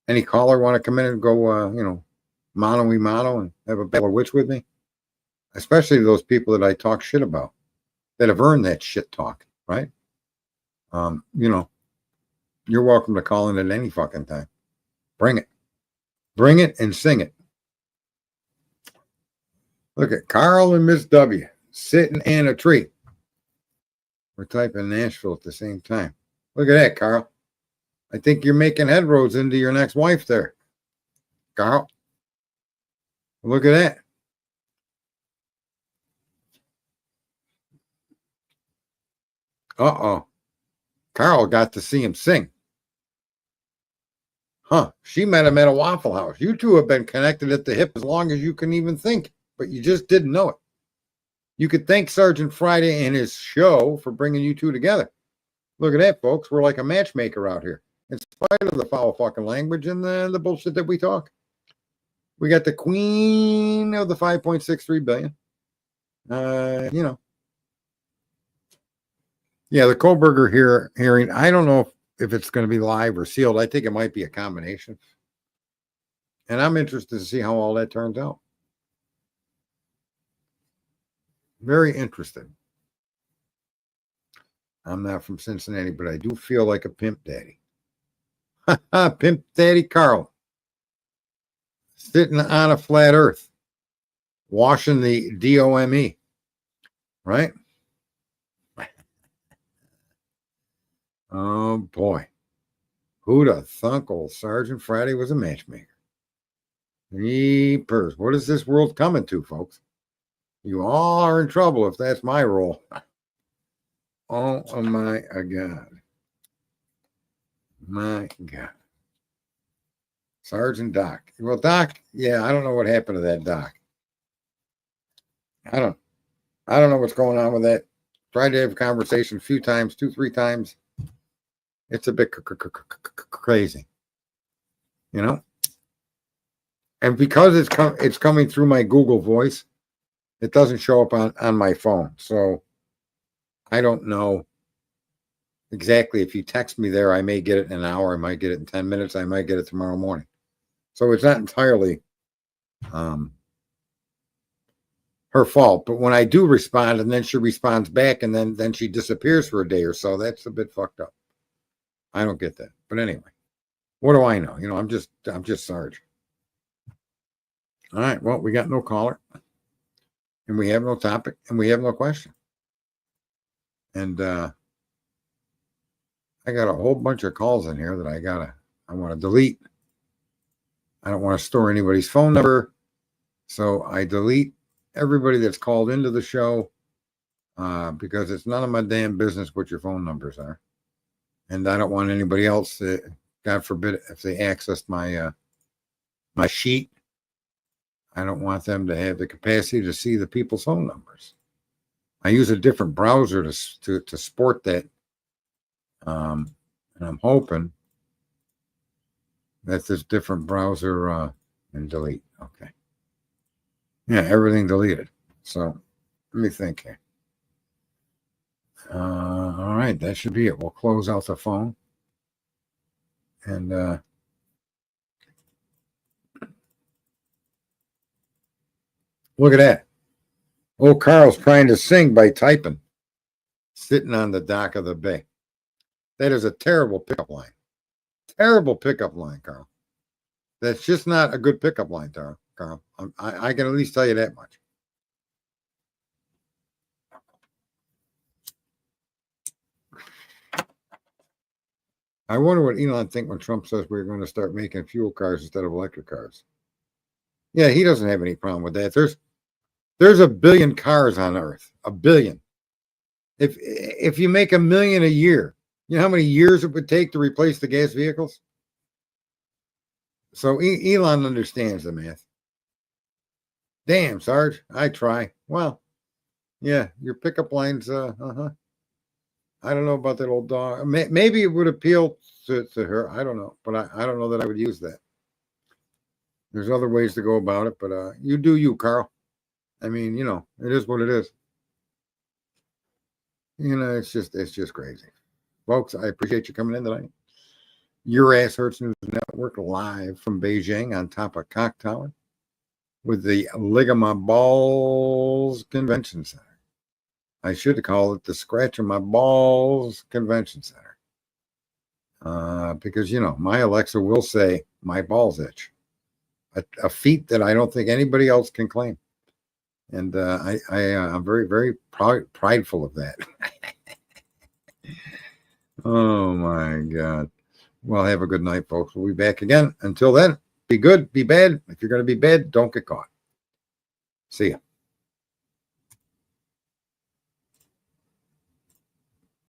Any caller want to come in and go, mano and have a battle of wits with me? Especially those people that I talk shit about, that have earned that shit talk, right? You're welcome to call in at any fucking time. Bring it. Bring it and sing it. Look at Carl and Miss W sitting in a tree. We're typing Nashville at the same time. Look at that, Carl. I think you're making headroads into your next wife there, Carl. Look at that. Uh-oh. Carl got to see him sing. Huh. She met him at a Waffle House. You two have been connected at the hip as long as you can even think, but you just didn't know it. You could thank Sergeant Friday and his show for bringing you two together. Look at that, folks. We're like a matchmaker out here. In spite of the foul fucking language and the bullshit that we talk. We got the queen of the 5.63 billion. Yeah, the Kohlberger hearing, I don't know if it's going to be live or sealed. I think it might be a combination. And I'm interested to see how all that turns out. Very interested. I'm not from Cincinnati, but I do feel like a pimp daddy. Pimp daddy Carl. Sitting on a flat earth. Washing the DOME. Right? Oh boy. Who'd have thunk old Sergeant Friday was a matchmaker? Jeepers. What is this world coming to, folks? You all are in trouble if that's my role. Oh my God. My God. Sergeant Doc. Well, Doc, yeah, I don't know what happened to that Doc. I don't know what's going on with that. Tried to have a conversation a few times, 2-3 times. It's a bit crazy, And because it's coming through my Google Voice, it doesn't show up on my phone. So I don't know exactly. If you text me there, I may get it in an hour. I might get it in 10 minutes. I might get it tomorrow morning. So it's not entirely her fault. But when I do respond and then she responds back and then she disappears for a day or so, that's a bit fucked up. I don't get that. But anyway, what do I know? I'm just Sarge. All right. Well, we got no caller and we have no topic and we have no question. And I got a whole bunch of calls in here that I want to delete. I don't want to store anybody's phone number. So I delete everybody that's called into the show because it's none of my damn business what your phone numbers are. And I don't want anybody else, God forbid, if they accessed my sheet, I don't want them to have the capacity to see the people's phone numbers. I use a different browser to sport that. And I'm hoping that this different browser and delete. Okay. Yeah, everything deleted. So let me think here. All right, that should be it. We'll close out the phone. And look at that. Old Carl's trying to sing by typing, sitting on the dock of the bay. That is a terrible pickup line. Terrible pickup line, Carl. That's just not a good pickup line, Carl. I can at least tell you that much. I wonder what Elon think when Trump says we're going to start making fuel cars instead of electric cars. Yeah, he doesn't have any problem with that. There's a billion cars on Earth. A billion. If you make 1 million a year, you know how many years it would take to replace the gas vehicles? So Elon understands the math. Damn, Sarge, I try. Well, yeah, your pickup lines, I don't know about that old dog. Maybe it would appeal to her. I don't know, but I don't know that I would use that. There's other ways to go about it, but you do you, Carl. I mean, it is what it is. It's just crazy. Folks, I appreciate you coming in tonight. Your Ass Hurts News Network live from Beijing on top of Cock Tower with the Ligament Balls Convention Center. I should call it the Scratching My Balls Convention Center. Because, my Alexa will say my balls itch. A feat that I don't think anybody else can claim. And I'm very, very prideful of that. Oh, my God. Well, have a good night, folks. We'll be back again. Until then, be good, be bad. If you're going to be bad, don't get caught. See ya.